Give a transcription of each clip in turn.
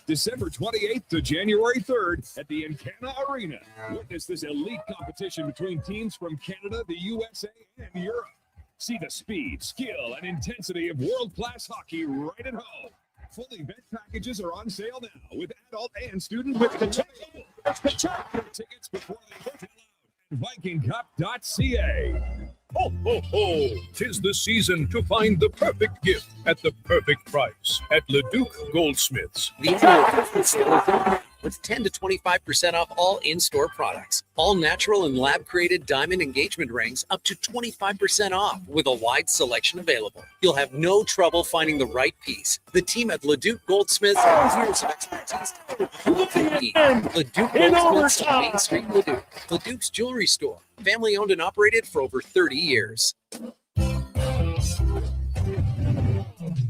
December 28th to January 3rd at the Encana Arena. Witness this elite competition between teams from Canada, the USA, and Europe. See the speed, skill, and intensity of world-class hockey right at home. Full event packages are on sale now with adult and student with the tickets before they hit VikingCup.ca. Ho, ho, ho! 'Tis the season to find the perfect gift at the perfect price at Leduc Goldsmiths. The annual Christmas sale is over with 10 to 25% off all in-store products. All natural and lab-created diamond engagement rings up to 25% off with a wide selection available. You'll have no trouble finding the right piece. The team at Leduc Goldsmiths has years of expertise. Leduc Goldsmiths on Main Street, Leduc. Leduc's jewelry store. Family owned and operated for over 30 years.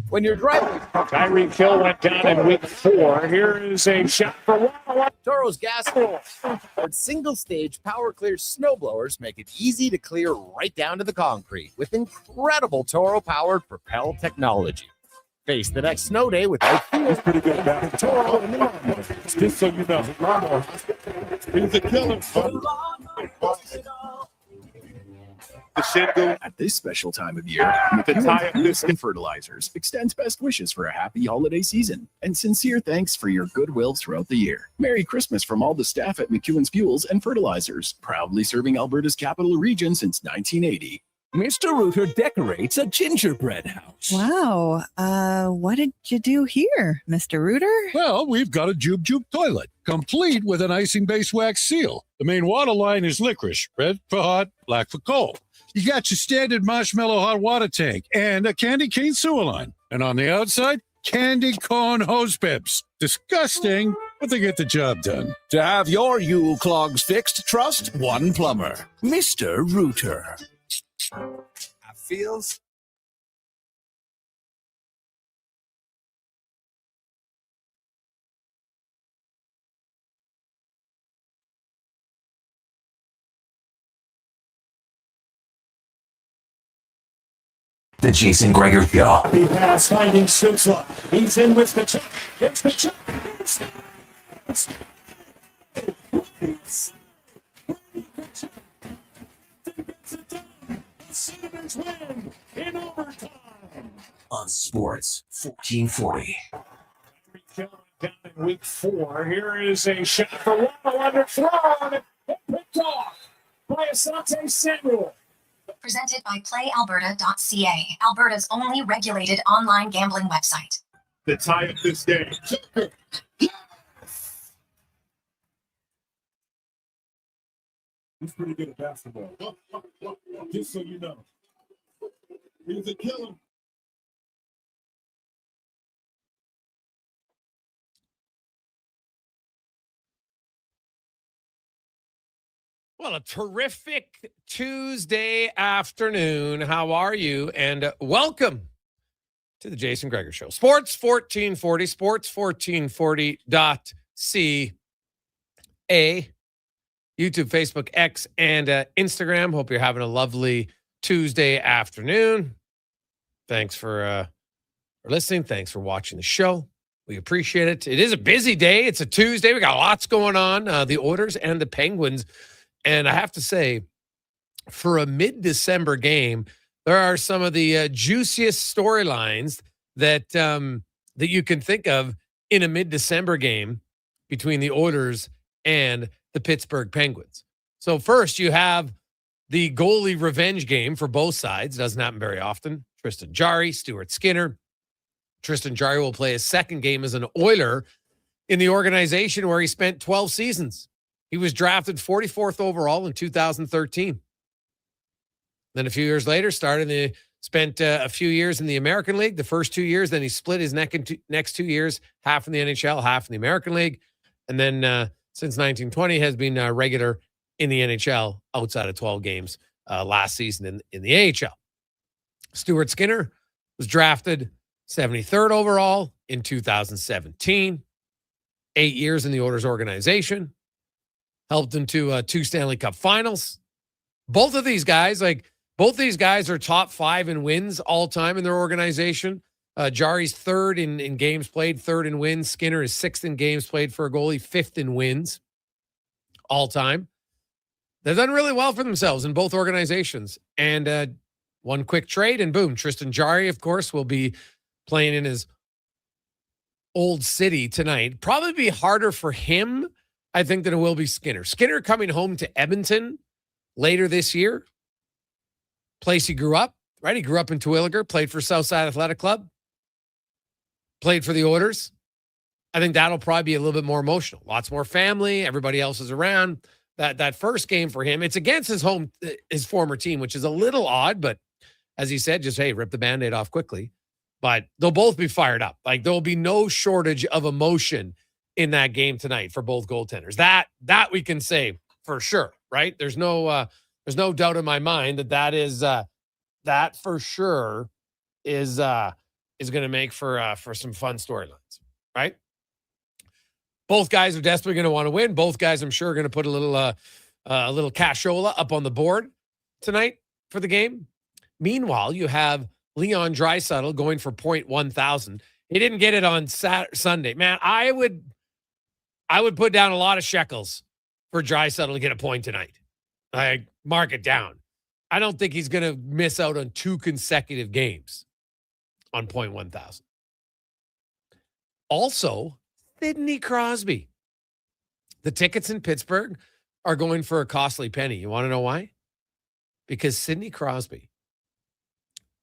When you're driving, Tyreek Hill went down in week 4. Here is a shot for one. Toro's gas but single-stage power clear snowblowers make it easy to clear right down to the concrete with incredible Toro-powered Propel technology. Face the next snow day without fear. Pretty good back. Toro in the lawnmower. Just so you know, lawnmower. He's a killer. At this special time of year, with the tie-up and fertilizers, extends best wishes for a happy holiday season and sincere thanks for your goodwill throughout the year. Merry Christmas from all the staff at McEwen's Fuels and Fertilizers, proudly serving Alberta's capital region since 1980. Mr. Rooter decorates a gingerbread house. Wow. What did you do here, Mr. Rooter? Well, we've got a Jube Jube toilet, complete with an icing-based wax seal. The main water line is licorice, red for hot, black for cold. You got your standard marshmallow hot water tank and a candy cane sewer line. And on the outside, candy corn hose pips. Disgusting, but they get the job done. To have your Yule clogs fixed, trust one plumber, Mr. Rooter. I feels. The Jason Gregor Show. He has finding Stutzla. He's in with the check. It's the check. Senators win in overtime. On Sports 1440. Down in week 4. Here is a shot for one. Underthrown. Picked off by Asante Samuel. Presented by PlayAlberta.ca, Alberta's only regulated online gambling website. The tie-up this day. He's pretty good at basketball. Just so you know. He's a killer. Well, a terrific Tuesday afternoon. How are you? And welcome to the Jason Gregor Show. Sports 1440, sports1440.ca. YouTube, Facebook, X, and Instagram. Hope you're having a lovely Tuesday afternoon. Thanks for listening. Thanks for watching the show. We appreciate it. It is a busy day. It's a Tuesday. We got lots going on. The Oilers and the Penguins. And I have to say, for a mid-December game, there are some of the juiciest storylines that that you can think of in a mid-December game between the Oilers and the Pittsburgh Penguins. So first, you have the goalie revenge game for both sides. Doesn't happen very often. Tristan Jarry, Stuart Skinner. Tristan Jarry will play his second game as an Oiler in the organization where he spent 12 seasons. He was drafted 44th overall in 2013. Then a few years later, spent a few years in the American League, the first 2 years. Then he split his next 2 years, half in the NHL, half in the American League. And then since 1920 has been regular in the NHL outside of 12 games last season in the AHL. Stuart Skinner was drafted 73rd overall in 2017. 8 years in the Oilers organization. Helped them to 2 Stanley Cup finals. Both these guys are top 5 in wins all time in their organization. Jari's third in games played, third in wins. Skinner is sixth in games played for a goalie, fifth in wins all time. They've done really well for themselves in both organizations. And one quick trade, and boom, Tristan Jarry, of course, will be playing in his old city tonight. Probably be harder for him, I think, than it will be Skinner. Skinner coming home to Edmonton later this year. Place he grew up, right? He grew up in Terwilliger, played for Southside Athletic Club, played for the Oilers. I think that'll probably be a little bit more emotional. Lots more family. Everybody else is around. That first game for him, it's against his former team, which is a little odd, but as he said, just, hey, rip the Band-Aid off quickly. But they'll both be fired up. Like, there'll be no shortage of emotion in that game tonight for both goaltenders. That we can say for sure, right? There's no doubt in my mind that for sure is going to make for some fun storylines, right? Both guys are desperately going to want to win. Both guys, I'm sure, are going to put a little cashola up on the board tonight for the game. Meanwhile, you have Leon Draisaitl going for 0.1000. He didn't get it on Sunday. Man, I would put down a lot of shekels for Draisaitl to get a point tonight. I mark it down. I don't think he's going to miss out on 2 consecutive games on 0.1000. Also, Sidney Crosby. The tickets in Pittsburgh are going for a costly penny. You want to know why? Because Sidney Crosby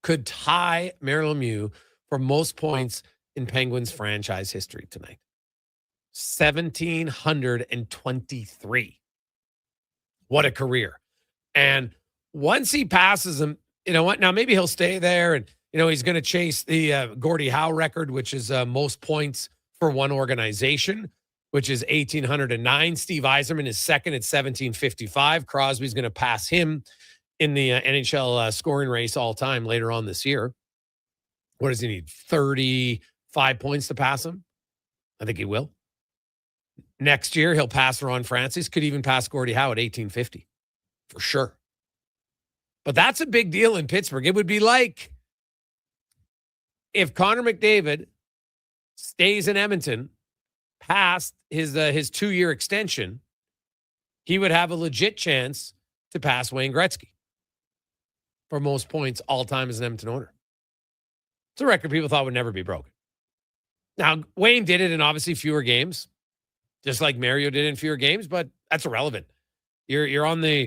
could tie Mario Lemieux for most points in Penguins franchise history tonight. 1,723. What a career. And once he passes him, you know what? Now, maybe he'll stay there and, he's going to chase the Gordie Howe record, which is most points for one organization, which is 1,809. Steve Yzerman is second at 1,755. Crosby's going to pass him in the NHL scoring race all time later on this year. What does he need? 35 points to pass him? I think he will. Next year, he'll pass Ron Francis. Could even pass Gordie Howe at 1,850 for sure. But that's a big deal in Pittsburgh. It would be like if Connor McDavid stays in Edmonton past his 2-year extension, he would have a legit chance to pass Wayne Gretzky for most points all time as an Edmonton owner. It's a record people thought would never be broken. Now, Wayne did it in obviously fewer games, just like Mario did in fewer games, but that's irrelevant. You're on the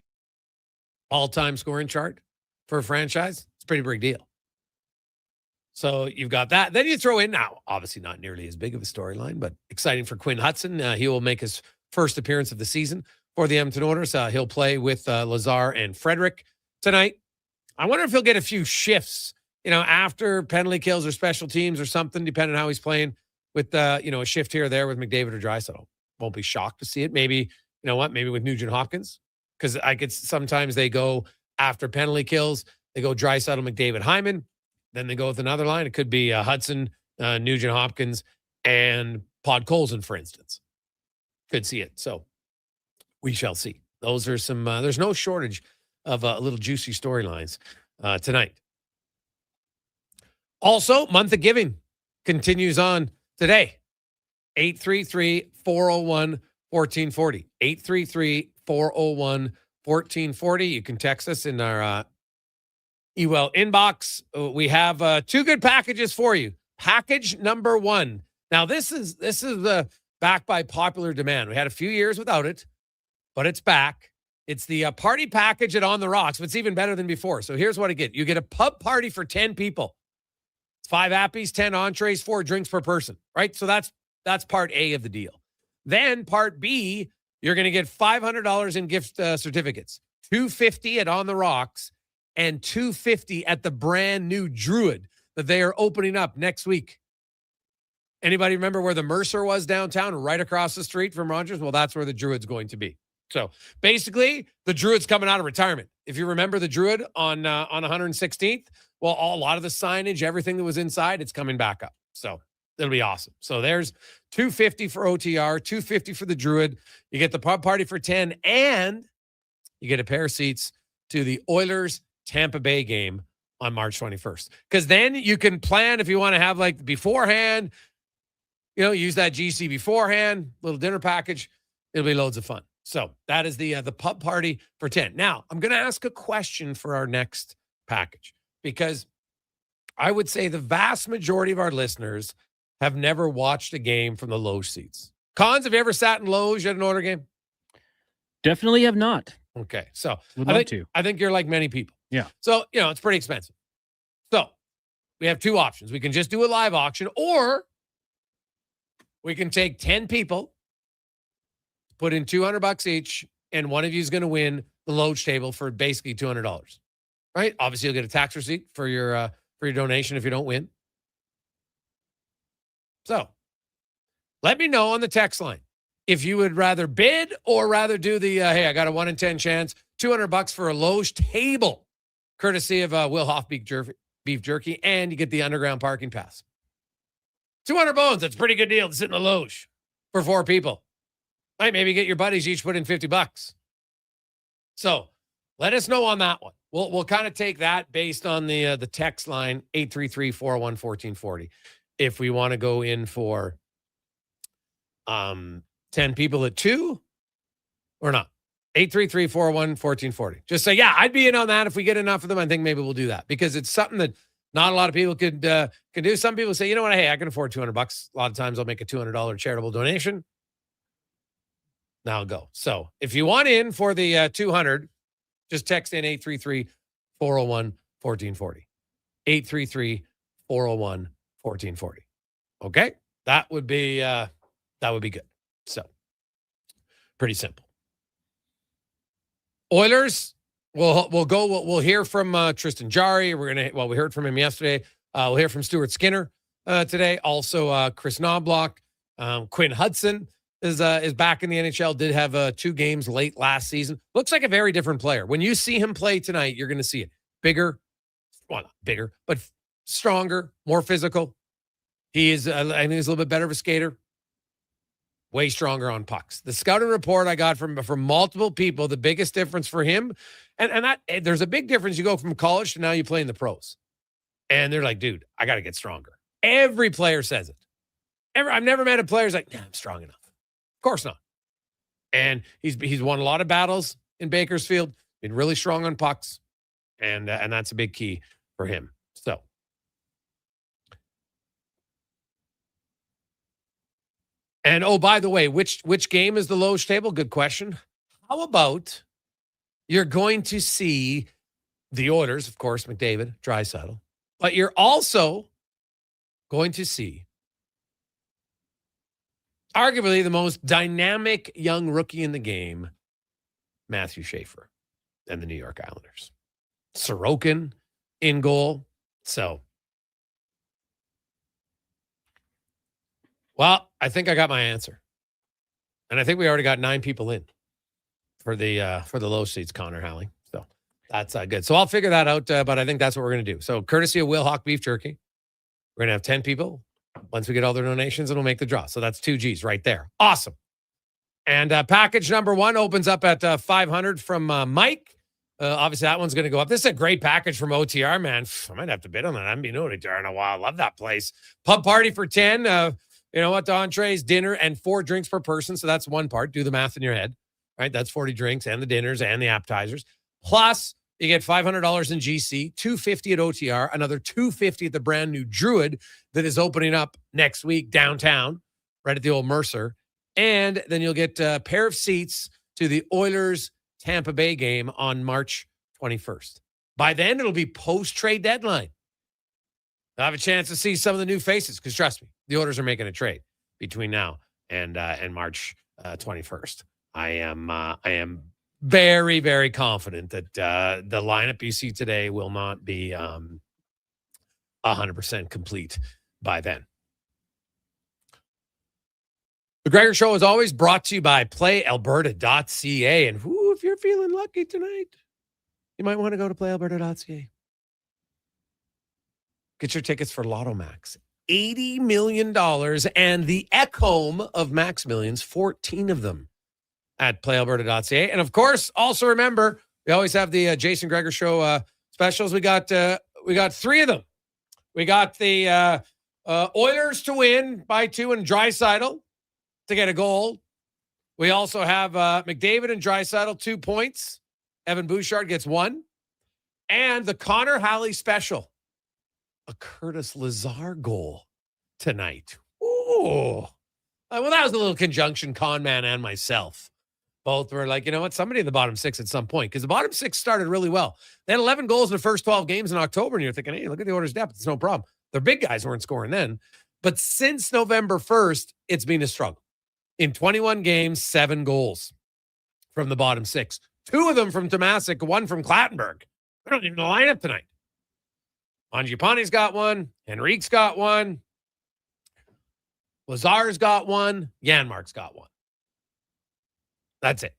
all-time scoring chart for a franchise. It's a pretty big deal. So you've got that. Then you throw in now, obviously not nearly as big of a storyline, but exciting for Quinn Hudson. He will make his first appearance of the season for the Edmonton Oilers. He'll play with Lazar and Frederick tonight. I wonder if he'll get a few shifts, after penalty kills or special teams or something, depending on how he's playing with, a shift here or there with McDavid or Draisaitl. Won't be shocked to see it. Maybe, maybe with Nugent Hopkins, because sometimes they go after penalty kills. They go Draisaitl, McDavid, Hyman. Then they go with another line. It could be Hudson, Nugent Hopkins, and Podkolzin, for instance. Could see it. So we shall see. Those are some, there's no shortage of little juicy storylines tonight. Also, month of giving continues on today. 833-401-1440. 833-401-1440. You can text us in our Ewell inbox. We have 2 good packages for you. Package number 1. Now, this is back by popular demand. We had a few years without it, but it's back. It's the party package at On the Rocks, but it's even better than before. So here's what I get. You get a pub party for 10 people. It's 5 appies, 10 entrees, 4 drinks per person, right? So that's part A of the deal. Then part B, you're going to get $500 in gift certificates, $250 at On the Rocks, and $250 at the brand new Druid that they are opening up next week. Anybody remember where the Mercer was downtown, right across the street from Rogers? Well, that's where the Druid's going to be. So basically, the Druid's coming out of retirement. If you remember the Druid on 116th, well, a lot of the signage, everything that was inside, it's coming back up. So it'll be awesome. So there's $250 for OTR, $250 for the Druid. You get the pub party for 10, and you get a pair of seats to the Oilers Tampa Bay game on March 21st. Because then you can plan if you want to have like beforehand, use that GC beforehand, little dinner package. It'll be loads of fun. So that is the pub party for 10. Now, I'm going to ask a question for our next package because I would say the vast majority of our listeners have never watched a game from the loge seats. Cons, have you ever sat in loge at an Oiler game? Definitely have not. Okay. So I think you're like many people. Yeah. So, it's pretty expensive. So we have two options. We can just do a live auction, or we can take 10 people, put in $200 each, and one of you is going to win the loge table for basically $200. Right? Obviously, you'll get a tax receipt for your donation if you don't win. So let me know on the text line if you would rather bid or rather do the, hey, I got a 1 in 10 chance, $200 for a loge table, courtesy of Will Hoff beef jerky, and you get the underground parking pass. 200 bones. That's a pretty good deal to sit in a loge for 4 people. Right? Maybe get your buddies each put in $50. So let us know on that one. We'll kind of take that based on the text line 833-401-1440. If we want to go in for 10 people at 2 or not. 833-401-1440. Just say, yeah, I'd be in on that. If we get enough of them, I think maybe we'll do that because it's something that not a lot of people can do. Some people say, you know what? Hey, I can afford $200. A lot of times I'll make a $200 charitable donation. Now I'll go. So if you want in for the 200, just text in 833-401-1440. 833-401-1440. Okay? That would be good. So pretty simple. Oilers, we'll hear from Tristan Jarry. We heard from him yesterday. We'll hear from Stuart Skinner today. Also, Chris Knobloch, Quinn Hudson is back in the NHL. Did have 2 games late last season. Looks like a very different player. When you see him play tonight, you're going to see it. Bigger, well, not bigger, but stronger, more physical. He is, I think he's a little bit better of a skater. Way stronger on pucks. The scouting report I got from multiple people, the biggest difference for him, and that there's a big difference. You go from college to now you play in the pros. And they're like, dude, I got to get stronger. Every player says it. I've never met a player who's like, nah, I'm strong enough. Of course not. And he's won a lot of battles in Bakersfield, been really strong on pucks, and that's a big key for him. So. And, oh, by the way, which game is the loge table? Good question. How about you're going to see the Oilers, of course, McDavid, Draisaitl, but you're also going to see arguably the most dynamic young rookie in the game, Matthew Schaefer, and the New York Islanders. Sorokin in goal. So, well, I think I got my answer. And I think we already got 9 people in for the low seats, Connor Halley. So that's good. So I'll figure that out, but I think that's what we're going to do. So courtesy of Will Hock Beef Jerky, we're going to have 10 people. Once we get all their donations, and we'll make the draw. So that's 2 Gs right there. Awesome. And package number 1 opens up at 500 from Mike. Obviously, that one's going to go up. This is a great package from OTR, man. I might have to bid on that. I haven't been to OTR in a while. I love that place. Pub party for 10. You know what? The entrees, dinner, and 4 drinks per person. So that's one part. Do the math in your head, right? That's 40 drinks and the dinners and the appetizers. Plus, you get $500 in GC, $250 at OTR, another $250 at the brand new Druid that is opening up next week downtown, right at the old Mercer. And then you'll get a pair of seats to the Oilers Tampa Bay game on March 21st. By then, it'll be post-trade deadline. I'll have a chance to see some of the new faces because trust me, the Oilers are making a trade between now and March 21st. I am very, very confident that the lineup you see today will not be 100% complete by then. The Gregor Show is always brought to you by PlayAlberta.ca. And if you're feeling lucky tonight, you might want to go to PlayAlberta.ca. Get your tickets for Lotto Max. $80 million and the Ekholm of Max Millions, 14 of them at PlayAlberta.ca. And of course, also remember, we always have the Jason Gregor Show specials. We got three of them. We got the Oilers to win by 2 and Draisaitl to get a goal. We also have McDavid and Draisaitl 2 points. Evan Bouchard gets 1. And the Connor Halley special, a Curtis Lazar goal tonight. Ooh. Well, that was a little conjunction, con man and myself. Both were like, you know what, somebody in the bottom 6 at some point, because the bottom 6 started really well. They had 11 goals in the first 12 games in October, and you're thinking, hey, look at the Oilers' depth. It's no problem. Their big guys weren't scoring then. But since November 1st, it's been a struggle. In 21 games, 7 goals from the bottom 6. 2 of them from Tomasic, 1 from Clattenburg. I don't even know the lineup tonight. Mangiapane's got 1. Henrique's got 1. Lazar's got 1. Janmark's got 1. That's it.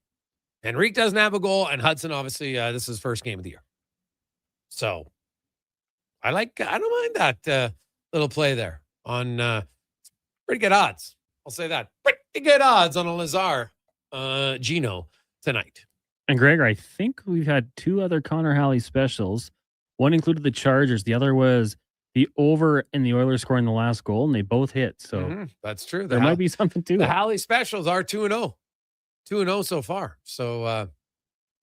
Henrique doesn't have a goal, and Hudson, obviously, this is his first game of the year. So, I don't mind that little play there on pretty good odds. I'll say that. Pretty good odds on a Lazar Gino tonight. And Gregor, I think we've had 2 other Connor Halley specials. One included the Chargers. The other was the over and the Oilers scoring the last goal, and they both hit. So that's true. There might be something to it. The Halley specials are 2-0. 2-0 so far. So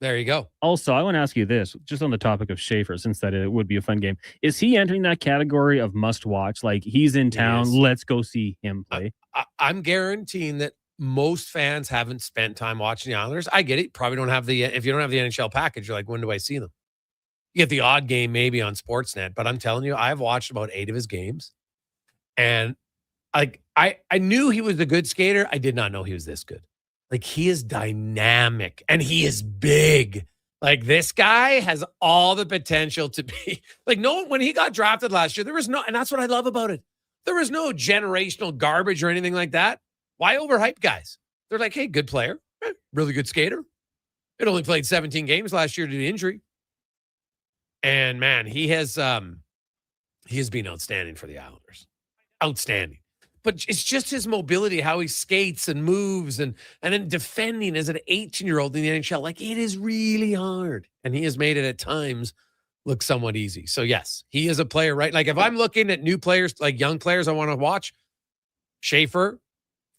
there you go. Also, I want to ask you this, just on the topic of Schaefer, since that it would be a fun game. Is he entering that category of must watch? Like, he's in town, let's go see him play. I'm guaranteeing that most fans haven't spent time watching the Islanders. I get it. Probably don't have if you don't have the NHL package, you're like, when do I see them? You get the odd game maybe on Sportsnet, but I'm telling you, I've watched about 8 of his games. And like I knew he was a good skater. I did not know he was this good. Like, he is dynamic and he is big. Like, this guy has all the potential to be like, when he got drafted last year, there was no, and that's what I love about it. There was no generational garbage or anything like that. Why overhype guys? They're like, hey, good player, really good skater. It only played 17 games last year due to injury. And man, he has been outstanding for the Islanders. Outstanding. But it's just his mobility, how he skates and moves, and then defending as an 18-year-old in the NHL. Like, it is really hard. And he has made it at times look somewhat easy. So, yes, he is a player, right? Like, if I'm looking at new players, like young players I want to watch, Schaefer,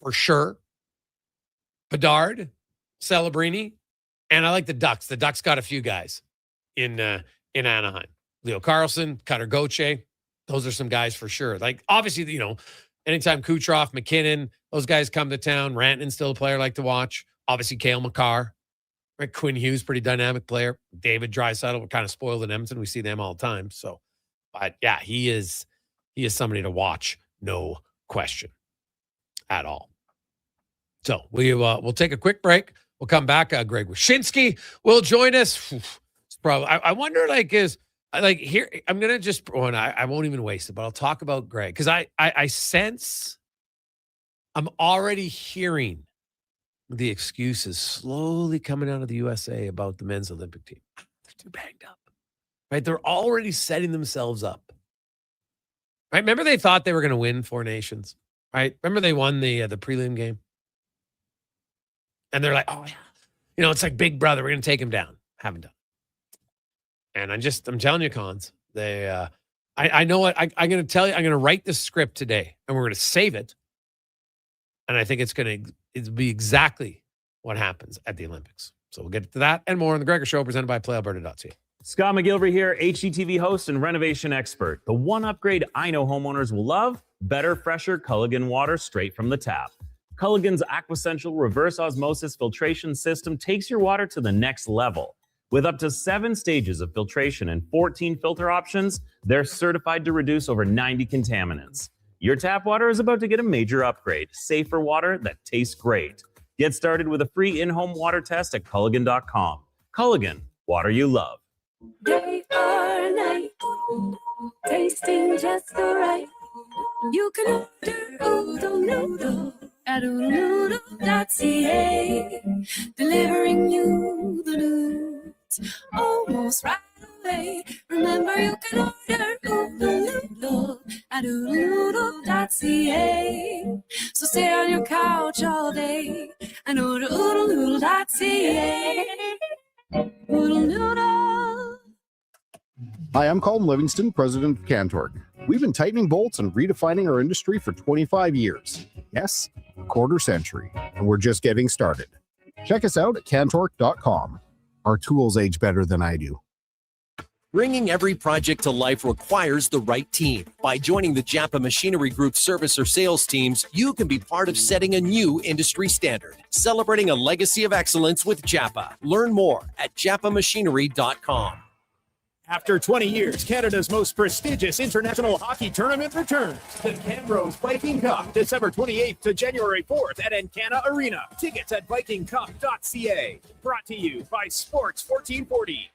for sure. Bedard, Celebrini, and I like the Ducks. The Ducks got a few guys in Anaheim. Leo Carlson, Cutter Gauthier. Those are some guys for sure. Like, obviously, anytime Kucherov, McKinnon, those guys come to town, Rantanen's still a player I like to watch. Obviously, Cale Makar. Right? Quinn Hughes, pretty dynamic player. David Draisaitl, we're kind of spoiled in Edmonton. We see them all the time. So, but yeah, he is somebody to watch, no question at all. So we'll take a quick break. We'll come back. Greg Wyshynski will join us. It's probably, I wonder, here, I'm going to just, I won't even waste it, but I'll talk about Greg. Because I sense I'm already hearing the excuses slowly coming out of the USA about the men's Olympic team. They're too banged up. Right? They're already setting themselves up. Right? Remember they thought they were going to win 4 Nations? Right? Remember they won the prelim game? And they're like, oh, yeah. It's like Big Brother. We're going to take him down. Haven't done. And I'm telling you, Cons, I know what I'm going to tell you. I'm going to write the script today and we're going to save it. And I think it'll be exactly what happens at the Olympics. So we'll get to that and more on the Gregor Show presented by PlayAlberta.ca. Scott McGilvery here, HGTV host and renovation expert. The one upgrade I know homeowners will love, better, fresher Culligan water straight from the tap. Culligan's AquaCentral reverse osmosis filtration system takes your water to the next level. With up to 7 stages of filtration and 14 filter options, they're certified to reduce over 90 contaminants. Your tap water is about to get a major upgrade. Safer water that tastes great. Get started with a free in-home water test at Culligan.com. Culligan, water you love. Day or night, tasting just the right. You can order Oodle Noodle at oodlenoodle.ca, delivering you the news almost right away. Remember, you can order Oodle Noodle at oodlenoodle.ca. So stay on your couch all day and order oodlenoodle.ca. Oodle Noodle. Hi, I'm Colin Livingston, president of Cantork. We've been tightening bolts and redefining our industry for 25 years. Yes, a quarter century, and we're just getting started. Check us out at cantork.com. Our tools age better than I do. Bringing every project to life requires the right team. By joining the Japa Machinery Group service or sales teams, you can be part of setting a new industry standard. Celebrating a legacy of excellence with Japa. Learn more at japamachinery.com. After 20 years, Canada's most prestigious international hockey tournament returns. The Camrose Viking Cup, December 28th to January 4th at Encana Arena. Tickets at vikingcup.ca. Brought to you by Sports 1440.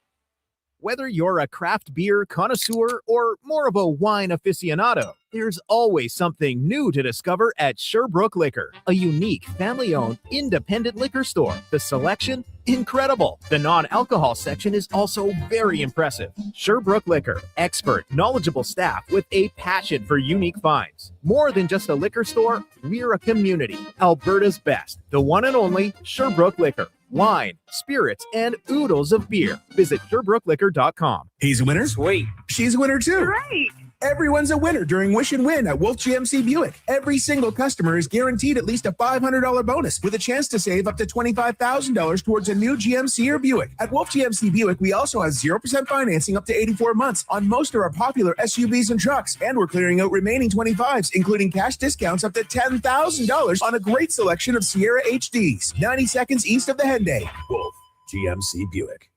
Whether you're a craft beer connoisseur or more of a wine aficionado, there's always something new to discover at Sherbrooke Liquor, a unique family-owned independent liquor store. The selection, incredible. The non-alcohol section is also very impressive. Sherbrooke Liquor, expert, knowledgeable staff with a passion for unique finds. More than just a liquor store, we're a community. Alberta's best, the one and only Sherbrooke Liquor. Wine, spirits, and oodles of beer. Visit SherbrookeLiquor.com. He's a winner. Sweet. She's a winner too. Great. Everyone's a winner during Wish and Win at Wolf GMC Buick. Every single customer is guaranteed at least a $500 bonus with a chance to save up to $25,000 towards a new GMC or Buick. At Wolf GMC Buick, we also have 0% financing up to 84 months on most of our popular SUVs and trucks. And we're clearing out remaining 25s, including cash discounts up to $10,000 on a great selection of Sierra HDs. 90 seconds east of the Henday. Wolf GMC Buick,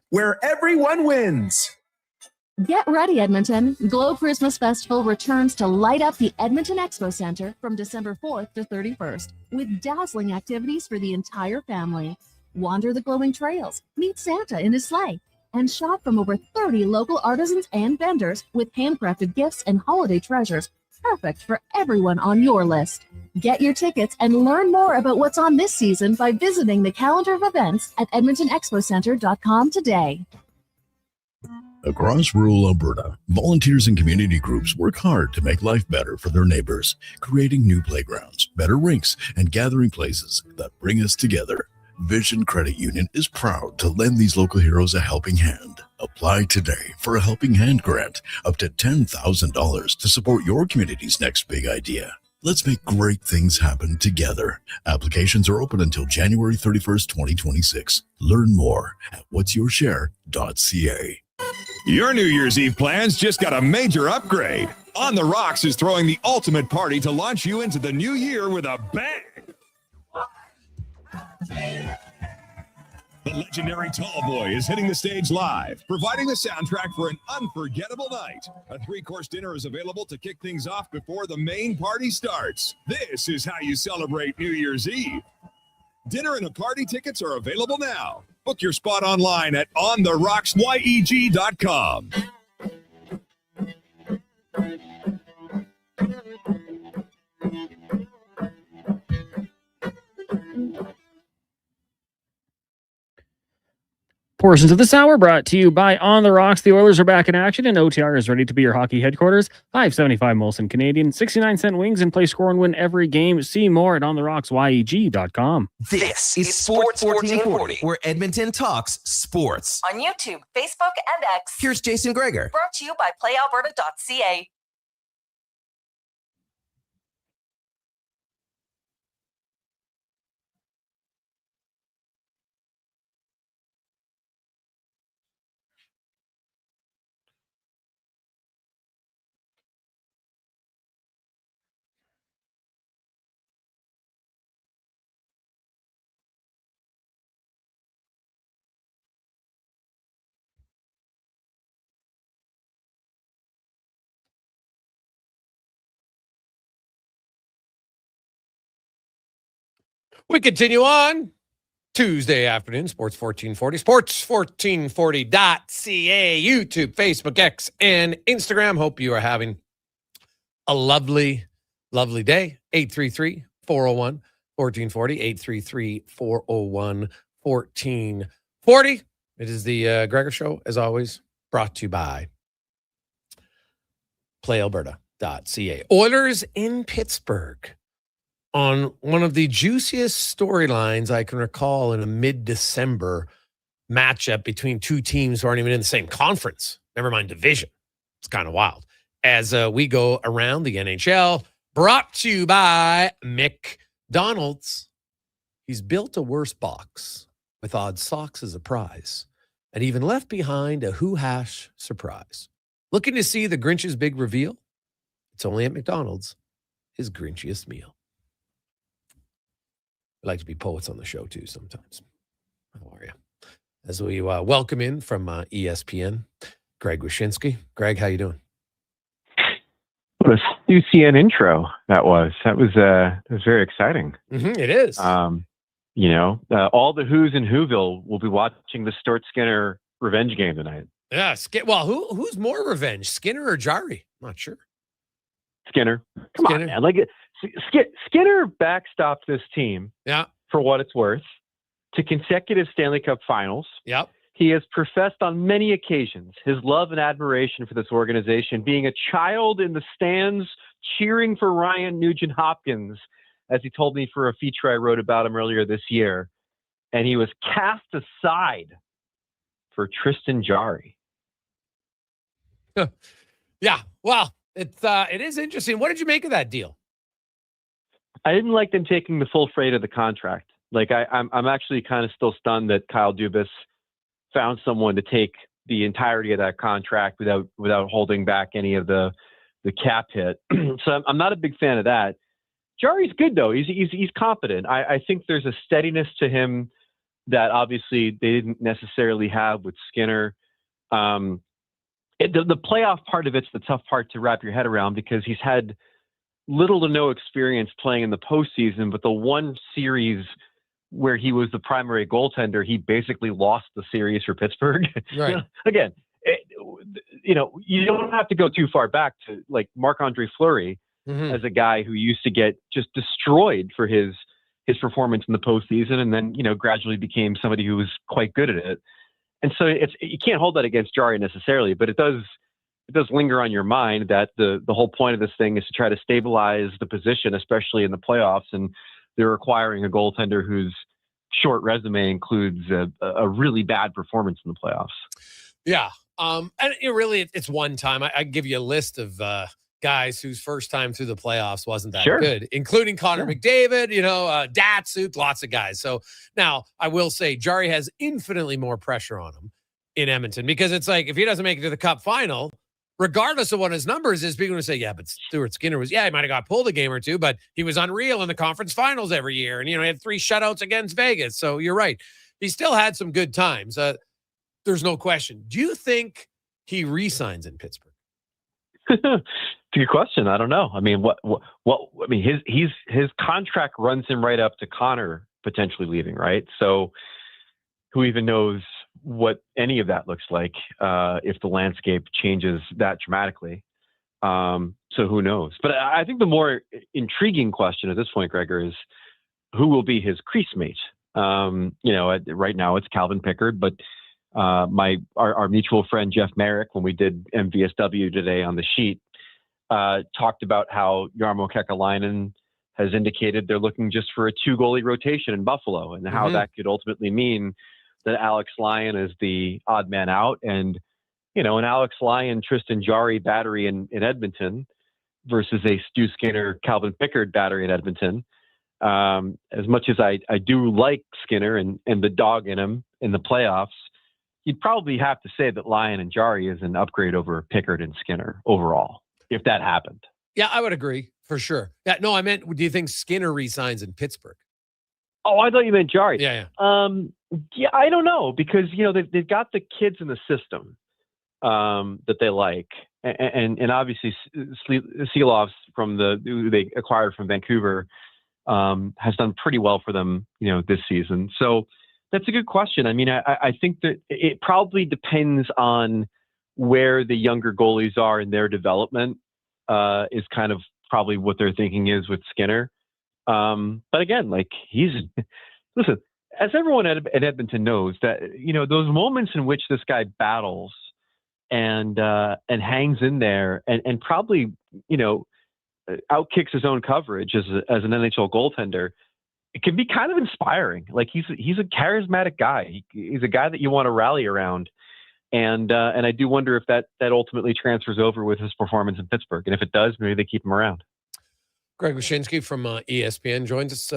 where everyone wins. Get ready, Edmonton. Glow Christmas Festival returns to light up the Edmonton Expo Center from December 4th to 31st with dazzling activities for the entire family. Wander the glowing trails, meet Santa in his sleigh, and shop from over 30 local artisans and vendors with handcrafted gifts and holiday treasures perfect for everyone on your list. Get your tickets and learn more about what's on this season by visiting the calendar of events at edmontonexpocenter.com today. Across rural Alberta, volunteers and community groups work hard to make life better for their neighbors, creating new playgrounds, better rinks, and gathering places that bring us together. Vision Credit Union is proud to lend these local heroes a helping hand. Apply today for a Helping Hand grant up to $10,000 to support your community's next big idea. Let's make great things happen together. Applications are open until January 31st, 2026. Learn more at whatsyourshare.ca. Your New Year's Eve plans just got a major upgrade. On the Rocks is throwing the ultimate party to launch you into the new year with a bang. The legendary Tallboy is hitting the stage live, providing the soundtrack for an unforgettable night. A 3-course dinner is available to kick things off before the main party starts. This is how you celebrate New Year's Eve. Dinner and a party tickets are available now. Book your spot online at ontherocks.com. Portions of this hour brought to you by On the Rocks. The Oilers are back in action, and OTR is ready to be your hockey headquarters. $5.75 Molson Canadian, 69-cent wings, and play, score, and win every game. See more at ontherocks.yeg.com. This is Sports 1440, where Edmonton talks sports. On YouTube, Facebook, and X. Here's Jason Gregor. Brought to you by playalberta.ca. We continue on Tuesday afternoon, Sports 1440, sports1440.ca, YouTube, Facebook, X, and Instagram. Hope you are having a lovely, lovely day. 833-401-1440, 833-401-1440. It is the Gregor Show, as always, brought to you by playalberta.ca. Oilers in Pittsburgh. On one of the juiciest storylines I can recall in a mid-December matchup between two teams who aren't even in the same conference Never mind division. It's kind of wild. As we go around the NHL, brought to you by McDonald's. He's built a worse box with odd socks as a prize and even left behind a Who Hash surprise. Looking to see the Grinch's big reveal? It's only at McDonald's, his Grinchiest meal. We like to be poets on the show, too, sometimes. How are you? As we welcome in from ESPN, Greg Wyshynski. Greg, how you doing? What a UCN intro that was. That was very exciting. It is. All the Who's in Whoville will be watching the Stuart Skinner revenge game tonight. Yeah. Well, who's more revenge, Skinner or Jari? I'm not sure. Skinner. Come on, man. Like Skinner backstopped this team. Yeah. For what it's worth, to consecutive Stanley Cup Finals. Yep. He has professed on many occasions his love and admiration for this organization, being a child in the stands cheering for Ryan Nugent-Hopkins, as he told me for a feature I wrote about him earlier this year. And he was cast aside for Tristan Jarry. Yeah, well, it is interesting. What did you make of that deal? I didn't like them taking the full freight of the contract. Like I'm actually kind of still stunned that Kyle Dubas found someone to take the entirety of that contract without holding back any of the cap hit. So I'm not a big fan of that. Jarry's good though. He's competent. I think there's a steadiness to him that obviously they didn't necessarily have with Skinner. The playoff part of it's the tough part to wrap your head around because he's had little to no experience playing in the postseason, but the one series where he was the primary goaltender, he basically lost the series for Pittsburgh. Right. Again, you don't have to go too far back to like Marc-Andre Fleury as a guy who used to get just destroyed for his performance in the postseason, and then gradually became somebody who was quite good at it. And so you can't hold that against Jarry necessarily, but it does linger on your mind that the whole point of this thing is to try to stabilize the position, especially in the playoffs. And they're requiring a goaltender whose short resume includes a really bad performance in the playoffs. Yeah. And it's one time. I give you a list of guys whose first time through the playoffs wasn't that good, including Connor McDavid, Datsuk, lots of guys. So now I will say Jarry has infinitely more pressure on him in Edmonton because it's like, if he doesn't make it to the Cup final, regardless of what his numbers is, people are going to say, yeah, but Stuart Skinner he might have got pulled a game or two, but he was unreal in the conference finals every year. And, he had 3 shutouts against Vegas. So you're right. He still had some good times. There's no question. Do you think he re-signs in Pittsburgh? It's a good question. I don't know. I mean, his contract runs him right up to Connor potentially leaving, right? So who even knows what any of that looks like if the landscape changes that dramatically. So who knows? But I think the more intriguing question at this point, Gregor, is who will be his crease mate? Right now it's Calvin Pickard, but our mutual friend Jeff Merrick, when we did MVSW today on the sheet, talked about how Jarmo Kekalainen has indicated they're looking just for a 2-goalie rotation in Buffalo, and how that could ultimately mean that Alex Lyon is the odd man out, and an Alex Lyon, Tristan Jarry battery in Edmonton versus a Stu Skinner, Calvin Pickard battery in Edmonton. As much as I do like Skinner and the dog in him in the playoffs, you'd probably have to say that Lyon and Jarry is an upgrade over Pickard and Skinner overall, if that happened. Yeah, I would agree for sure. Yeah, no, I meant, do you think Skinner re-signs in Pittsburgh? Oh, I thought you meant Jarry. Yeah. Yeah, I don't know because they've got the kids in the system that they like, and obviously Seeloff's who they acquired from Vancouver has done pretty well for them, this season. So that's a good question. I mean, I think that it probably depends on where the younger goalies are in their development. Is kind of probably what their thinking is with Skinner. But again, like listen, as everyone at Edmonton knows, that those moments in which this guy battles and hangs in there and probably outkicks his own coverage as an NHL goaltender, it can be kind of inspiring. Like he's a charismatic guy. He's a guy that you want to rally around. And I do wonder if that ultimately transfers over with his performance in Pittsburgh. And if it does, maybe they keep him around. Greg Wyshynski from ESPN joins us.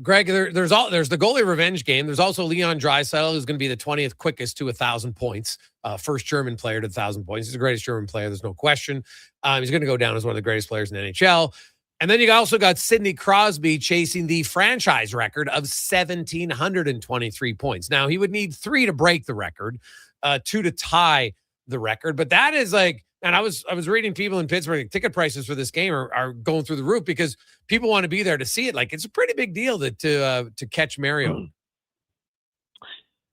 Greg, there's the goalie revenge game. There's also Leon Draisaitl, who's going to be the 20th quickest to 1,000 points. First German player to 1,000 points. He's the greatest German player. There's no question. He's going to go down as one of the greatest players in the NHL. And then you also got Sidney Crosby chasing the franchise record of 1,723 points. Now, he would need 3 to break the record, 2 to tie the record. But that is like, and I was reading people in Pittsburgh, ticket prices for this game are going through the roof because people want to be there to see it. Like, it's a pretty big deal to catch Mario.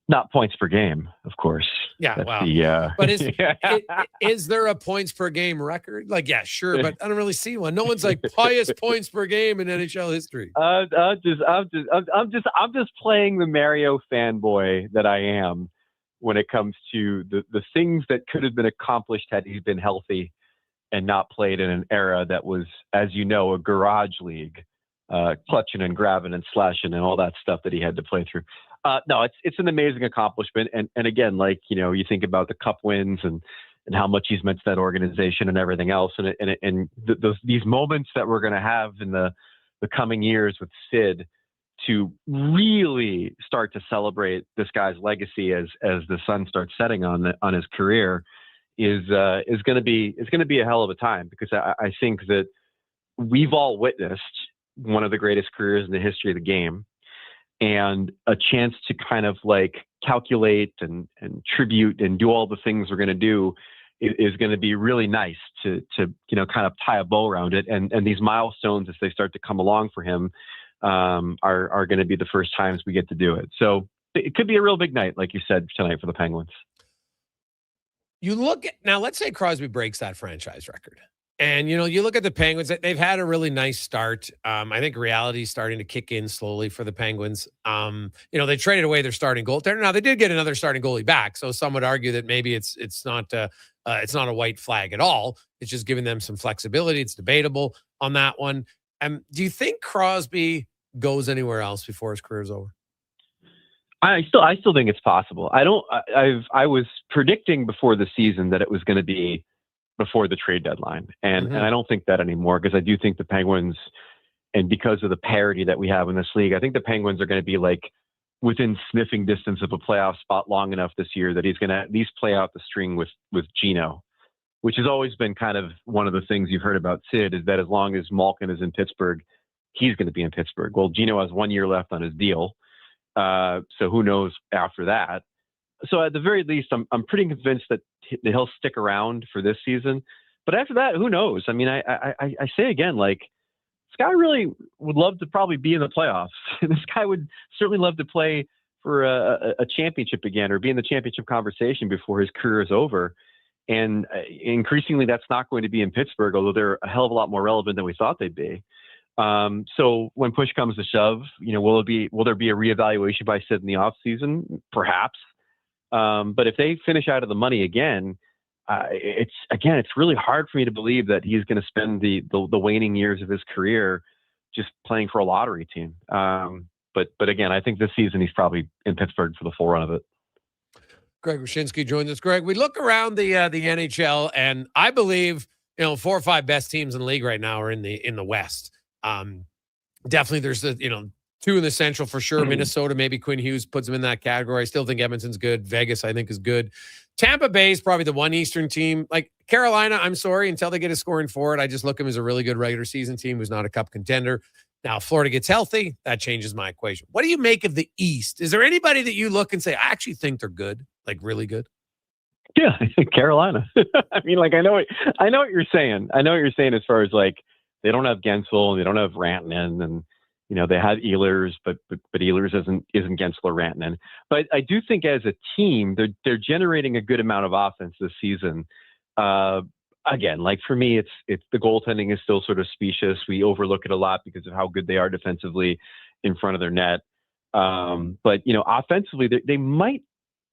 Not points per game, of course. Yeah, That's wow. But is there a points per game record? Like, yeah, sure, but I don't really see one. No one's like highest points per game in NHL history. I'm just playing the Mario fanboy that I am when it comes to the things that could have been accomplished had he been healthy and not played in an era that was, as you know, a garage league, clutching and grabbing and slashing and all that stuff that he had to play through. No, it's an amazing accomplishment. And again, like, you think about the cup wins and how much he's meant to that organization and everything else. And these moments that we're going to have in the coming years with Sid to really start to celebrate this guy's legacy as the sun starts setting on his career is going to be a hell of a time, because I think that we've all witnessed one of the greatest careers in the history of the game. And a chance to kind of like calculate and tribute and do all the things we're going to do is going to be really nice to kind of tie a bow around it. And these milestones, as they start to come along for him, are going to be the first times we get to do it. So it could be a real big night, like you said, tonight for the Penguins. You look at, now, let's say Crosby breaks that franchise record. And, you look at the Penguins, they've had a really nice start. I think reality is starting to kick in slowly for the Penguins. They traded away their starting goaltender. Now, they did get another starting goalie back. So some would argue that maybe it's not a white flag at all. It's just giving them some flexibility. It's debatable on that one. Do you think Crosby goes anywhere else before his career is over? I still think it's possible. I was predicting before the season that it was going to be before the trade deadline. And I don't think that anymore, because I do think the Penguins, and because of the parity that we have in this league, I think the Penguins are going to be like within sniffing distance of a playoff spot long enough this year that he's going to at least play out the string with Gino, which has always been kind of one of the things you've heard about Sid, is that as long as Malkin is in Pittsburgh, he's going to be in Pittsburgh. Well, Gino has 1 year left on his deal. So who knows after that? So at the very least, I'm pretty convinced that he'll stick around for this season. But after that, who knows? I mean, I say again, like, this guy really would love to probably be in the playoffs. This guy would certainly love to play for a championship again, or be in the championship conversation before his career is over. And increasingly, that's not going to be in Pittsburgh, although they're a hell of a lot more relevant than we thought they'd be. So when push comes to shove, will there be a reevaluation by Sid in the offseason? Perhaps. But if they finish out of the money again, it's really hard for me to believe that he's going to spend the waning years of his career just playing for a lottery team. But again, I think this season he's probably in Pittsburgh for the full run of it. Greg Wyshynski joins us. Greg, we look around the NHL, and I believe 4 or 5 best teams in the league right now are in the West. Definitely, there's the 2 in the Central for sure. Minnesota, maybe Quinn Hughes puts them in that category. I still think Edmonton's good. Vegas, I think, is good. Tampa Bay is probably the one Eastern team. Like Carolina, I'm sorry, until they get a scoring forward, I just look at them as a really good regular season team who's not a cup contender. Now, if Florida gets healthy, that changes my equation. What do you make of the East? Is there anybody that you look and say, I actually think they're good, like really good? Yeah, Carolina. I mean, like, I know what you're saying. I know what you're saying as far as like they don't have Gensel and they don't have Rantanen, and they have Ehlers, but Ehlers isn't Gensel or Rantanen. But I do think as a team, they're generating a good amount of offense this season. Again, like for me, it's the goaltending is still sort of specious. We overlook it a lot because of how good they are defensively in front of their net. But offensively, they might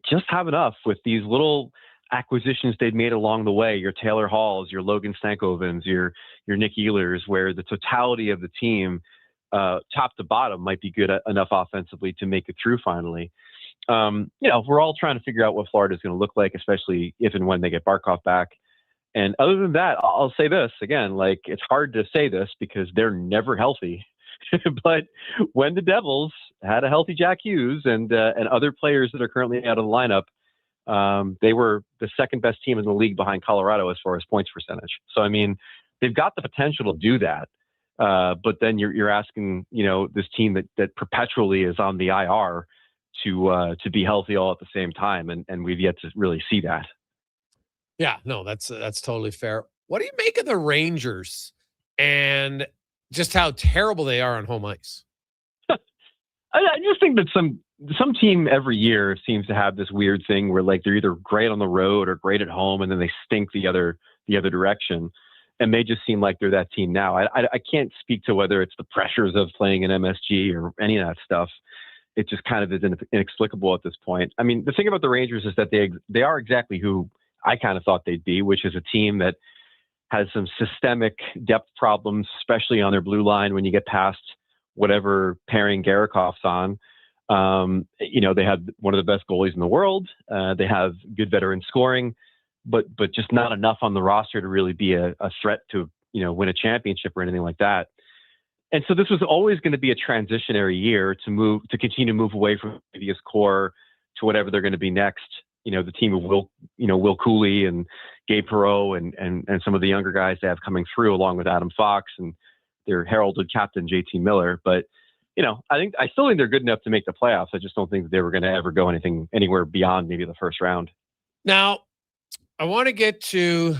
just have enough with these little acquisitions they've made along the way. Your Taylor Halls, your Logan Stankovens, your Nick Ehlers, where the totality of the team, top to bottom, might be good enough offensively to make it through finally. we're all trying to figure out what Florida is going to look like, especially if and when they get Barkov back. And other than that, I'll say this again, like, it's hard to say this because they're never healthy. But when the Devils had a healthy Jack Hughes and other players that are currently out of the lineup, they were the second best team in the league behind Colorado as far as points percentage. So, I mean, they've got the potential to do that. But then you're asking, this team that perpetually is on the IR to be healthy all at the same time. And we've yet to really see that. Yeah, no, that's totally fair. What do you make of the Rangers and just how terrible they are on home ice? I just think that some team every year seems to have this weird thing where, like, they're either great on the road or great at home, and then they stink the other direction. And they just seem like they're that team now. I can't speak to whether it's the pressures of playing in MSG or any of that stuff. It just kind of is inexplicable at this point. I mean, the thing about the Rangers is that they are exactly who I kind of thought they'd be, which is a team that has some systemic depth problems, especially on their blue line when you get past whatever pairing Garakov's on. They have one of the best goalies in the world. They have good veteran scoring, but just not enough on the roster to really be a threat to, win a championship or anything like that. And so this was always going to be a transitionary year to continue to move away from the previous core to whatever they're going to be next. The team of Will Cooley and Gabe Perreault and some of the younger guys they have coming through, along with Adam Fox and their heralded captain, JT Miller. But, I still think they're good enough to make the playoffs. I just don't think that they were going to ever go anywhere beyond maybe the first round. Now, I want to get to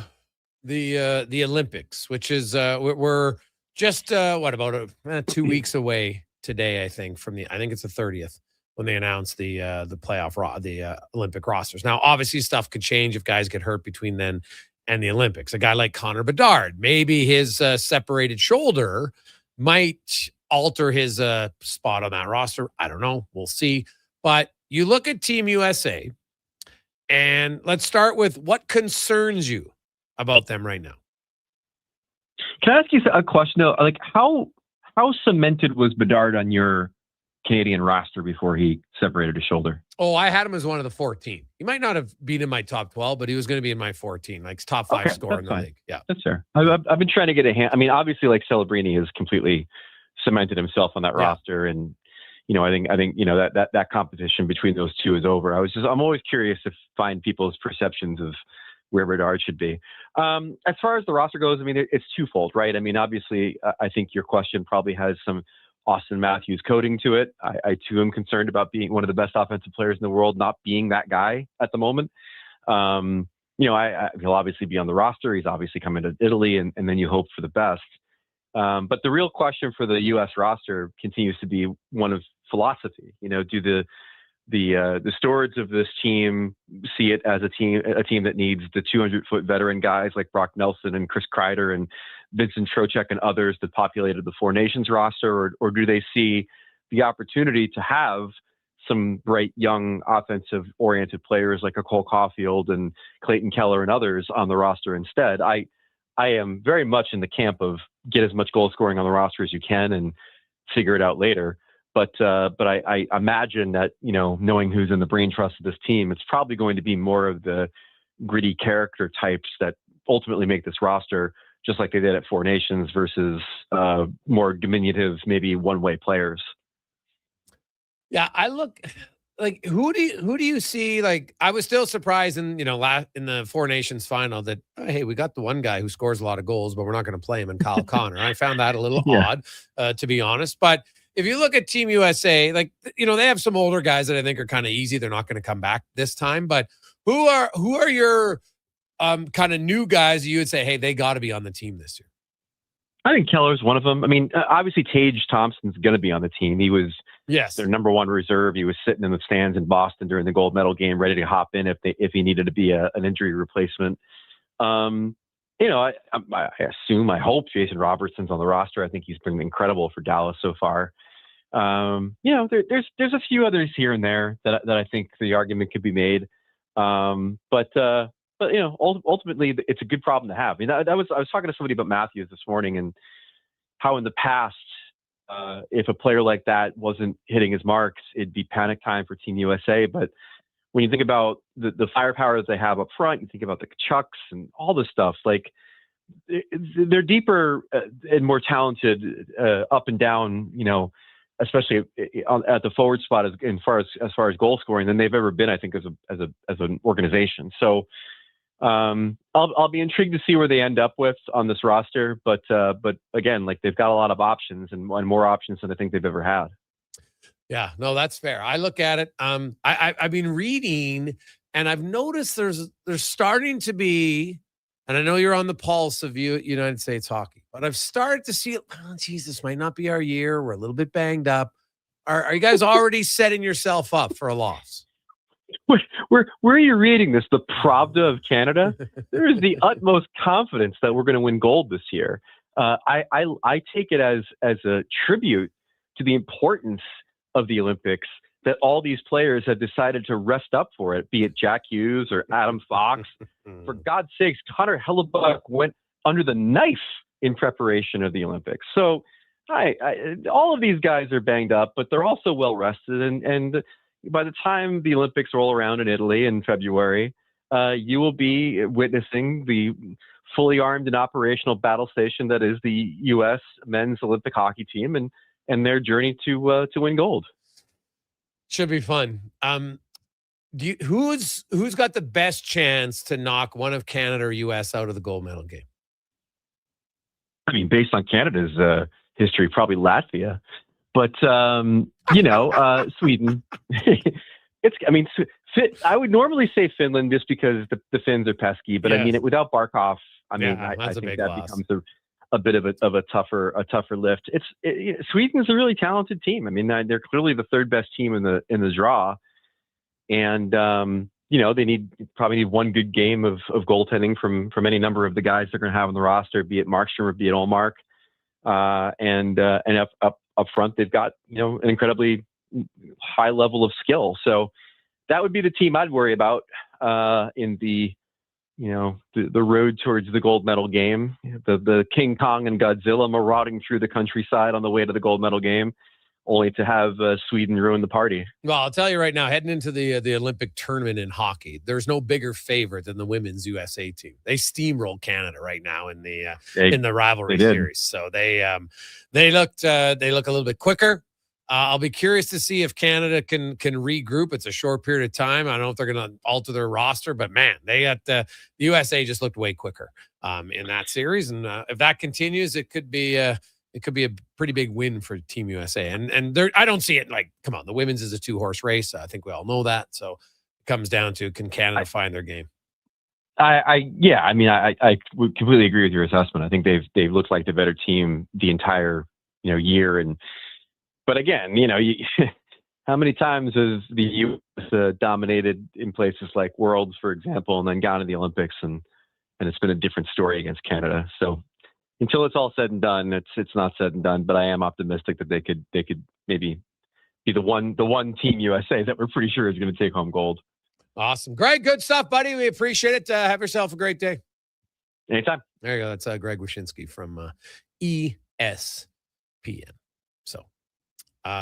the Olympics, which is we're just about 2 weeks away today, I think, I think it's the 30th when they announced the playoff Olympic rosters. Now, obviously, stuff could change if guys get hurt between then and the Olympics. A guy like Connor Bedard, maybe his separated shoulder might alter his spot on that roster. I don't know. We'll see. But you look at Team USA, and let's start with what concerns you about them right now. Can I ask you a question, though? Like, how cemented was Bedard on your Canadian roster before he separated his shoulder? Oh, I had him as one of the 14. He might not have been in my top 12, but he was going to be in my 14, like top 5 scorer in the league. Yeah, that's fair. I've been trying to get a hand. I mean, obviously, like, Celebrini has completely cemented himself on that roster, and I think that competition between those two is over. I'm always curious to find people's perceptions of where Bedard should be. As far as the roster goes, I mean, it's twofold, right? I mean, obviously, I think your question probably has some Austin Matthews coding to it. I too am concerned about being one of the best offensive players in the world, not being that guy at the moment. He'll obviously be on the roster. He's obviously coming to Italy, and then you hope for the best. But the real question for the U.S. roster continues to be one of philosophy. Do the stewards of this team see it as a team that needs the 200-foot veteran guys like Brock Nelson and Chris Kreider and Vincent Trocheck and others that populated the Four Nations roster, or do they see the opportunity to have some bright, young, offensive-oriented players like a Cole Caulfield and Clayton Keller and others on the roster instead? I am very much in the camp of get as much goal scoring on the roster as you can and figure it out later. But I imagine that, knowing who's in the brain trust of this team, it's probably going to be more of the gritty character types that ultimately make this roster, just like they did at Four Nations, versus more diminutive, maybe one-way players. Yeah, I look like who do you see? Like, I was still surprised in the Four Nations final that hey, we got the one guy who scores a lot of goals, but we're not going to play him in Kyle Connor. I found that a little odd, to be honest. But if you look at Team USA, like, they have some older guys that I think are kind of easy. They're not going to come back this time. But who are your kind of new guys that you would say, hey, they got to be on the team this year? I think Keller's one of them. I mean, obviously Tage Thompson's going to be on the team. He was their number one reserve. He was sitting in the stands in Boston during the gold medal game, ready to hop in if he needed to be an injury replacement. I hope Jason Robertson's on the roster. I think he's been incredible for Dallas so far. There's a few others here and there that I think the argument could be made. But ultimately it's a good problem to have. I mean, I was talking to somebody about Matthews this morning and how in the past if a player like that wasn't hitting his marks, it'd be panic time for Team USA. But when you think about the firepower that they have up front, you think about the Kachucks and all this stuff, like they're deeper and more talented up and down, especially at the forward spot as far as goal scoring than they've ever been, I think, as an organization. So I'll be intrigued to see where they end up with on this roster. But again, like they've got a lot of options and more options than I think they've ever had. Yeah, no, that's fair. I look at it. I've been reading, and I've noticed there's starting to be, and I know you're on the pulse of United States hockey, but I've started to see, this might not be our year. We're a little bit banged up. Are you guys already setting yourself up for a loss? Where are you reading this? The Pravda of Canada? There is the utmost confidence that we're going to win gold this year. I take it as a tribute to the importance of the Olympics that all these players have decided to rest up for it, be it Jack Hughes or Adam Fox. For God's sakes, Connor Halley went under the knife in preparation of the Olympics. So all of these guys are banged up, but they're also well rested. And by the time the Olympics roll around in Italy in February, you will be witnessing the fully armed and operational battle station that is the U.S. men's Olympic hockey team and their journey to win gold. Should be fun. Who's got the best chance to knock one of Canada or U.S. out of the gold medal game? I mean, based on Canada's history, probably Latvia, but Sweden. I would normally say Finland just because the Finns are pesky, but I mean, without Barkov, I think that becomes a bit of a tougher lift. Sweden's a really talented team. I mean, they're clearly the third best team in the draw, and they probably need one good game of goaltending from any number of the guys they're going to have on the roster, be it Markstrom or be it Ullmark, and up front they've got an incredibly high level of skill. So that would be the team I'd worry about in the road towards the gold medal game. The King Kong and Godzilla marauding through the countryside on the way to the gold medal game, only to have Sweden ruin the party. Well, I'll tell you right now, heading into the Olympic tournament in hockey, there's no bigger favorite than the women's USA team. They steamroll Canada right now in the rivalry series. So they look a little bit quicker. I'll be curious to see if Canada can regroup. It's a short period of time. I don't know if they're going to alter their roster, but man, they got the USA just looked way quicker in that series. And if that continues, it could be a pretty big win for Team USA. And I don't see it like, come on, the women's is a 2-horse race. I think we all know that. So it comes down to, can Canada find their game? I would completely agree with your assessment. I think they've looked like the better team the entire year. But again, how many times has the U.S. dominated in places like Worlds, for example, and then gone to the Olympics, and it's been a different story against Canada. So until it's all said and done, it's not said and done. But I am optimistic that they could maybe be the one Team USA that we're pretty sure is going to take home gold. Awesome, Greg. Good stuff, buddy. We appreciate it. Have yourself a great day. Anytime. There you go. That's Greg Wyshynski from ESPN. So.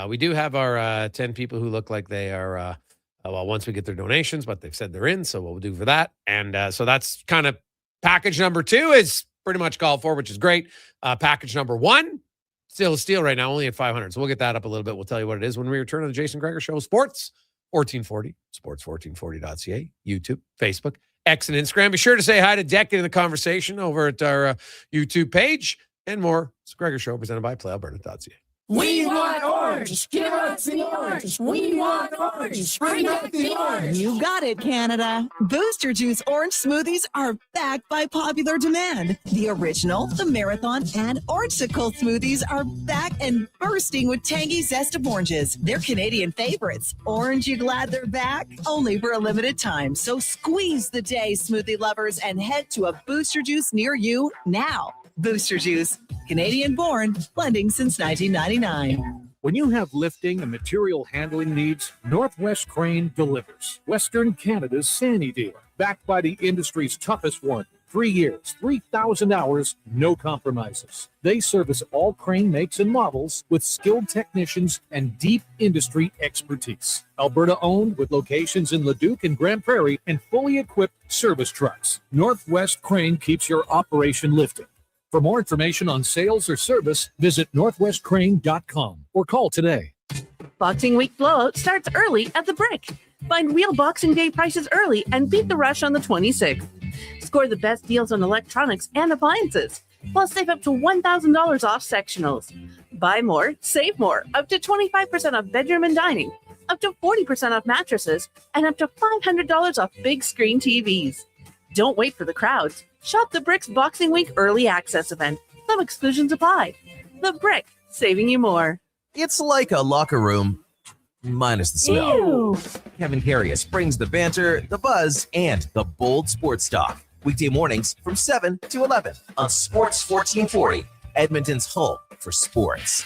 We do have our 10 people who look like they are, once we get their donations, but they've said they're in, so we'll do for that. And so that's kind of package number 2 is pretty much called for, which is great. Package number 1, still a steal right now, only at 500. So we'll get that up a little bit. We'll tell you what it is when we return to the Jason Gregor Show. Sports 1440, sports1440.ca, YouTube, Facebook, X, and Instagram. Be sure to say hi to Deck in the conversation over at our YouTube page and more. It's Gregor Show presented by PlayAlberta.ca. We want orange. Give us the orange. We want orange. Bring back the orange. You got it, Canada. Booster Juice orange smoothies are back by popular demand. The original, the marathon, and orangesicle smoothies are back and bursting with tangy zest of oranges. They're Canadian favorites. Orange, you glad they're back? Only for a limited time. So squeeze the day, smoothie lovers, and head to a Booster Juice near you now. Booster Juice, Canadian born, blending since 1999. When you have lifting and material handling needs, Northwest Crane delivers. Western Canada's Sandy dealer, backed by the industry's toughest one. 3 years, 3,000 hours, no compromises. They service all crane makes and models with skilled technicians and deep industry expertise. Alberta owned with locations in Leduc and Grand Prairie and fully equipped service trucks. Northwest Crane keeps your operation lifted. For more information on sales or service, visit northwestcrane.com or call today. Boxing Week blowout starts early at the Brick. Find real Boxing Day prices early and beat the rush on the 26th. Score the best deals on electronics and appliances. Plus, save up to $1,000 off sectionals. Buy more, save more. Up to 25% off bedroom and dining. Up to 40% off mattresses. And up to $500 off big screen TVs. Don't wait for the crowds. Shop the Brick's Boxing Week Early Access event. Some exclusions apply. The Brick, saving you more. It's like a locker room, minus the smell. Ew. Kevin Carius brings the banter, the buzz, and the bold sports talk. Weekday mornings from 7 to 11 on Sports 1440, Edmonton's home for sports.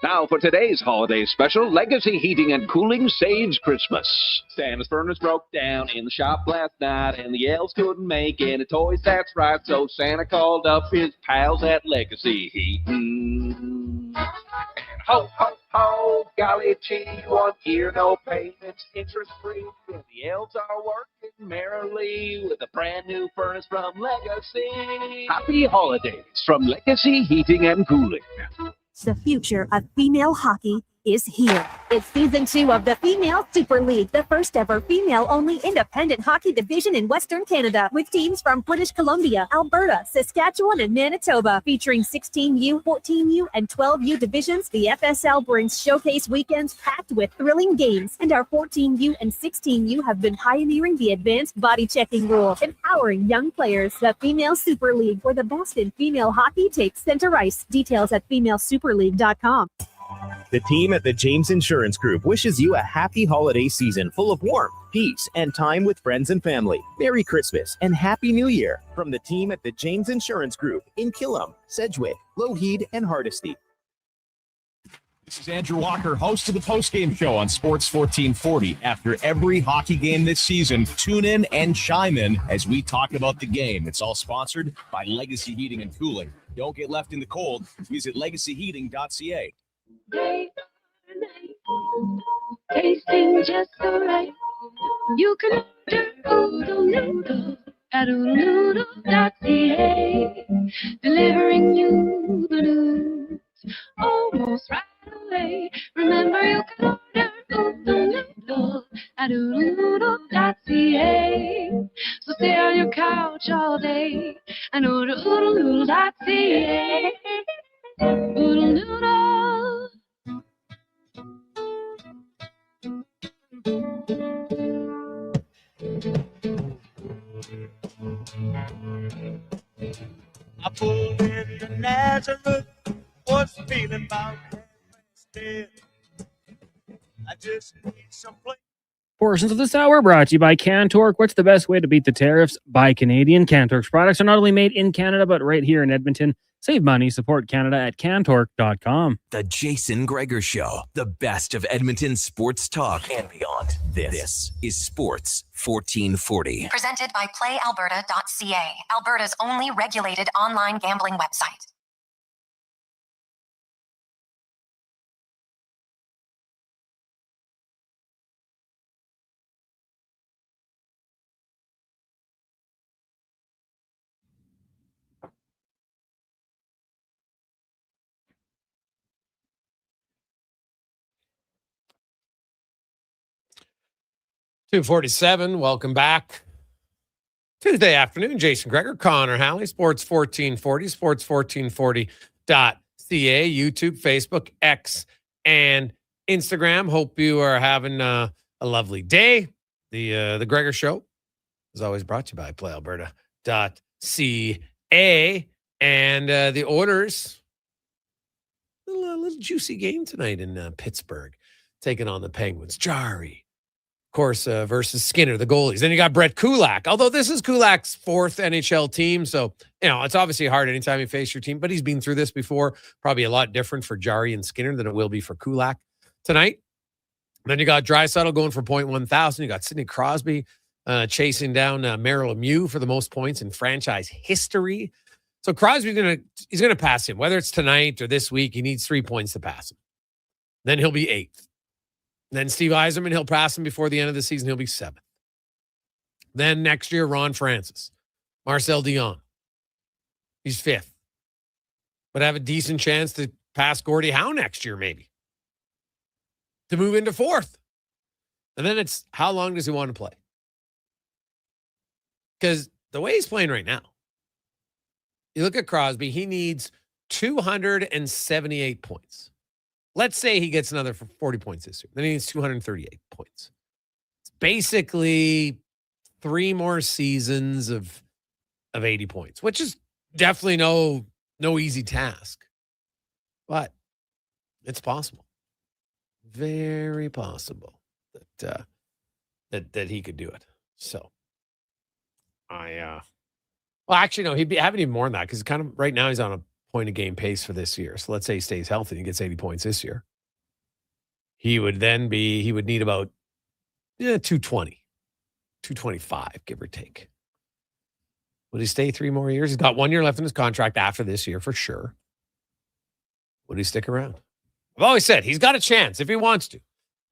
Now for today's holiday special, Legacy Heating and Cooling saves Christmas. Santa's furnace broke down in the shop last night, and the elves couldn't make any toys, that's right. So Santa called up his pals at Legacy Heating. And ho, ho, ho, golly gee, 1 year, no payments, interest-free. And the elves are working merrily with a brand new furnace from Legacy. Happy holidays from Legacy Heating and Cooling. The future of female hockey is here. It's season 2 of the Female Super League, the first ever female-only independent hockey division in Western Canada, with teams from British Columbia, Alberta, Saskatchewan, and Manitoba. Featuring 16U, 14U, and 12U divisions, the FSL brings showcase weekends packed with thrilling games, and our 14U and 16U have been pioneering the advanced body checking rule, empowering young players. The Female Super League, where the best in female hockey takes center ice. Details at femalesuperleague.com. The team at the James Insurance Group wishes you a happy holiday season full of warmth, peace, and time with friends and family. Merry Christmas and Happy New Year from the team at the James Insurance Group in Killam, Sedgwick, Lougheed, and Hardisty. This is Andrew Walker, host of the postgame show on Sports 1440. After every hockey game this season, tune in and chime in as we talk about the game. It's all sponsored by Legacy Heating and Cooling. Don't get left in the cold. Visit legacyheating.ca. Day or night, tasting just so right. You can order oodle noodle at oodlenoodle.ca, delivering you the news almost right away. Remember, you can order oodle noodle at oodlenoodle.ca. So stay on your couch all day and order oodlenoodle.ca. Oodle noodle. I pulled into Nazareth, was feeling about dead. I just need some place. Portions of this hour brought to you by Cantork. What's the best way to beat the tariffs? Buy Canadian. Cantork's products are not only made in Canada, but right here in Edmonton. Save money, support Canada at cantork.com. The Jason Gregor Show, the best of Edmonton sports talk and beyond. This is Sports 1440. Presented by PlayAlberta.ca, Alberta's only regulated online gambling website. .247, welcome back. Tuesday afternoon, Jason Gregor, Connor Halley, Sports 1440, sports1440.ca, YouTube, Facebook, X, and Instagram. Hope you are having a lovely day. The Gregor Show is always brought to you by playalberta.ca. And the Oilers, a little juicy game tonight in Pittsburgh, taking on the Penguins. Jari, course, versus Skinner, the goalies. Then you got Brett Kulak, although this is Kulak's 4th NHL team. So, it's obviously hard anytime you face your team, but he's been through this before. Probably a lot different for Jari and Skinner than it will be for Kulak tonight. Then you got Draisaitl going for .1000. You got Sidney Crosby chasing down Merrill Lemieux for the most points in franchise history. So Crosby's he's gonna pass him, whether it's tonight or this week. He needs 3 points to pass him. Then he'll be 8th. Then Steve Yzerman, he'll pass him before the end of the season. He'll be 7th. Then next year, Ron Francis, Marcel Dion. He's 5th. But have a decent chance to pass Gordie Howe next year, maybe. To move into 4th. And then it's how long does he want to play? Because the way he's playing right now, you look at Crosby, he needs 278 points. Let's say he gets another 40 points this year. Then he needs 238 points. It's basically 3 more seasons of 80 points, which is definitely no easy task. But it's possible. Very possible that he could do it. So well, actually, no, he'd be having even more than that because kind of right now he's on a point a game pace for this year. So let's say he stays healthy and gets 80 points this year. He would need about 220, 225, give or take. Would he stay 3 more years? He's got 1 year left in his contract after this year for sure. Would he stick around? I've always said he's got a chance if he wants to.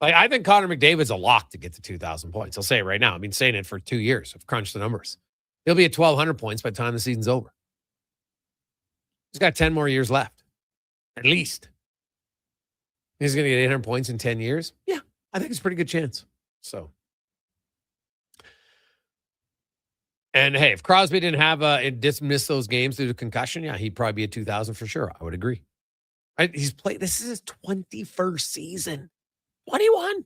Like, I think Connor McDavid's a lock to get to 2,000 points. I'll say it right now. I've been saying it for 2 years. I've crunched the numbers. He'll be at 1,200 points by the time the season's over. He's got 10 more years left, at least. He's going to get 800 points in 10 years? Yeah, I think it's a pretty good chance. So, and hey, if Crosby didn't have miss those games due to concussion, yeah, he'd probably be at 2,000 for sure. I would agree. Right? He's played. This is his 21st season. 21.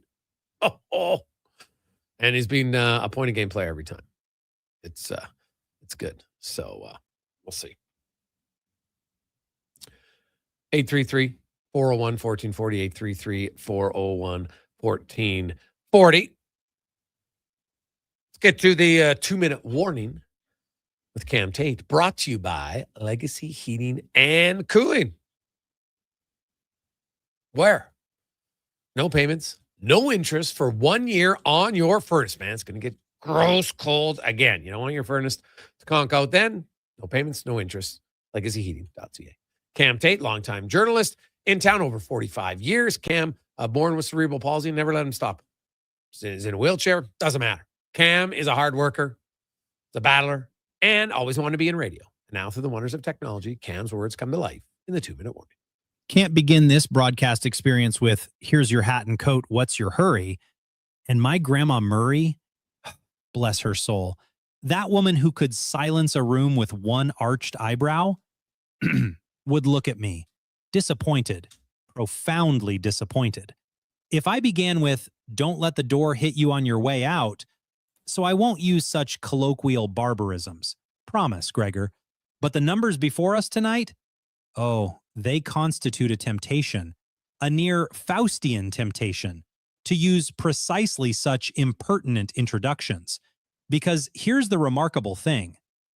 Oh. And he's been a point a game player every time. It's good. So we'll see. 833-401-1440, 833-401-1440. Let's get to the 2-minute warning with Cam Tate, brought to you by Legacy Heating and Cooling. Where? No payments, no interest for 1 year on your furnace, man. It's going to get gross cold again. You don't want your furnace to conk out then. No payments, no interest. LegacyHeating.ca. Cam Tate, longtime journalist in town, over 45 years. Cam, born with cerebral palsy, never let him stop. He's in a wheelchair, doesn't matter. Cam is a hard worker, a battler, and always wanted to be in radio. And now, through the wonders of technology, Cam's words come to life in the 2-minute warning. Can't begin this broadcast experience with, here's your hat and coat, what's your hurry? And my grandma Murray, bless her soul, that woman who could silence a room with one arched eyebrow would look at me, disappointed, profoundly disappointed. If I began with, don't let the door hit you on your way out, so I won't use such colloquial barbarisms. Promise, Gregor. But the numbers before us tonight, oh, they constitute a temptation, a near Faustian temptation, to use precisely such impertinent introductions. Because here's the remarkable thing.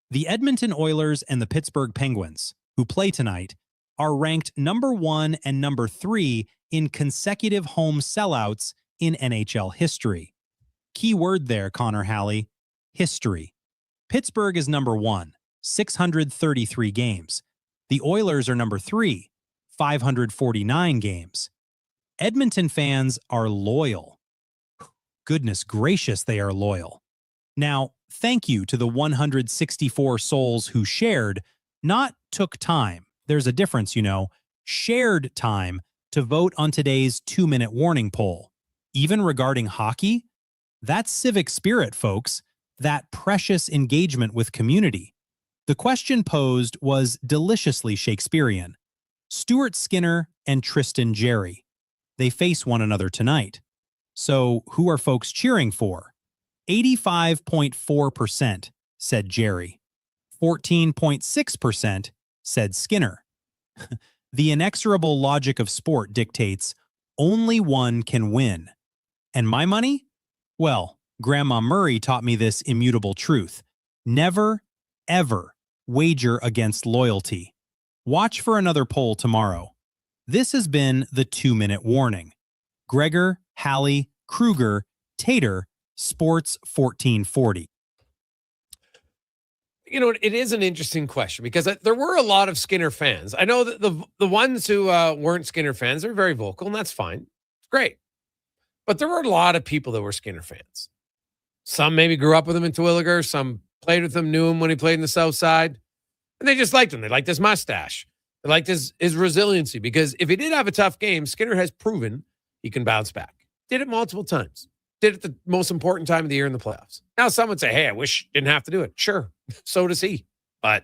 The Edmonton Oilers and the Pittsburgh Penguins, who play tonight, are ranked number 1 and number 3 in consecutive home sellouts in NHL history. Key word there, Connor Halley, history. Pittsburgh is number 1, 633 games. The Oilers are number 3, 549 games. Edmonton fans are loyal. Goodness gracious, they are loyal. Now, thank you to the 164 souls who shared, not took time. There's a difference, shared time to vote on today's 2-minute warning poll. Even regarding hockey, that's civic spirit, folks, that precious engagement with community. The question posed was deliciously Shakespearean. Stuart Skinner and Tristan Jerry. They face one another tonight. So who are folks cheering for? 85.4% said Jerry. 14.6% said Skinner. The inexorable logic of sport dictates only one can win. And my money? Well, Grandma Murray taught me this immutable truth. Never, ever wager against loyalty. Watch for another poll tomorrow. This has been the 2-minute warning. Gregor, Halley, Kruger, Tater, Sports 1440. You know, it is an interesting question because there were a lot of Skinner fans. I know that the ones who weren't Skinner fans are very vocal, and that's fine. It's great. But there were a lot of people that were Skinner fans. Some maybe grew up with him in Terwilliger. Some played with him, knew him when he played in the South Side. And they just liked him. They liked his mustache. They liked his resiliency. Because if he did have a tough game, Skinner has proven he can bounce back. Did it multiple times. Did it the most important time of the year in the playoffs. Now, some would say, hey, I wish you didn't have to do it. Sure, so does he. But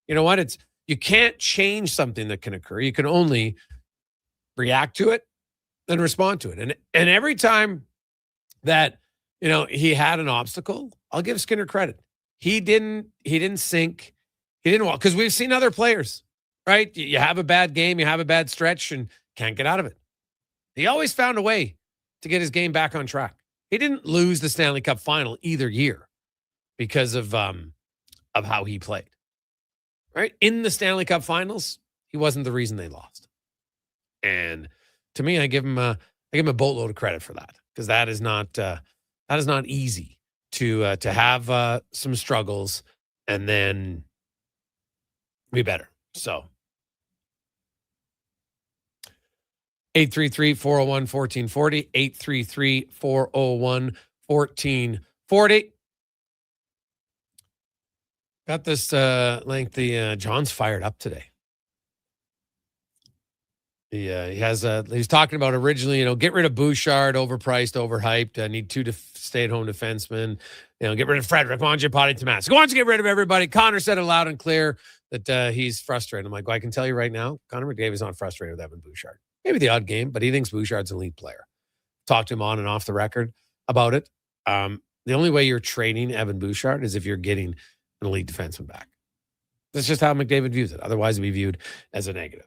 you know what? You can't change something that can occur. You can only react to it and respond to it. And every time that, you know, he had an obstacle, I'll give Skinner credit. He didn't sink. He didn't walk. Because we've seen other players, right? You have a bad game, you have a bad stretch, and can't get out of it. He always found a way to get his game back on track. He didn't lose the Stanley Cup final either year because of how he played. Right? In the Stanley Cup finals, he wasn't the reason they lost. And to me, I give him a boatload of credit for that, because that is not easy to have some struggles and then be better. So 833-401-1440, 833-401-1440. Got this lengthy. John's fired up today. He's talking about originally, you know, get rid of Bouchard, overpriced, overhyped. I need 2 stay-at-home defensemen. You know, get rid of Frederick, Mangiapane, Tomas. He wants to get rid of everybody. Connor said it loud and clear that he's frustrated. I'm like, well, I can tell you right now, Connor McDavid is not frustrated with Evan Bouchard. Maybe the odd game, but he thinks Bouchard's an elite player. Talked to him on and off the record about it. The only way you're trading Evan Bouchard is if you're getting an elite defenseman back. That's just how McDavid views it. Otherwise, it'd be viewed as a negative.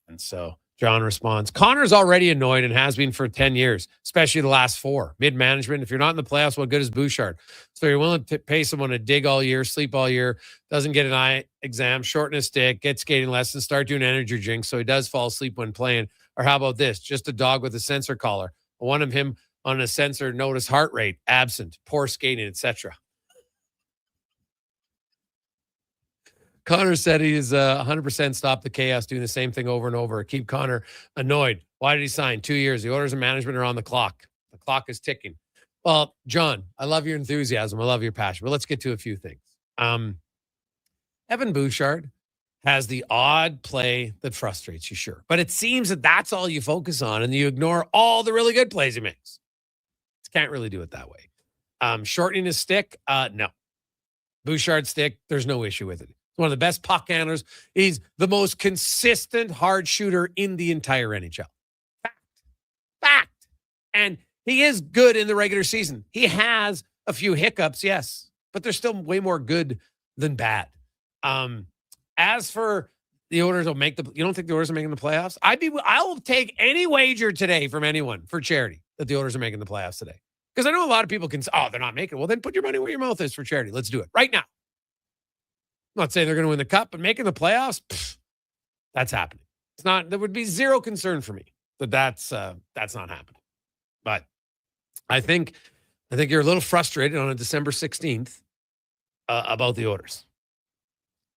And so John responds, Connor's already annoyed and has been for 10 years, especially the last 4. Mid-management, if you're not in the playoffs, what good is Bouchard? So you're willing to pay someone to dig all year, sleep all year, doesn't get an eye exam, shorten his stick, get skating lessons, start doing energy drinks so he does fall asleep when playing. Or how about this? Just a dog with a sensor collar. One of him on a sensor notice heart rate, absent, poor skating, etc. Connor said he is 100% stop the chaos, doing the same thing over and over. Keep Connor annoyed. Why did he sign 2 years? The orders of management are on the clock. The clock is ticking. Well, John, I love your enthusiasm. I love your passion. But let's get to a few things. Evan Bouchard has the odd play that frustrates you, sure. But it seems that that's all you focus on, and you ignore all the really good plays he makes. Can't really do it that way. Shortening his stick, no. Bouchard's stick, there's no issue with it. One of the best puck handlers. He's the most consistent hard shooter in the entire NHL. Fact. And he is good in the regular season. He has a few hiccups, yes, but they're still way more good than bad. As for the Oilers will make you don't think the Oilers are making the playoffs? I'll take any wager today from anyone for charity that the Oilers are making the playoffs today. Because I know a lot of people can say, oh, they're not making it. Well, then put your money where your mouth is for charity. Let's do it right now. I'm not saying they're going to win the cup, but making the playoffs, that's happening. There would be zero concern for me that that's not happening. But I think you're a little frustrated on a December 16th about the Oilers.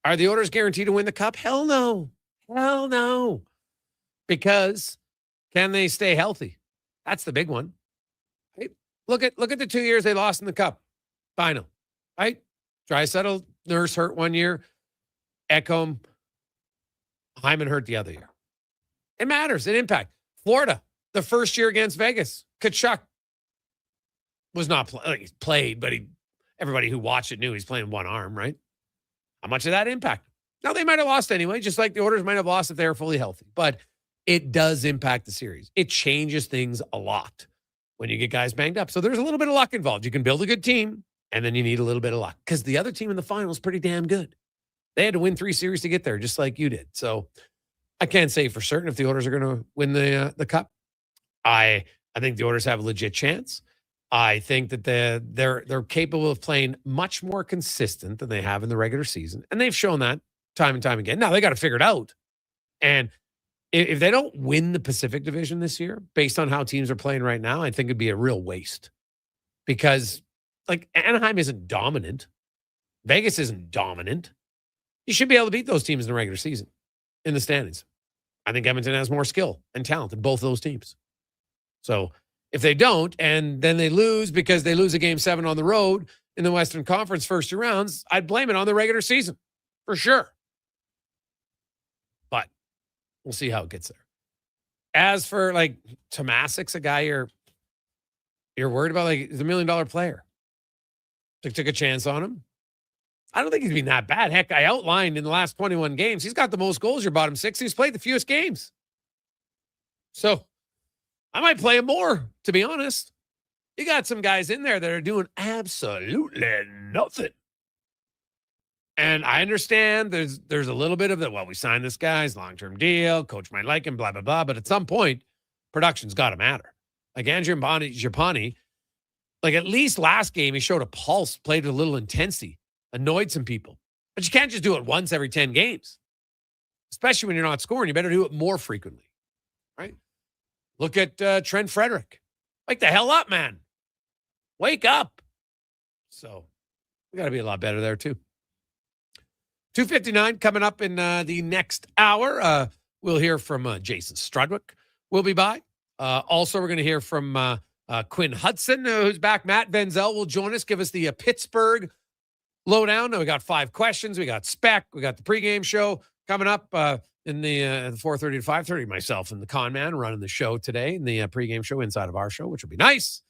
Are the Oilers guaranteed to win the cup? Hell no. Hell no. Because can they stay healthy? That's the big one. Right? Look at the 2 years they lost in the cup final. Right? Draisaitl, Nurse hurt 1 year. Ekholm, Hyman hurt the other year. It matters. It impacts. Florida, the first year against Vegas, Tkachuk was not he played, but everybody who watched it knew he's playing one arm, right? How much of that impact? Now, they might have lost anyway, just like the Oilers might have lost if they were fully healthy. But it does impact the series. It changes things a lot when you get guys banged up. So there's a little bit of luck involved. You can build a good team, and then you need a little bit of luck. Because the other team in the final is pretty damn good. They had to win 3 series to get there, just like you did. So I can't say for certain if the Oilers are going to win the cup. I think the Oilers have a legit chance. I think that they're capable of playing much more consistent than they have in the regular season. And they've shown that time and time again. Now, they got to figure it out. And if they don't win the Pacific Division this year, based on how teams are playing right now, I think it'd be a real waste. because like Anaheim isn't dominant. Vegas isn't dominant. You should be able to beat those teams in the regular season in the standings. I think Edmonton has more skill and talent than both of those teams. So if they don't, and then they lose because they lose a game 7 on the road in the Western Conference first 2 rounds, I'd blame it on the regular season for sure. But we'll see how it gets there. As for like Tomasik's a guy you're worried about, like he's $1 million player. Took a chance on him. I don't think he's been that bad. Heck, I outlined in the last 21 games, he's got the most goals, your bottom 6. He's played the fewest games. So I might play him more, to be honest. You got some guys in there that are doing absolutely nothing. And I understand there's a little bit of that, well, we signed this guy's long-term deal, coach might like him, blah, blah, blah. But at some point, production's got to matter. Like Andrew Japani, like at least last game, he showed a pulse, played with a little intensity, annoyed some people. But you can't just do it once every 10 games. Especially when you're not scoring. You better do it more frequently, right? Look at Trent Frederick. Wake the hell up, man. Wake up. So we got to be a lot better there, too. 2:59 coming up in the next hour. We'll hear from Jason Strudwick. We'll be by. Also, we're going to hear from Quinn Hudson, who's back. Matt Venzel will join us, give us the Pittsburgh lowdown. Now, we got 5 questions. We got spec. We got the pregame show coming up in the 4:30 to 5:30. Myself and the con man running the show today in the pregame show inside of our show, which will be nice.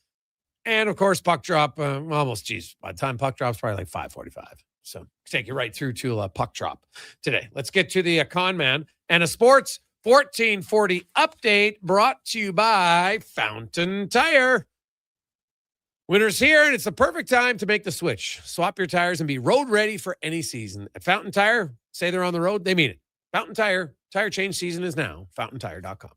And, of course, puck drop. By the time puck drops, probably like 5:45. So take you right through to puck drop today. Let's get to the con man and a sports 1440 update brought to you by Fountain Tire. Winter's here, and it's the perfect time to make the switch. Swap your tires and be road ready for any season. At Fountain Tire, say they're on the road, they mean it. Fountain Tire, tire change season is now. FountainTire.com.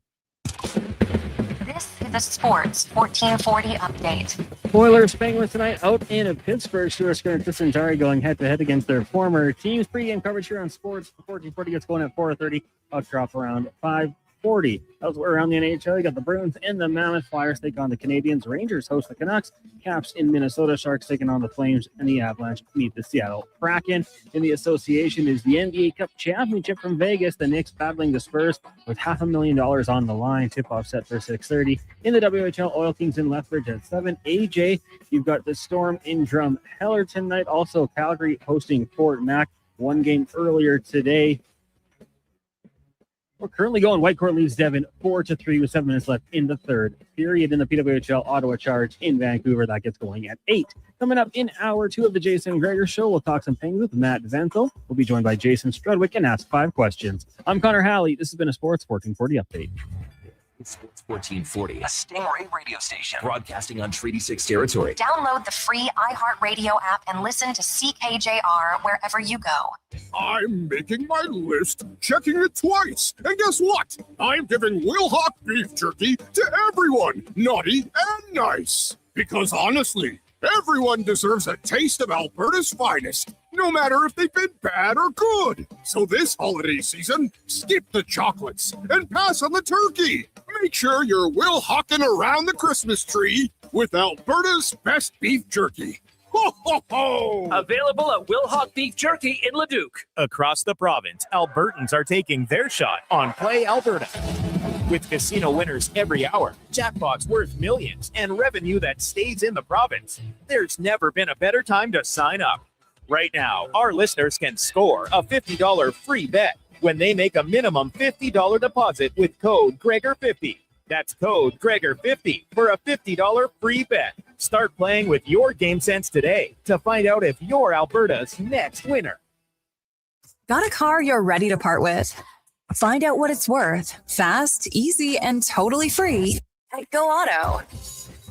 This is the Sports 1440 update. Oilers Penguins tonight out in Pittsburgh. Stuart Skinner and Tristan Jarry going head-to-head against their former teams. Pre-game coverage here on Sports 1440 gets going at 4:30. Puck drop around 5:40. Elsewhere around the NHL, you got the Bruins and the Mammoth. Flyers take on the Canadiens. Rangers host the Canucks. Caps in Minnesota. Sharks taking on the Flames, and the Avalanche meet the Seattle Kraken. In the association is the NBA Cup Championship from Vegas. The Knicks battling the Spurs with $500,000 on the line. Tip-off set for 6:30. In the WHL, Oil Kings in Lethbridge at 7. AJ, you've got the Storm in Drumheller tonight. Also, Calgary hosting Fort Mac. 1 game earlier today. We're currently going. Whitecourt leads Devon 4-3 with 7 minutes left in the third period. In the PWHL, Ottawa Charge in Vancouver. That gets going at 8. Coming up in hour 2 of the Jason Gregor Show, we'll talk some things with Matt Venzel. We'll be joined by Jason Strudwick and ask 5 questions. I'm Connor Halley. This has been a Sports 1440 update. Sports 1440, a Stingray radio station broadcasting on Treaty 6 territory. Download the free iHeartRadio app and listen to CKJR wherever you go. I'm making my list, checking it twice. And guess what? I'm giving Wilhock beef jerky to everyone, naughty and nice. Because honestly, everyone deserves a taste of Alberta's finest, no matter if they've been bad or good. So this holiday season, skip the chocolates and pass on the turkey. Make sure you're Wilhocking around the Christmas tree with Alberta's best beef jerky. Ho, ho, ho! Available at Wilhock Beef Jerky in Leduc. Across the province, Albertans are taking their shot on Play Alberta. With casino winners every hour, jackpots worth millions, and revenue that stays in the province, there's never been a better time to sign up. Right now, our listeners can score a $50 free bet when they make a minimum $50 deposit with code Gregor50. That's code Gregor50 for a $50 free bet. Start playing with your game sense today to find out if you're Alberta's next winner. Got a car you're ready to part with? Find out what it's worth, fast, easy, and totally free at Go Auto.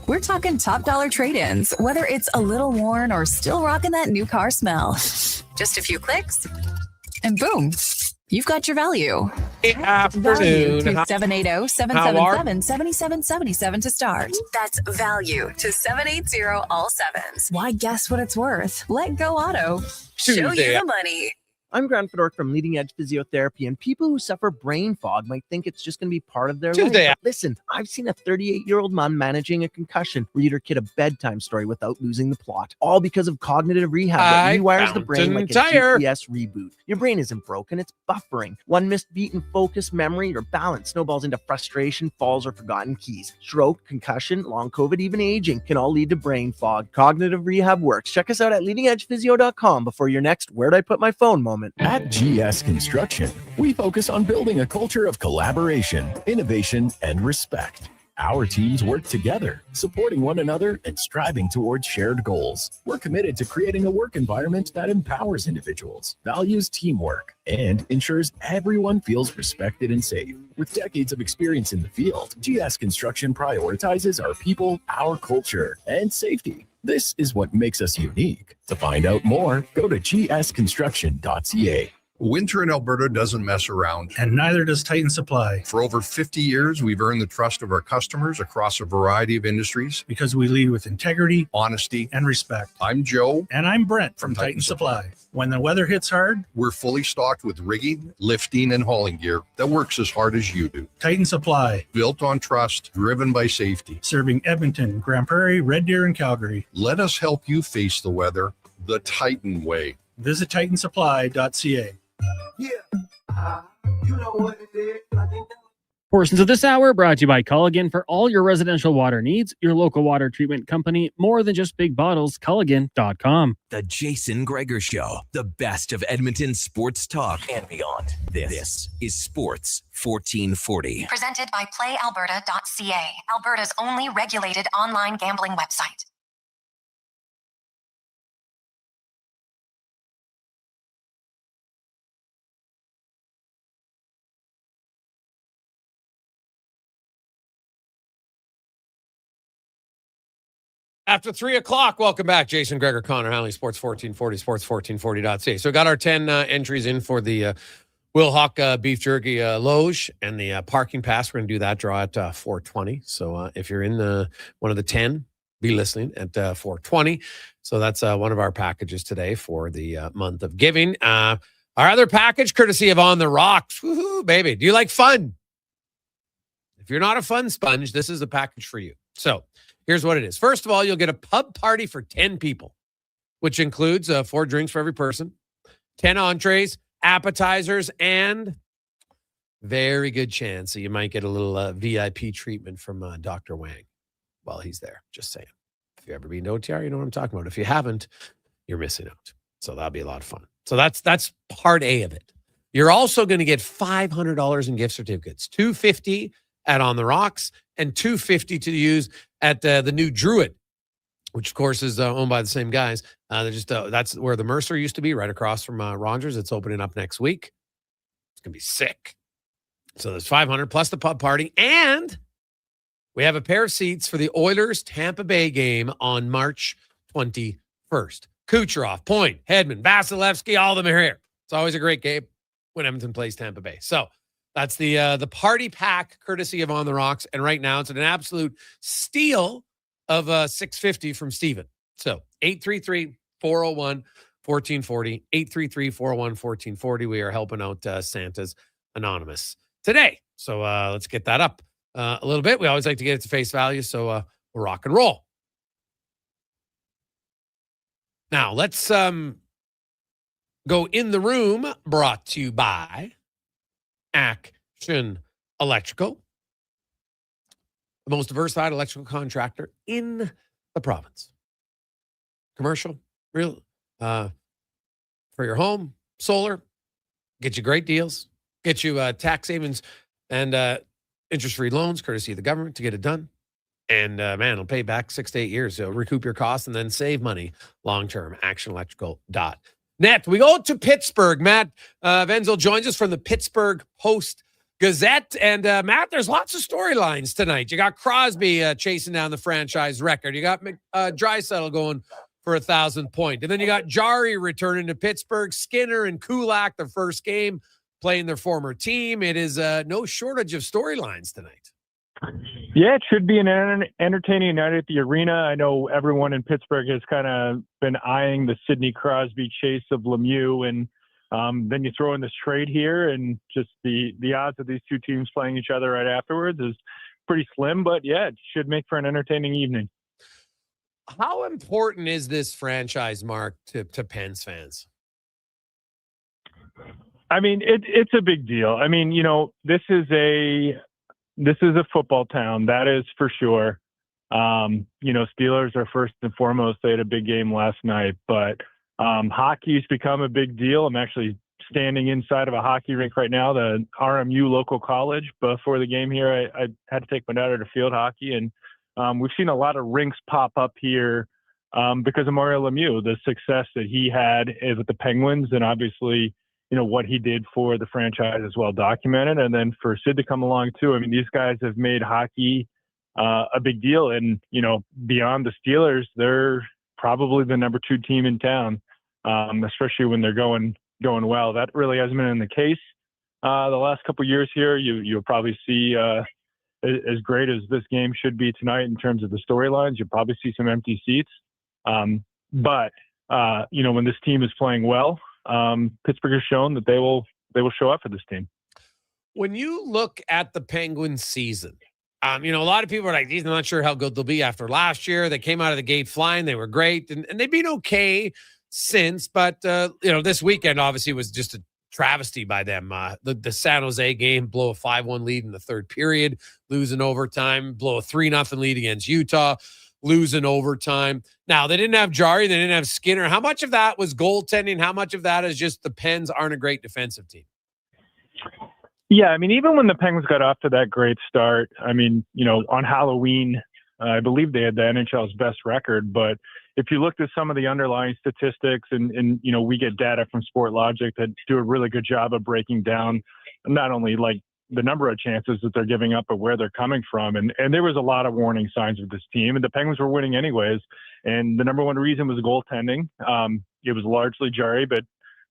We're talking top dollar trade-ins, whether it's a little worn or still rocking that new car smell. Just a few clicks, and boom, you've got your value. Value to 780-777-7777 to start. That's value to 780 all sevens. Why guess what it's worth? Let Go Auto show you the money. I'm Grant Fedork from Leading Edge Physiotherapy, and people who suffer brain fog might think it's just going to be part of their Tuesday. life. But listen, I've seen a 38-year-old man managing a concussion read her kid a bedtime story without losing the plot, all because of cognitive rehab that rewires the brain like a GPS reboot. Your brain isn't broken, it's buffering. One missed beat in focus, memory, or balance snowballs into frustration, falls, or forgotten keys. Stroke, concussion, long COVID, even aging can all lead to brain fog. Cognitive rehab works. Check us out at leadingedgephysio.com before your next "where'd I put my phone" moment. At GS Construction, we focus on building a culture of collaboration, innovation, and respect. Our teams work together, supporting one another and striving towards shared goals. We're committed to creating a work environment that empowers individuals, values teamwork, and ensures everyone feels respected and safe. With decades of experience in the field, GS Construction prioritizes our people, our culture, and safety. This is what makes us unique. To find out more, go to gsconstruction.ca. Winter in Alberta doesn't mess around. And neither does Titan Supply. For over 50 years, we've earned the trust of our customers across a variety of industries. Because we lead with integrity, honesty, and respect. I'm Joe. And I'm Brent from Titan Supply. When the weather hits hard, we're fully stocked with rigging, lifting, and hauling gear that works as hard as you do. Titan Supply. Built on trust, driven by safety. Serving Edmonton, Grand Prairie, Red Deer, and Calgary. Let us help you face the weather the Titan way. Visit titansupply.ca. Yeah, you know what it is. Portions of this hour brought to you by Culligan. For all your residential water needs, your local water treatment company, more than just big bottles, Culligan.com. The Jason Gregor Show, the best of Edmonton sports talk and beyond. This is Sports 1440. Presented by PlayAlberta.ca, Alberta's only regulated online gambling website. After 3 o'clock, welcome back. Jason Gregor, Connor Halley, Sports 1440, sports1440.ca. So we got our 10 entries in for the Will Hawk beef jerky loge and the parking pass. We're going to do that draw at 420. So if you're in one of the 10, be listening at 420. So that's one of our packages today for the month of giving. Our other package, courtesy of On the Rocks. Woohoo, baby. Do you like fun? If you're not a fun sponge, this is the package for you. So here's what it is. First of all, you'll get a pub party for 10 people, which includes 4 drinks for every person, 10 entrees, appetizers, and very good chance that you might get a little VIP treatment from Dr. Wang while he's there. Just saying. If you've ever been to OTR, you know what I'm talking about. If you haven't, you're missing out. So that'll be a lot of fun. So that's part A of it. You're also going to get $500 in gift certificates, $250 at On the Rocks and $250 to use at the new Druid, which of course is owned by the same guys. That's where the Mercer used to be, right across from Rogers. It's opening up next week. It's gonna be sick. So there's $500 plus the pub party, and we have a pair of seats for the Oilers Tampa Bay game on March 21st. Kucherov, Point, Hedman, Vasilevsky, all of them are here. It's always a great game when Edmonton plays Tampa Bay. So that's the party pack, courtesy of On the Rocks. And right now, it's an absolute steal of $650 from Steven. So 833-401-1440, 833-401-1440. We are helping out Santa's Anonymous today. So let's get that up a little bit. We always like to get it to face value, so we'll rock and roll. Now, let's go in the room, brought to you by Action Electrical, the most diversified electrical contractor in the province. Commercial, real, for your home, solar, get you great deals, get you tax savings and interest-free loans, courtesy of the government, to get it done. And, man, it'll pay back 6 to 8 years. So recoup your costs and then save money long-term. ActionElectrical.net. We go to Pittsburgh. Matt Venzel joins us from the Pittsburgh Post-Gazette. And, Matt, there's lots of storylines tonight. You got Crosby chasing down the franchise record. You got Draisaitl going for 1,000th point. And then you got Jari returning to Pittsburgh. Skinner and Kulak, their first game, playing their former team. It is no shortage of storylines tonight. Yeah, it should be an entertaining night at the arena. I know everyone in Pittsburgh has kind of been eyeing the Sidney Crosby chase of Lemieux, and Then you throw in this trade here, and just the odds of these two teams playing each other right afterwards is pretty slim. But yeah, it should make for an entertaining evening. How important is this franchise, Mark, to Pens fans? I mean, it's a big deal. I mean, this is a football town, that is for sure. Steelers are first and foremost. They had a big game last night, but hockey's become a big deal. I'm actually standing inside of a hockey rink right now, the RMU local college. Before the game here, I had to take my daughter to field hockey, and we've seen a lot of rinks pop up here because of Mario Lemieux, the success that he had with the Penguins, and obviously, what he did for the franchise is well documented. And then for Sid to come along too. I mean, these guys have made hockey a big deal, and beyond the Steelers, they're probably the number 2 team in town, especially when they're going well. That really hasn't been the case the last couple of years here. You'll probably see as great as this game should be tonight in terms of the storylines, you'll probably see some empty seats. But when this team is playing well, Pittsburgh has shown that they will show up for this team. When you look at the Penguins season, a lot of people are like, I'm not sure how good they'll be after last year. They came out of the gate flying. They were great, and they've been okay since. But, this weekend obviously was just a travesty by them. The San Jose game, blow a 5-1 lead in the third period, lose in overtime, blow a 3-0 lead against Utah, lose in overtime. Now, they didn't have Jari, they didn't have Skinner. How much of that was goaltending? How much of that is just the Pens aren't a great defensive team? Yeah, I mean, even when the Penguins got off to that great start, I mean, on Halloween, I believe they had the NHL's best record. But if you looked at some of the underlying statistics, and we get data from SportLogic that do a really good job of breaking down not only like the number of chances that they're giving up, but where they're coming from. And there was a lot of warning signs with this team, and the Penguins were winning anyways. And the number one reason was goaltending. It was largely Jari, but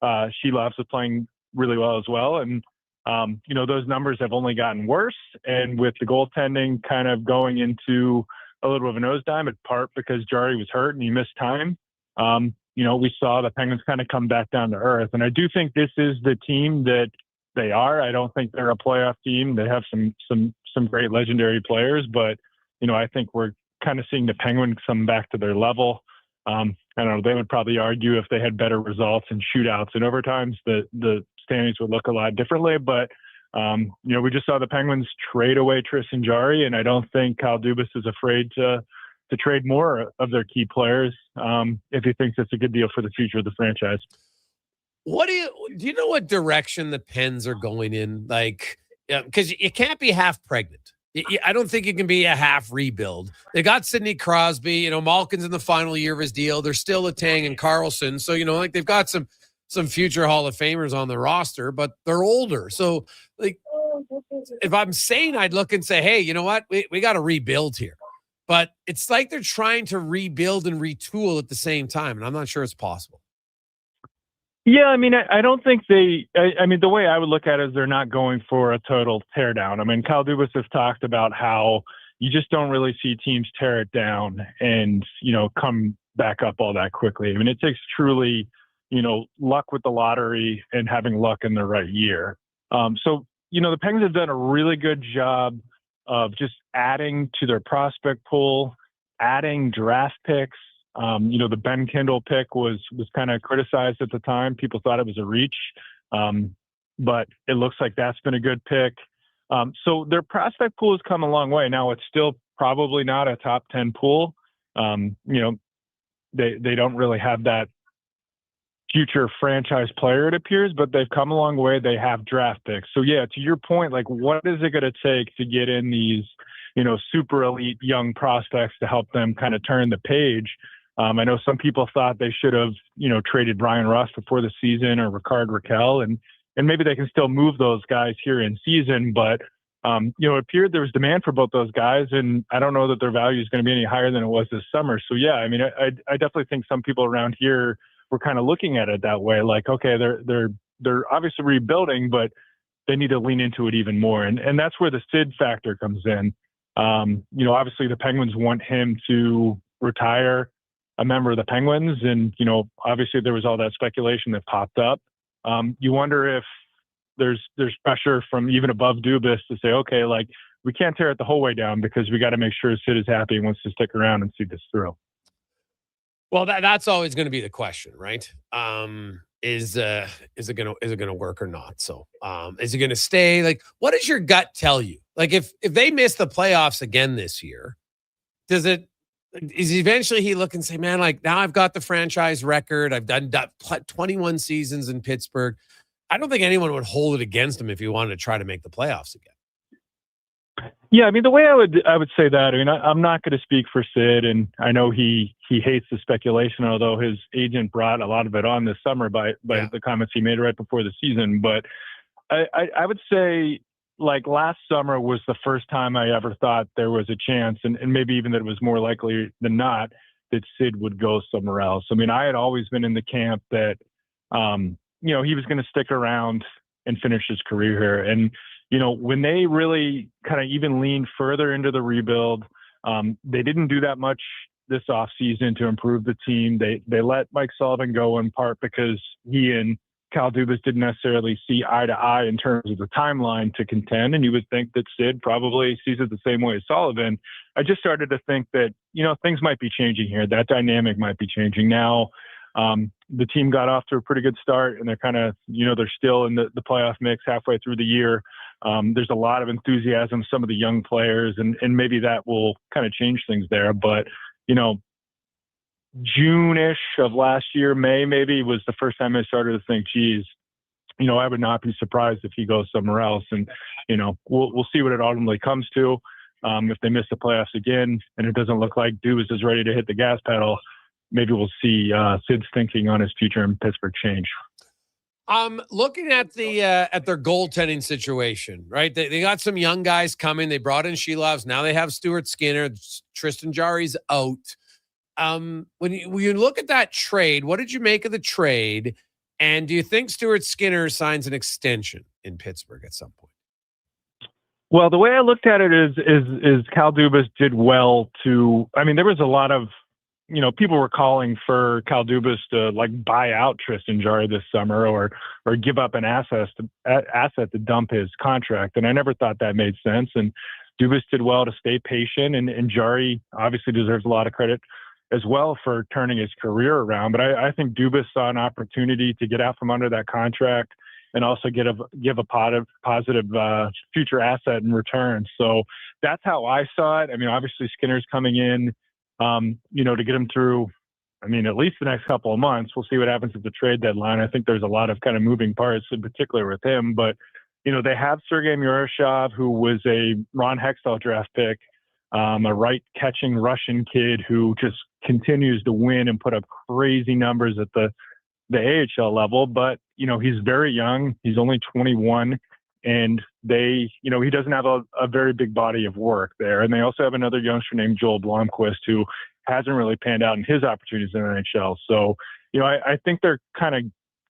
Sheloffs was playing really well as well. And those numbers have only gotten worse. And with the goaltending kind of going into a little bit of a nosedive, in part because Jari was hurt and he missed time, we saw the Penguins kind of come back down to earth. And I do think this is the team that they are. I don't think they're a playoff team. They have some great legendary players, but, I think we're kind of seeing the Penguins come back to their level. I don't know. They would probably argue if they had better results in shootouts and overtimes, the standings would look a lot differently. But, we just saw the Penguins trade away Tristan Jari, and I don't think Kyle Dubas is afraid to trade more of their key players if he thinks it's a good deal for the future of the franchise. What do you know what direction the Pens are going in? Like, because you can't be half pregnant. I don't think it can be a half rebuild. They got Sidney Crosby, Malkin's in the final year of his deal. There's still Letang and Carlson. So, they've got some future Hall of Famers on the roster, but they're older. So, if I'm saying, I'd look and say, hey, you know what? We got to rebuild here. But it's like they're trying to rebuild and retool at the same time, and I'm not sure it's possible. Yeah, I mean, I don't think the way I would look at it is they're not going for a total teardown. I mean, Kyle Dubas has talked about how you just don't really see teams tear it down and, come back up all that quickly. I mean, it takes truly, luck with the lottery and having luck in the right year. So, the Penguins have done a really good job of just adding to their prospect pool, adding draft picks. The Ben Kindle pick was kind of criticized at the time. People thought it was a reach, but it looks like that's been a good pick. So their prospect pool has come a long way. Now it's still probably not a top 10 pool. They don't really have that future franchise player, it appears, but they've come a long way. They have draft picks. So yeah, to your point, like what is it going to take to get in these, super elite young prospects to help them kind of turn the page? I know some people thought they should have, traded Brian Russ before the season or Rickard Rakell, and maybe they can still move those guys here in season. But, it appeared there was demand for both those guys, and I don't know that their value is going to be any higher than it was this summer. So, yeah, I mean, I definitely think some people around here were kind of looking at it that way. Like, okay, they're obviously rebuilding, but they need to lean into it even more. And that's where the Sid factor comes in. Obviously the Penguins want him to retire a member of the Penguins. And, obviously there was all that speculation that popped up. You wonder if there's pressure from even above Dubas to say, okay, like we can't tear it the whole way down because we got to make sure Sid is happy and wants to stick around and see this through. Well, that's always going to be the question, right? Is it gonna work or not? So, is it gonna stay? Like, what does your gut tell you? Like, if they miss the playoffs again this year, is eventually he look and say, man, like now I've got the franchise record. I've done 21 seasons in Pittsburgh. I don't think anyone would hold it against him if he wanted to try to make the playoffs again. Yeah, I mean, the way I would say that, I mean, I'm not going to speak for Sid, and I know he hates the speculation, although his agent brought a lot of it on this summer by the comments he made right before the season. But I would say, like, last summer was the first time I ever thought there was a chance, and maybe even that it was more likely than not that Sid would go somewhere else. I mean, I had always been in the camp that, he was going to stick around and finish his career here. And when they really kind of even leaned further into the rebuild, they didn't do that much this offseason to improve the team. They let Mike Sullivan go in part because he and Cal Dubas didn't necessarily see eye to eye in terms of the timeline to contend. And you would think that Sid probably sees it the same way as Sullivan. I just started to think that, things might be changing here. That dynamic might be changing now. The team got off to a pretty good start, and they're kind of, they're still in the playoff mix halfway through the year. There's a lot of enthusiasm, some of the young players, and maybe that will kind of change things there. But, June-ish of last year, May maybe, was the first time I started to think, geez, I would not be surprised if he goes somewhere else. And, we'll see what it ultimately comes to. If they miss the playoffs again and it doesn't look like Dubas is ready to hit the gas pedal, maybe we'll see Sid's thinking on his future in Pittsburgh change. Looking at their goaltending situation, right? They got some young guys coming. They brought in Shilovs. Now they have Stuart Skinner. Tristan Jarry's out. When you look at that trade, what did you make of the trade? And do you think Stuart Skinner signs an extension in Pittsburgh at some point? Well, the way I looked at it is Cal Dubas did well there was a lot of, people were calling for Cal Dubas to buy out Tristan Jarry this summer or give up an asset to dump his contract. And I never thought that made sense. And Dubas did well to stay patient, and Jarry obviously deserves a lot of credit as well for turning his career around. But I think Dubas saw an opportunity to get out from under that contract and also give a positive future asset in return. So that's how I saw it. I mean, obviously Skinner's coming in, to get him through, at least the next couple of months. We'll see what happens at the trade deadline. I think there's a lot of kind of moving parts, in particular with him. But, they have Sergei Murashov, who was a Ron Hextall draft pick, a right-catching Russian kid who just continues to win and put up crazy numbers at the AHL level. But, he's very young. He's only 21. And he doesn't have a very big body of work there. And they also have another youngster named Joel Blomqvist who hasn't really panned out in his opportunities in the NHL. So, I think they're kind of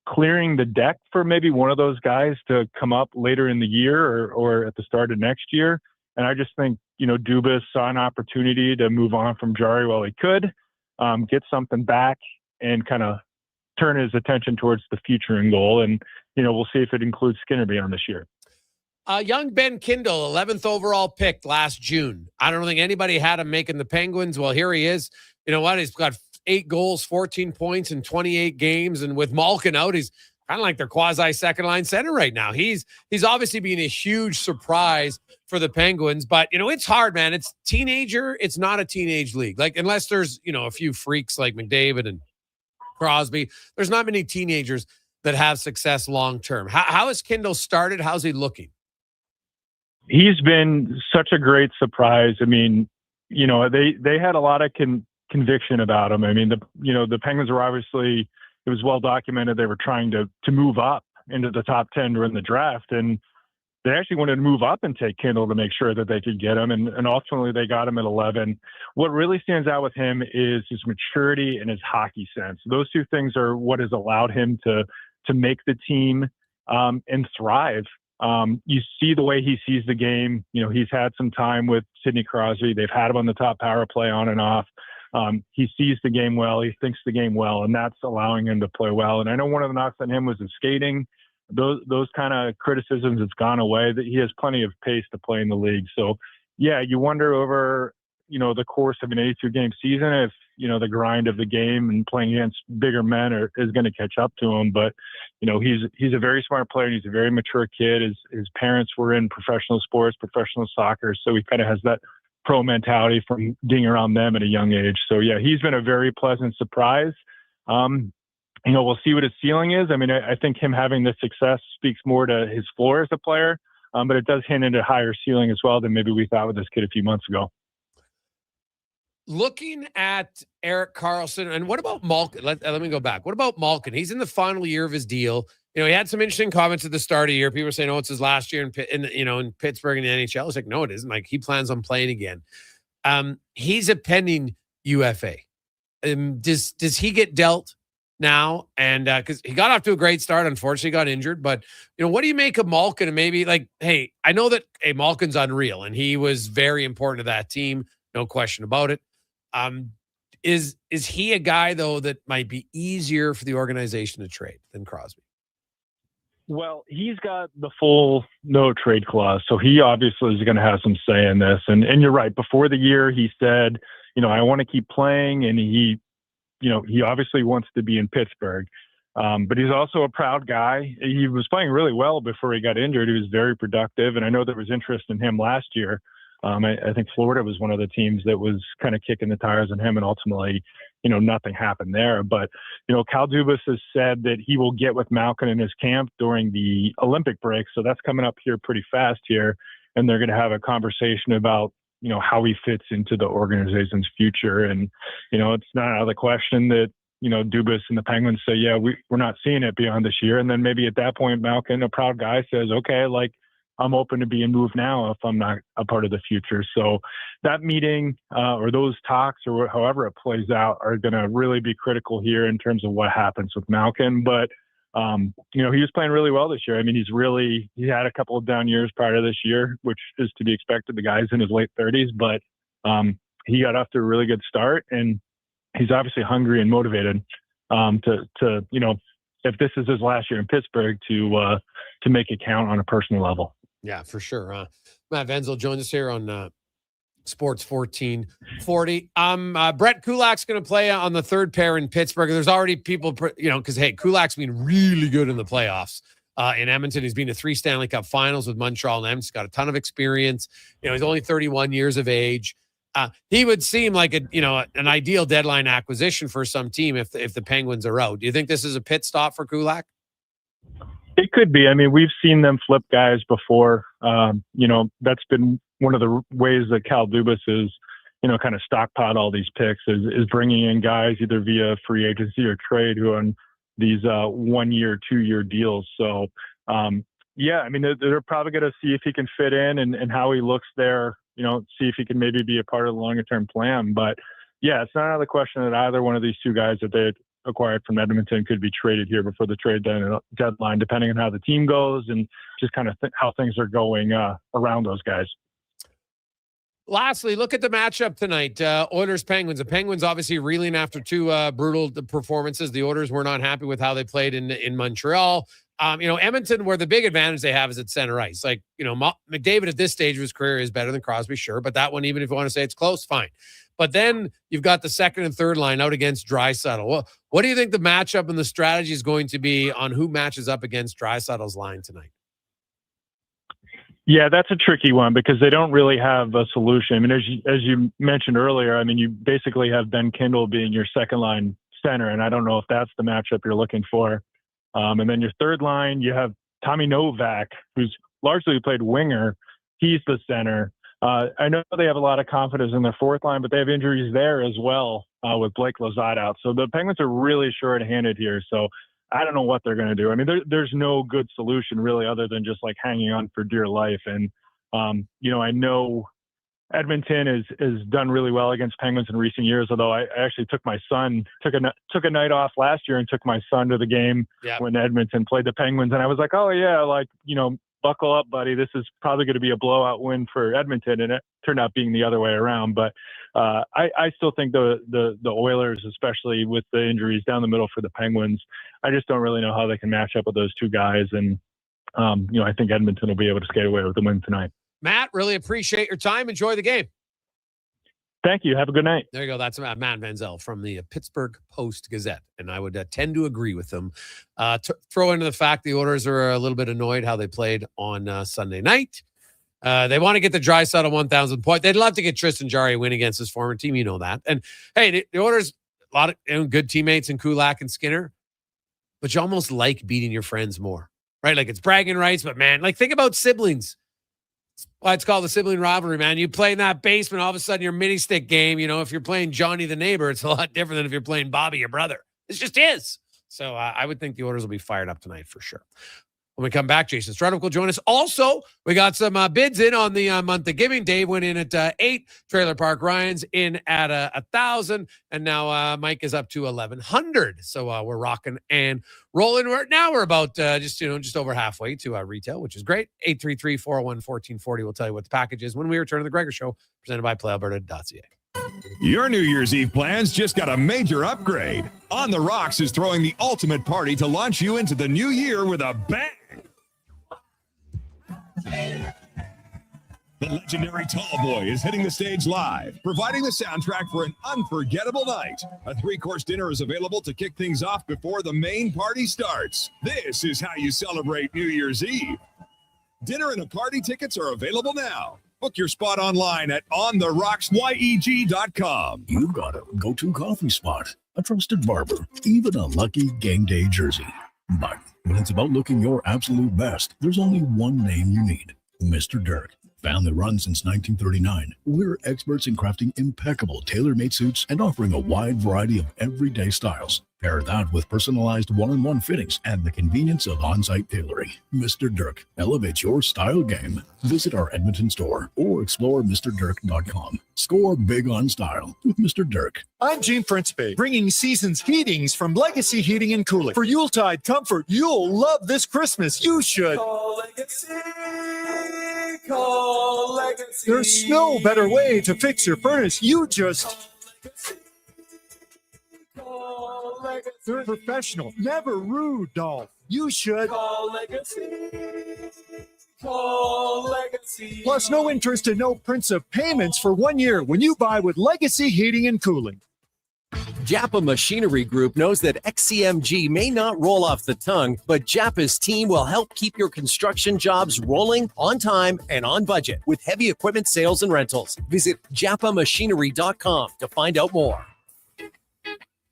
clearing the deck for maybe one of those guys to come up later in the year or at the start of next year. And I just think, Dubas saw an opportunity to move on from Jarry while he could, get something back and kind of turn his attention towards the future in goal. And, we'll see if it includes Skinner beyond this year. Young Ben Kindle, 11th overall pick last June. I don't think anybody had him making the Penguins. Well, here he is. You know what? He's got 8 goals, 14 points in 28 games. And with Malkin out, he's kind of like their quasi second line center right now. He's obviously been a huge surprise for the Penguins, but it's hard, man. It's teenager. It's not a teenage league. Like, unless there's, a few freaks like McDavid and Crosby, there's not many teenagers that have success long-term. How has Kindle started? How's he looking? He's been such a great surprise. I mean, they had a lot of conviction about him. I mean, the Penguins were obviously, it was well documented, they were trying to move up into the top 10 during the draft. And they actually wanted to move up and take Kindle to make sure that they could get him. And ultimately they got him at 11. What really stands out with him is his maturity and his hockey sense. Those two things are what has allowed him to make the team and thrive. You see the way he sees the game. He's had some time with Sidney Crosby. They've had him on the top power play on and off. he sees the game well, he thinks the game well, and that's allowing him to play well. And I know one of the knocks on him was his skating. Those kind of criticisms, it's gone away. That he has plenty of pace to play in the league. So, yeah, you wonder over, the course of an 82-game season if, the grind of the game and playing against bigger men is going to catch up to him. But, he's a very smart player. And he's a very mature kid. His parents were in professional sports, professional soccer. So he kind of has that pro mentality from being around them at a young age. So, yeah, he's been a very pleasant surprise. We'll see what his ceiling is. I mean, I think him having this success speaks more to his floor as a player, but it does hint into a higher ceiling as well than maybe we thought with this kid a few months ago. Looking at Erik Karlsson, and what about Malkin? Let me go back. What about Malkin? He's in the final year of his deal. He had some interesting comments at the start of the year. People were saying, "Oh, it's his last year in Pittsburgh in the NHL." It's like, no, it isn't. Like, he plans on playing again. He's a pending UFA. Does he get dealt now? And because he got off to a great start, unfortunately got injured. But what do you make of Malkin? And maybe hey, I know that Malkin's unreal, and he was very important to that team, no question about it. Is he a guy though that might be easier for the organization to trade than Crosby? Well, he's got the full no trade clause, so he obviously is going to have some say in this. And you're right. Before the year, he said, I want to keep playing, and he obviously wants to be in Pittsburgh. But he's also a proud guy. He was playing really well before he got injured. He was very productive, and I know there was interest in him last year. I think Florida was one of the teams that was kind of kicking the tires on him, and ultimately, nothing happened there. But, Kyle Dubas has said that he will get with Malkin in his camp during the Olympic break. So that's coming up here pretty fast here. And they're going to have a conversation about, how he fits into the organization's future. And, it's not out of the question that, Dubas and the Penguins say, yeah, we're not seeing it beyond this year. And then maybe at that point, Malkin, a proud guy, says, okay, I'm open to being moved now if I'm not a part of the future. So that meeting or those talks or however it plays out are going to really be critical here in terms of what happens with Malkin. But, he was playing really well this year. I mean, he had a couple of down years prior to this year, which is to be expected. The guy's in his late 30s, but he got off to a really good start, and he's obviously hungry and motivated to if this is his last year in Pittsburgh, to make it count on a personal level. Yeah, for sure. Matt Venzel joins us here on Sports 1440. Brett Kulak's going to play on the third pair in Pittsburgh. There's already people, because, hey, Kulak's been really good in the playoffs in Edmonton. He's been to 3 Stanley Cup finals with Montreal and Edmonton. He's got a ton of experience. He's only 31 years of age. He would seem like an ideal deadline acquisition for some team if the Penguins are out. Do you think this is a pit stop for Kulak? It could be. I mean, we've seen them flip guys before. That's been one of the ways that Cal Dubas is, kind of stockpiled all these picks is bringing in guys either via free agency or trade who on these 1 year, 2 year deals. So, I mean, they're probably going to see if he can fit in and how he looks there, see if he can maybe be a part of the longer term plan. But yeah, it's not out of the question that either one of these two guys that they acquired from Edmonton could be traded here before the trade deadline, depending on how the team goes and just kind of how things are going around those guys. Lastly, look at the matchup tonight. Oilers-Penguins. The Penguins obviously reeling after 2 brutal performances. The Oilers were not happy with how they played in Montreal. Edmonton, where the big advantage they have is at center ice. McDavid at this stage of his career is better than Crosby, sure, but that one, even if you want to say it's close, fine. But then you've got the second and third line out against Draisaitl. What do you think the matchup and the strategy is going to be on who matches up against Draisaitl's line tonight? Yeah, that's a tricky one because they don't really have a solution. I mean, as you mentioned earlier, I mean, you basically have Ben Kindle being your second line center, and I don't know if that's the matchup you're looking for. And then your third line, you have Tommy Novak, who's largely played winger. He's the center. I know they have a lot of confidence in their fourth line, but they have injuries there as well with Blake Lizotte out. So the Penguins are really short-handed here. So I don't know what they're going to do. I mean, there's no good solution really other than just hanging on for dear life. And, I know Edmonton has done really well against Penguins in recent years, although I actually took my son, took a night off last year and took my son to the game when Edmonton played the Penguins. And I was like, oh, yeah, buckle up, buddy. This is probably going to be a blowout win for Edmonton, and it turned out being the other way around. But I still think the Oilers, especially with the injuries down the middle for the Penguins, I just don't really know how they can match up with those two guys. And, I think Edmonton will be able to skate away with the win tonight. Matt, really appreciate your time. Enjoy the game. Thank you. Have a good night. There you go. That's Matt Manziel from the Pittsburgh Post-Gazette, and I would tend to agree with them. Throw into the fact the Oilers are a little bit annoyed how they played on Sunday night. They want to get the Draisaitl 1,000 point. They'd love to get Tristan Jarry a win against his former team. You know that. And, hey, the Oilers, a lot of good teammates in Kulak and Skinner, but you almost like beating your friends more, right? Like, it's bragging rights, but, man, like, think about siblings. Well, it's called the sibling rivalry, man. You play in that basement, all of a sudden your mini stick game, if you're playing Johnny the neighbor, it's a lot different than if you're playing Bobby, your brother. It just is. So I would think the Oilers will be fired up tonight for sure. When we come back, Jason Strudwick will join us. Also, we got some bids in on the month of giving. Dave went in at 8. Trailer Park Ryan's in at 1,000. And now Mike is up to 1,100. So we're rocking and rolling. We're about just over halfway to retail, which is great. 833-401-1440 will tell you what the package is when we return to the Gregor Show, presented by PlayAlberta.ca. Your New Year's Eve plans just got a major upgrade. On the Rocks is throwing the ultimate party to launch you into the new year with a bang. The legendary Tall Boy is hitting the stage live, providing the soundtrack for an unforgettable night. A 3-course dinner is available to kick things off before the main party starts. This is how you celebrate New Year's Eve. Dinner and a party tickets are available now. Book your spot online at ontherocksyeg.com. You've got a go-to coffee spot, a trusted barber, even a lucky game day jersey. But when it's about looking your absolute best, there's only one name you need, Mr. Dirk. Family run since 1939, we're experts in crafting impeccable tailor-made suits and offering a wide variety of everyday styles. Pair that with personalized one-on-one fittings and the convenience of on-site tailoring. Mr. Dirk elevates your style game. Visit our Edmonton store or explore MrDirk.com. Score big on style with Mr. Dirk. I'm Gene Principe, bringing season's heatings from Legacy Heating and Cooling. For Yuletide comfort, you'll love this Christmas. You should. Call Legacy. Call Legacy. There's no better way to fix your furnace. You just... They're professional, never rude, Dolph. You should call Legacy. Call Legacy. Plus, no interest and no prints of payments for 1 year when you buy with Legacy Heating and Cooling. Japa Machinery Group knows that XCMG may not roll off the tongue, but Japa's team will help keep your construction jobs rolling on time and on budget with heavy equipment sales and rentals. Visit japamachinery.com to find out more.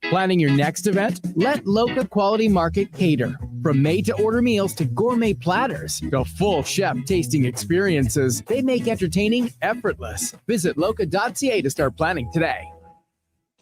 Planning your next event? Let Loca Quality Market cater. From made-to-order meals to gourmet platters to full chef tasting experiences, they make entertaining effortless. Visit loca.ca to start planning today.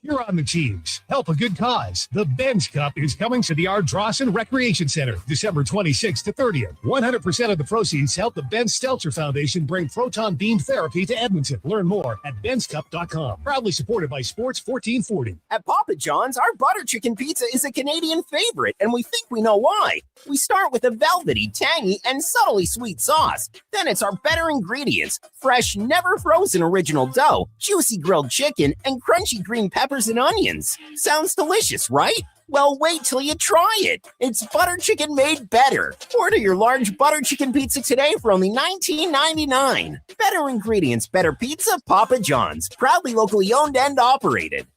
You're on the teams. Help a good cause. The Ben's Cup is coming to the Ardrossan Recreation Center, December 26th to 30th. 100% of the proceeds help the Ben Stelter Foundation bring proton beam therapy to Edmonton. Learn more at benscup.com. Proudly supported by Sports 1440. At Papa John's, our butter chicken pizza is a Canadian favorite, and we think we know why. We start with a velvety, tangy, and subtly sweet sauce. Then it's our better ingredients: fresh, never frozen original dough, juicy grilled chicken, and crunchy green peppers and onions. Sounds delicious, right? Well, wait till you try it. It's butter chicken made better. Order your large butter chicken pizza today for only $19.99. Better ingredients, better pizza, Papa John's. Proudly locally owned and operated.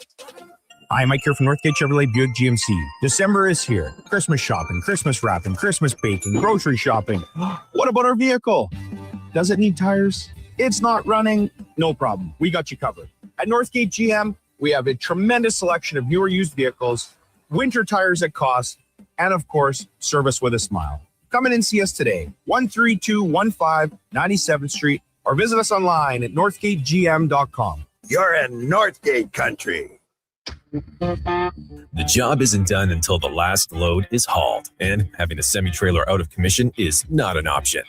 Hi, Mike here from Northgate Chevrolet Buick GMC. December is here. Christmas shopping, Christmas wrapping, Christmas baking, grocery shopping. What about our vehicle? Does it need tires? It's not running? No problem. We got you covered. At Northgate GM, we have a tremendous selection of newer used vehicles, winter tires at cost, and of course, service with a smile. Come in and see us today, 13215 97th Street, or visit us online at northgategm.com. You're in Northgate country. The job isn't done until the last load is hauled, and having a semi-trailer out of commission is not an option.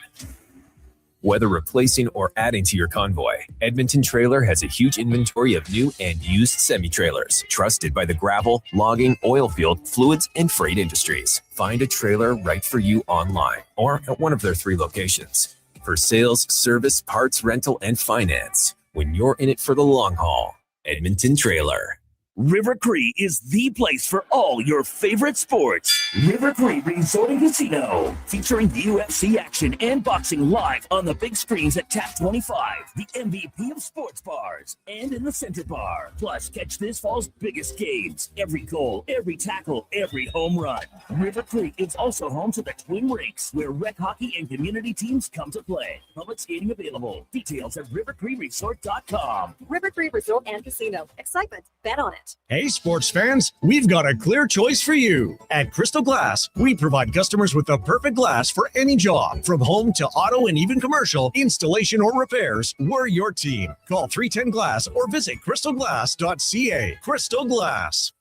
Whether replacing or adding to your convoy, Edmonton Trailer has a huge inventory of new and used semi-trailers, trusted by the gravel, logging, oil field, fluids, and freight industries. Find a trailer right for you online or at one of their 3 locations. For sales, service, parts, rental, and finance, when you're in it for the long haul, Edmonton Trailer. River Cree is the place for all your favorite sports. River Cree Resort and Casino, featuring UFC action and boxing live on the big screens at Tap 25, the MVP of sports bars, and in the Center Bar. Plus, catch this fall's biggest games. Every goal, every tackle, every home run. River Cree is also home to the Twin Rinks, where rec hockey and community teams come to play. Public skating available. Details at rivercreeresort.com. River Cree Resort and Casino. Excitement. Bet on it. Hey, sports fans, we've got a clear choice for you. At Crystal Glass, we provide customers with the perfect glass for any job. From home to auto and even commercial, installation or repairs, we're your team. Call 310 Glass or visit crystalglass.ca. Crystal Glass.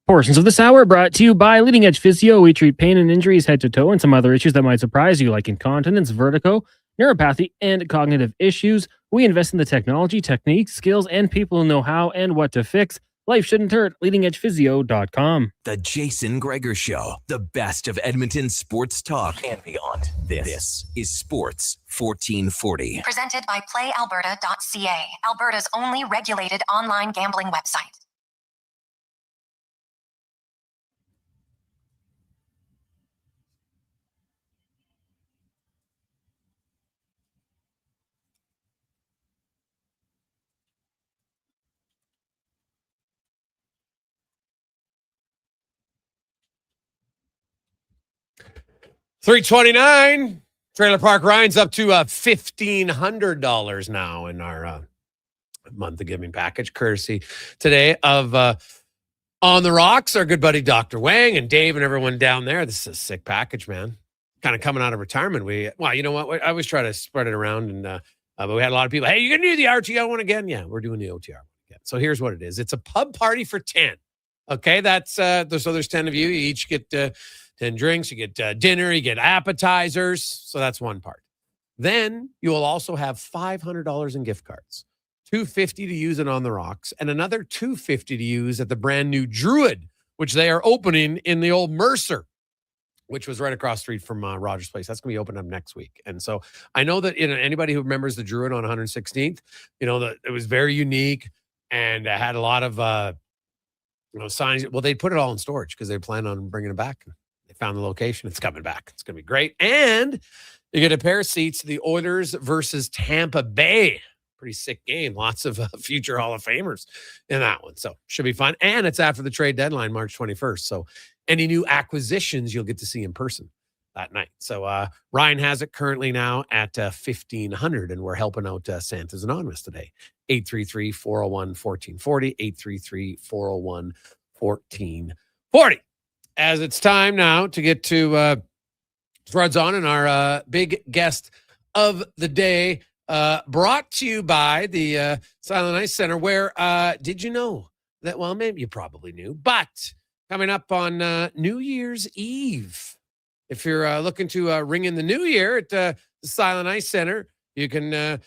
Portions of this hour brought to you by Leading Edge Physio. We treat pain and injuries head to toe and some other issues that might surprise you, like incontinence, vertigo, neuropathy, and cognitive issues. We invest in the technology, techniques, skills, and people who know how and what to fix. Life shouldn't hurt. LeadingEdgePhysio.com. The Jason Gregor Show, the best of Edmonton sports talk and beyond. This is Sports 1440. Presented by PlayAlberta.ca, Alberta's only regulated online gambling website. $329. Trailer Park Ryan's up to $1,500 now in our month of giving package, courtesy today of On the Rocks, our good buddy Dr. Wang and Dave and everyone down there. This is a sick package, man. Kind of coming out of retirement. You know what? I always try to spread it around, and but we had a lot of people. Hey, you gonna do the RTO one again? Yeah, we're doing the OTR one again. So here's what it is. It's a pub party for 10. Okay, that's so there's 10 of you. You each get 10 drinks, you get dinner, you get appetizers. So that's one part. Then you will also have $500 in gift cards, $250 to use it On the Rocks, and another $250 to use at the brand new Druid, which they are opening in the old Mercer, which was right across the street from Rogers Place. That's going to be open up next week. And so I know that anybody who remembers the Druid on 116th, that it was very unique and had a lot of signs. Well, they put it all in storage because they plan on bringing it back. They found the location. It's coming back. It's going to be great. And you get a pair of seats to the Oilers versus Tampa Bay. Pretty sick game. Lots of future Hall of Famers in that one. So should be fun. And it's after the trade deadline, March 21st. So any new acquisitions you'll get to see in person that night. So Ryan has it currently now at $1,500, and we're helping out Santa's Anonymous today. 833-401-1440, 833-401-1440. As it's time now to get to Threads On and our big guest of the day, brought to you by the Silent Ice Center, where did you know that, well, maybe you probably knew, but coming up on New Year's Eve, if you're looking to ring in the new year at the Silent Ice Center, you can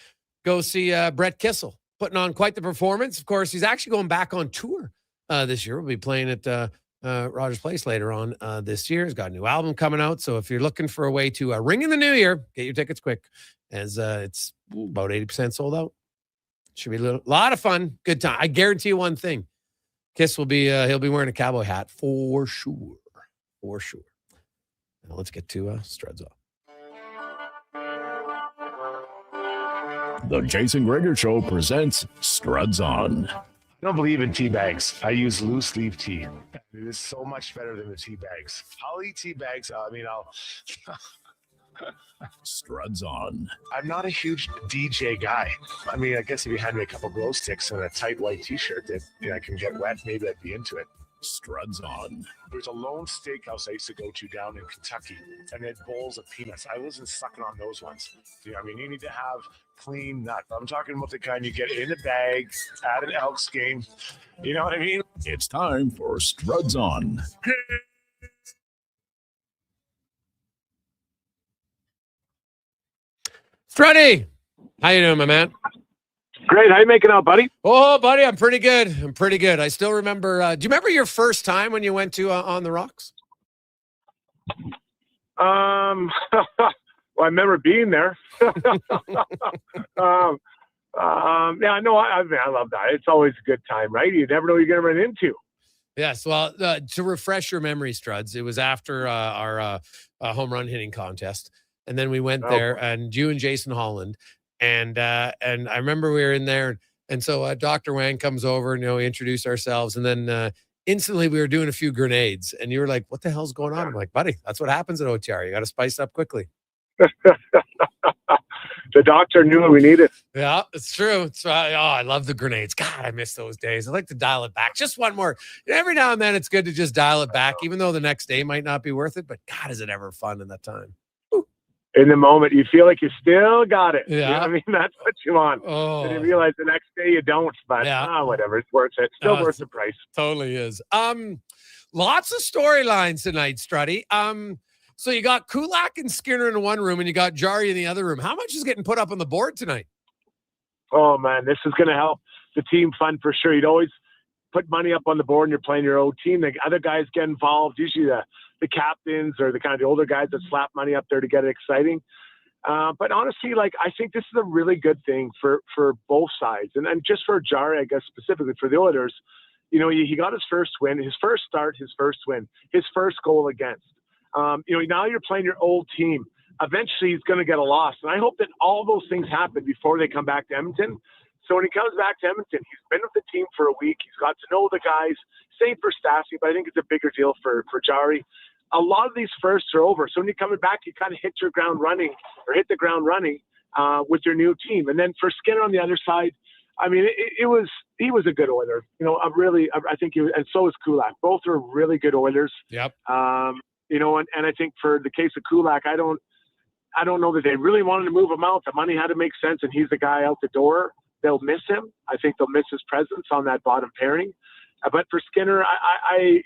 go see Brett Kissel putting on quite the performance. Of course, he's actually going back on tour this year. We'll be playing at Rogers Place later on this year. He's got a new album coming out. So if you're looking for a way to ring in the new year, get your tickets quick, as it's about 80% sold out. Should be a lot of fun. Good time. I guarantee you one thing. Kiss will be, he'll be wearing a cowboy hat for sure. For sure. Now let's get to Struds Off. The Jason Gregor Show presents Struds On. I don't believe in tea bags. I use loose leaf tea. It is so much better than the tea bags. I'll eat tea bags. I'll Struds On. I'm not a huge DJ guy. I mean, I guess if you hand me a couple glow sticks and a tight white t-shirt that I can get wet, maybe I'd be into it. Struds on. There's a lone steakhouse I used to go to down in Kentucky, and they had bowls of peanuts. I wasn't sucking on those ones. I mean, you need to have clean nut. I'm talking about the kind you get in a bag at an Elks game. You know what I mean? It's time for Struds on. Struddy, how you doing, my man? Great. How you making out, buddy? Oh, buddy, I'm pretty good. I still remember. Do you remember your first time when you went to On the Rocks? Well, I remember being there. Yeah, no, I love that. It's always a good time, right? You never know what you're going to run into. Yes. Well, to refresh your memory, Struds, it was after our home run hitting contest. And then we went there, and you and Jason Holland, and I remember we were in there, and so Dr. Wang comes over, and we introduced ourselves, and then instantly we were doing a few grenades, and you were like, "What the hell's going on?" I'm like, "Buddy, that's what happens at OTR. You got to spice up quickly." The doctor knew what we needed. Yeah, it's true. It's I love the grenades. God, I miss those days. I like to dial it back. Just one more. Every now and then, it's good to just dial it back, even though the next day might not be worth it. But God, is it ever fun in that time? In the moment, you feel like you still got it. Yeah. You know what I mean, that's what you want. Oh. And you realize the next day you don't, but whatever. It's worth it. Still worth the price. Totally is. Lots of storylines tonight, Struddy. So you got Kulak and Skinner in one room, and you got Jari in the other room. How much is getting put up on the board tonight? Oh, man, this is going to help the team fund for sure. You'd always put money up on the board and you're playing your own team. The other guys get involved, usually the captains or the kind of the older guys that slap money up there to get it exciting. But honestly, I think this is a really good thing for both sides. And just for Jari, I guess, specifically for the Oilers, he got his first win, his first start, his first win, his first goal against. Now you're playing your old team. Eventually he's going to get a loss. And I hope that all those things happen before they come back to Edmonton. So when he comes back to Edmonton, he's been with the team for a week. He's got to know the guys. Same for Stassi, but I think it's a bigger deal for Jari. A lot of these firsts are over. So when you're coming back, you kind of hit the ground running with your new team. And then for Skinner on the other side, I mean, he was a good Oiler. I think he was, and so is Kulak. Both are really good Oilers. Yep. And I think for the case of Kulak, I don't know that they really wanted to move him out. The money had to make sense, and he's the guy out the door. They'll miss him. I think they'll miss his presence on that bottom pairing. But for Skinner, I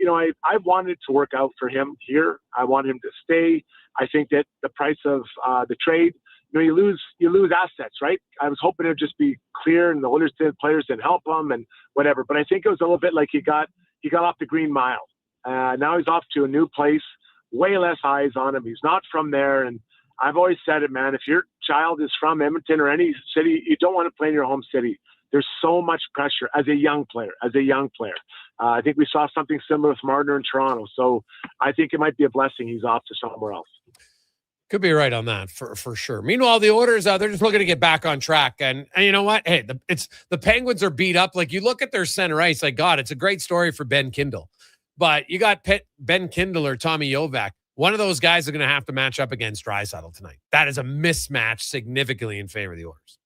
wanted it to work out for him here. I want him to stay. I think that the price of the trade, you lose assets, right? I was hoping it would just be clear, and the Oilers players didn't help him and whatever. But I think it was a little bit like he got off the Green Mile. Now he's off to a new place, way less eyes on him. He's not from there, and I've always said it, man. If your child is from Edmonton or any city, you don't want to play in your home city. There's so much pressure as a young player. I think we saw something similar with Marner in Toronto. So I think it might be a blessing he's off to somewhere else. Could be right on that for sure. Meanwhile, the Oilers, they're just looking to get back on track. And you know what? Hey, the Penguins are beat up. Like, you look at their center ice, like, God, it's a great story for Ben Kindle. But you got Ben Kindle or Tommy Jovac. One of those guys are going to have to match up against Draisaitl tonight. That is a mismatch significantly in favor of the Oilers.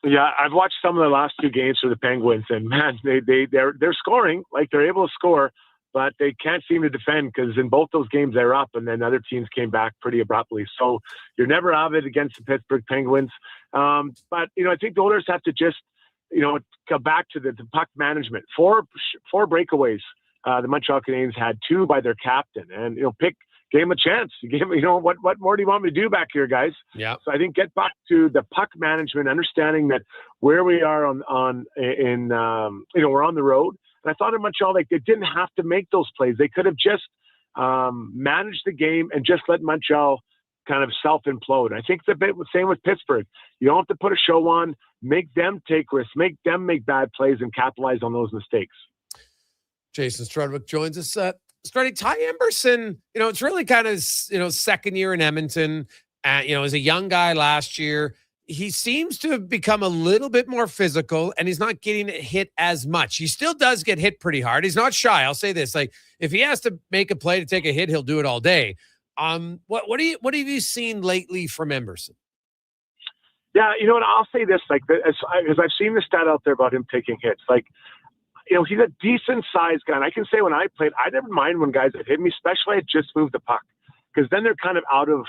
Yeah, I've watched some of the last two games for the Penguins, and man, they're scoring, like they're able to score, but they can't seem to defend, because in both those games they're up, and then other teams came back pretty abruptly. So you're never out of it against the Pittsburgh Penguins. But I think the Oilers have to just go back to the puck management. Four breakaways. The Montreal Canadiens had 2 by their captain, and gave him a chance. You gave him, what more do you want me to do back here, guys? Yeah. So I think get back to the puck management, understanding that where we are we're on the road. And I thought in Montreal, they didn't have to make those plays. They could have just managed the game and just let Montreal kind of self-implode. I think the same with Pittsburgh. You don't have to put a show on, make them take risks, make them make bad plays, and capitalize on those mistakes. Jason Strudwick joins us. Struddy, Ty Emberson, it's really kind of, second year in Edmonton. As a young guy last year, he seems to have become a little bit more physical, and he's not getting hit as much. He still does get hit pretty hard. He's not shy. I'll say this: like, if he has to make a play to take a hit, he'll do it all day. What have you seen lately from Emberson? Yeah, I'll say this: as I've seen the stat out there about him taking hits, like, he's a decent sized guy. And I can say when I played, I never mind when guys had hit me, especially I just moved the puck, because then they're kind of out of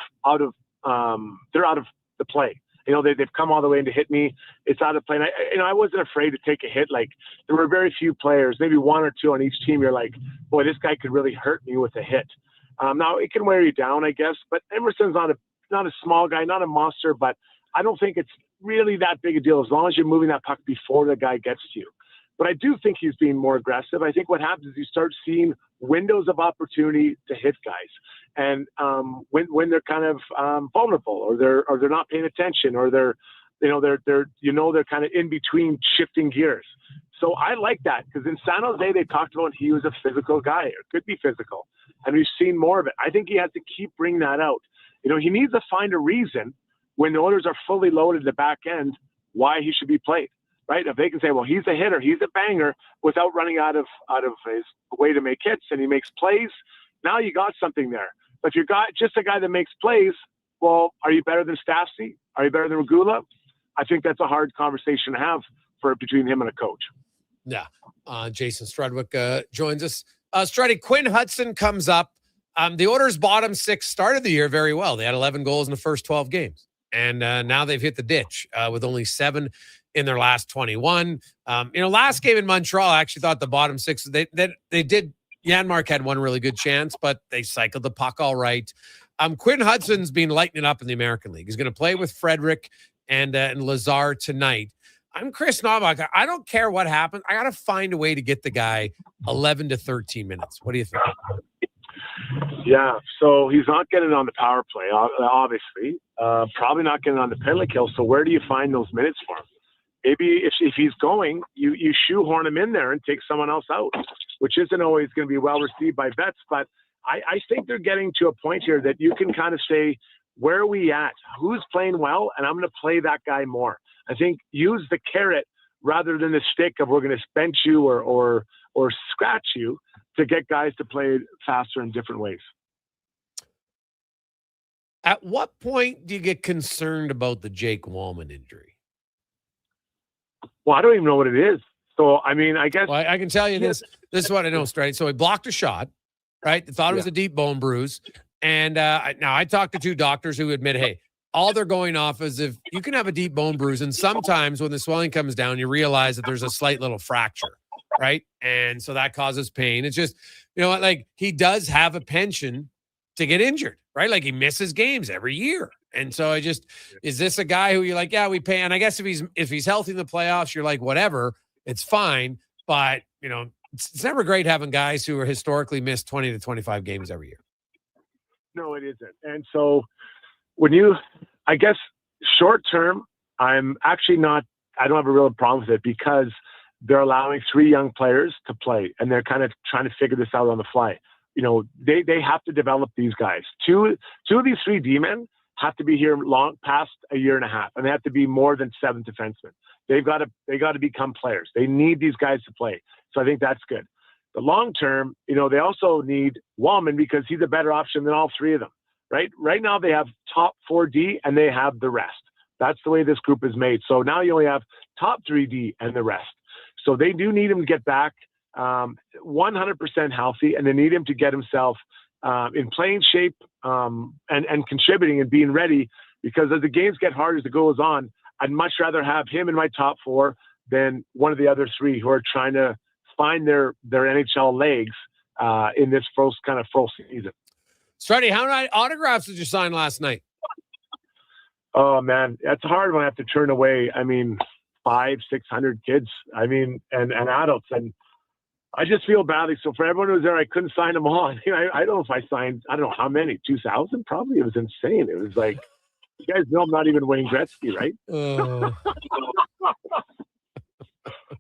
the play. They've come all the way in to hit me. It's out of play. And I wasn't afraid to take a hit. Like, there were very few players, maybe one or two on each team. You're like, boy, this guy could really hurt me with a hit. Now it can wear you down, I guess, but Emerson's not a small guy, not a monster, but I don't think it's really that big a deal as long as you're moving that puck before the guy gets to you. But I do think he's being more aggressive. I think what happens is you start seeing windows of opportunity to hit guys, and when they're kind of vulnerable, or they're not paying attention, or they're kind of in between shifting gears. So I like that, because in San Jose they talked about he was a physical guy, or could be physical, and we've seen more of it. I think he has to keep bringing that out. He needs to find a reason when the Oilers are fully loaded at the back end why he should be played. Right? If they can say, well, he's a hitter, he's a banger, without running out of his way to make hits, and he makes plays, now you got something there. But if you're just a guy that makes plays, well, are you better than Stastny? Are you better than Regula? I think that's a hard conversation to have between him and a coach. Yeah. Jason Strudwick joins us. Struddy, Quinn Hudson comes up. The Oilers' bottom six started the year very well. They had 11 goals in the first 12 games. And now they've hit the ditch with only 7 in their last 21. Last game in Montreal, I actually thought the bottom six, they did. Janmark had one really good chance, but they cycled the puck all right. Quinn Hudson's been lighting up in the American League. He's going to play with Frederick and Lazar tonight. I'm Chris Knobloch. I don't care what happens. I got to find a way to get the guy 11 to 13 minutes. What do you think? Yeah, so he's not getting on the power play, obviously. Probably not getting on the penalty kill. So where do you find those minutes for him? Maybe if he's going, you shoehorn him in there and take someone else out, which isn't always going to be well received by vets. But I think they're getting to a point here that you can kind of say, where are we at? Who's playing well? And I'm going to play that guy more. I think use the carrot rather than the stick of we're going to bench you or scratch you to get guys to play faster in different ways. At what point do you get concerned about the Jake Wallman injury? Well, I don't even know what it is. So, I mean, I guess... Well, I can tell you this. This is what I know, right? So he blocked a shot, right? They thought it was a deep bone bruise. And now I talked to 2 doctors who admit, hey, all they're going off is if you can have a deep bone bruise, and sometimes when the swelling comes down, you realize that there's a slight little fracture, right? And so that causes pain. It's just, like he does have a penchant to get injured, right? Like he misses games every year. And so is this a guy who you're like, yeah, we pay? And I guess if he's healthy in the playoffs, you're like, whatever, it's fine. But, it's never great having guys who are historically missed 20 to 25 games every year. No, it isn't. And so I guess short term, I'm actually I don't have a real problem with it, because they're allowing 3 young players to play, and they're kind of trying to figure this out on the fly. They have to develop these guys. Two of these 3 D-men have to be here long past a year and a half, and they have to be more than 7 defensemen. They got to become players. They need these guys to play. So I think that's good. The long term, they also need Wallman, because he's a better option than all 3 of them. Right now they have top 4D and they have the rest. That's the way this group is made. So now you only have top 3D and the rest. So they do need him to get back 100% healthy, and they need him to get himself in playing shape and contributing and being ready, because as the games get harder as it goes on, I'd much rather have him in my top 4 than one of the other 3 who are trying to find their NHL legs in this first season. Struddy, how many autographs did you sign last night? Oh man, that's a hard one. I have to turn away. 500-600 kids. And adults, and I just feel badly. So for everyone who was there, I couldn't sign them all. I don't know if I signed, I don't know how many, 2,000 probably. It was insane. It was like, you guys know I'm not even Wayne Gretzky, right?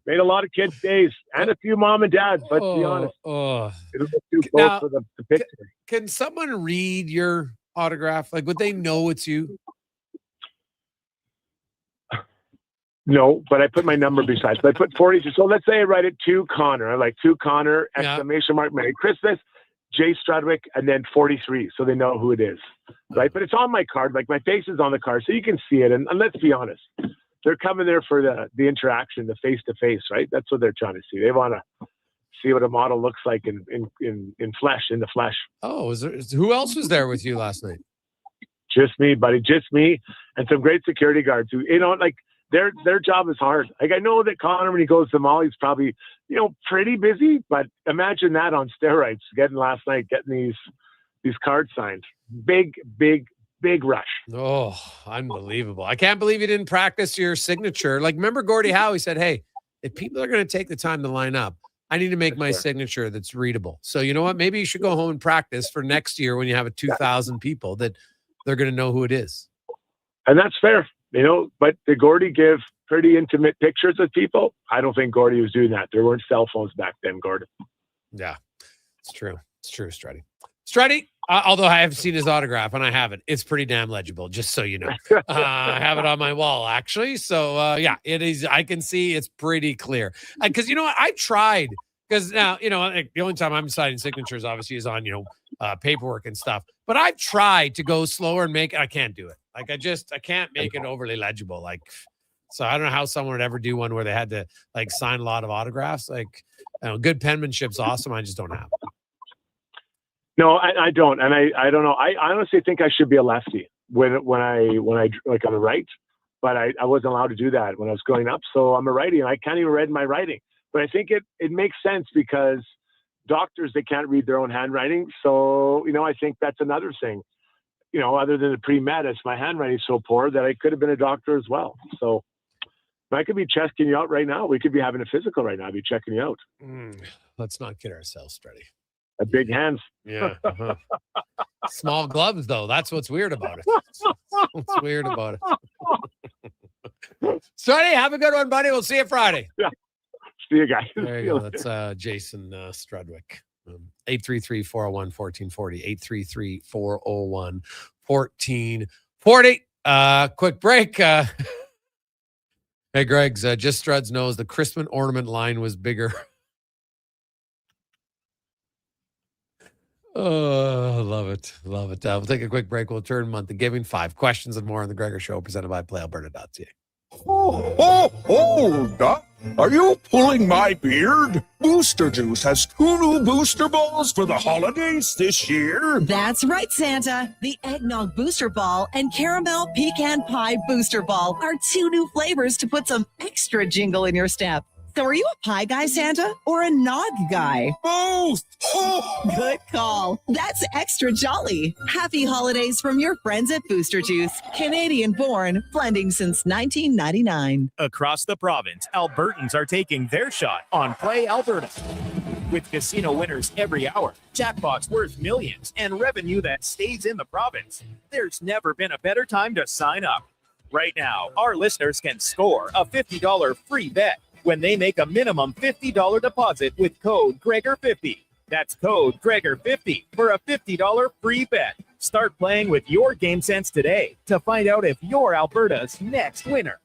Made a lot of kids' days and a few mom and dads, but to be honest, it was too close for the picture. Can someone read your autograph? Like, would they know it's you? No, but I put my number beside. So I put 40. So let's say I write it to Connor. I like to Connor, exclamation mark, Merry Christmas, Jay Strudwick, and then 43. So they know who it is. Right. But it's on my card. Like my face is on the card. So you can see it. And let's be honest, they're coming there for the interaction, the face-to-face, right? That's what they're trying to see. They want to see what a model looks like in the flesh. Oh, who else was there with you last night? Just me, buddy. Just me and some great security guards who, like, their job is hard. Like, I know that Connor, when he goes to the mall, he's probably, pretty busy, but imagine that on steroids, getting these cards signed. Big rush. Oh, unbelievable. I can't believe you didn't practice your signature. Like, remember Gordie Howe? He said, hey, if people are going to take the time to line up, I need to make my signature that's readable. So you know what? Maybe you should go home and practice for next year when you have 2,000 people that they're going to know who it is. And that's fair. But did Gordie give pretty intimate pictures of people? I don't think Gordie was doing that. There weren't cell phones back then, Gordon. Yeah, it's true. It's true, Strutty. Strutty, although I haven't seen his autograph, and I haven't, it's pretty damn legible, just so you know. I have it on my wall, actually. So, yeah, it is. I can see it's pretty clear. Because, you know what? I tried. Because now, the only time I'm signing signatures, obviously, is on, paperwork and stuff. But I've tried to go slower and I can't do it. Like, I can't make it overly legible. Like, so I don't know how someone would ever do one where they had to, like, sign a lot of autographs. Like, good penmanship's awesome. I just don't have it. No, I don't. And I don't know. I honestly think I should be a lefty when I like on the right, but I wasn't allowed to do that when I was growing up. So I'm a righty and I can't even read my writing. But I think it makes sense because doctors, they can't read their own handwriting. So, I think that's another thing, other than the pre-med, it's my handwriting so poor that I could have been a doctor as well. So I could be checking you out right now. We could be having a physical right now. I'd be checking you out. Let's not kid ourselves, Freddie. Big hands. Yeah. Uh-huh. Small gloves, though. That's what's weird about it. What's weird about it. Sonny, have a good one, buddy. We'll see you Friday. Yeah. See you guys. There you go. That's Jason Strudwick. 833-401-1440. 833-401-1440. Quick break. Hey, Greg's just Struds knows the Christmas ornament line was bigger. Oh, love it. Love it. We'll take a quick break. We'll turn month of giving. 5 questions and more on the Gregor Show, presented by PlayAlberta.ca. Hold up. Are you pulling my beard? Booster Juice has 2 new booster balls for the holidays this year. That's right, Santa. The Eggnog Booster Ball and Caramel Pecan Pie Booster Ball are 2 new flavors to put some extra jingle in your step. So are you a pie guy, Santa, or a nog guy? Both! Good call. That's extra jolly. Happy holidays from your friends at Booster Juice. Canadian-born, blending since 1999. Across the province, Albertans are taking their shot on Play Alberta. With casino winners every hour, jackpots worth millions, and revenue that stays in the province, there's never been a better time to sign up. Right now, our listeners can score a $50 free bet when they make a minimum $50 deposit with code Gregor50. That's code Gregor50 for a $50 free bet. Start playing with your game sense today to find out if you're Alberta's next winner.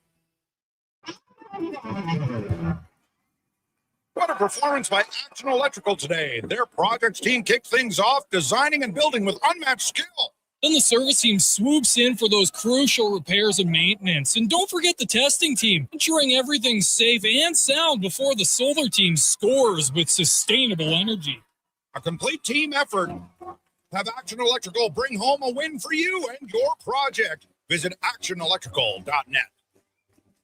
What a performance by Action Electrical today. Their projects team kicked things off, designing and building with unmatched skill. Then the service team swoops in for those crucial repairs and maintenance. And don't forget the testing team, ensuring everything's safe and sound before the solar team scores with sustainable energy. A complete team effort. Have Action Electrical bring home a win for you and your project. Visit actionelectrical.net.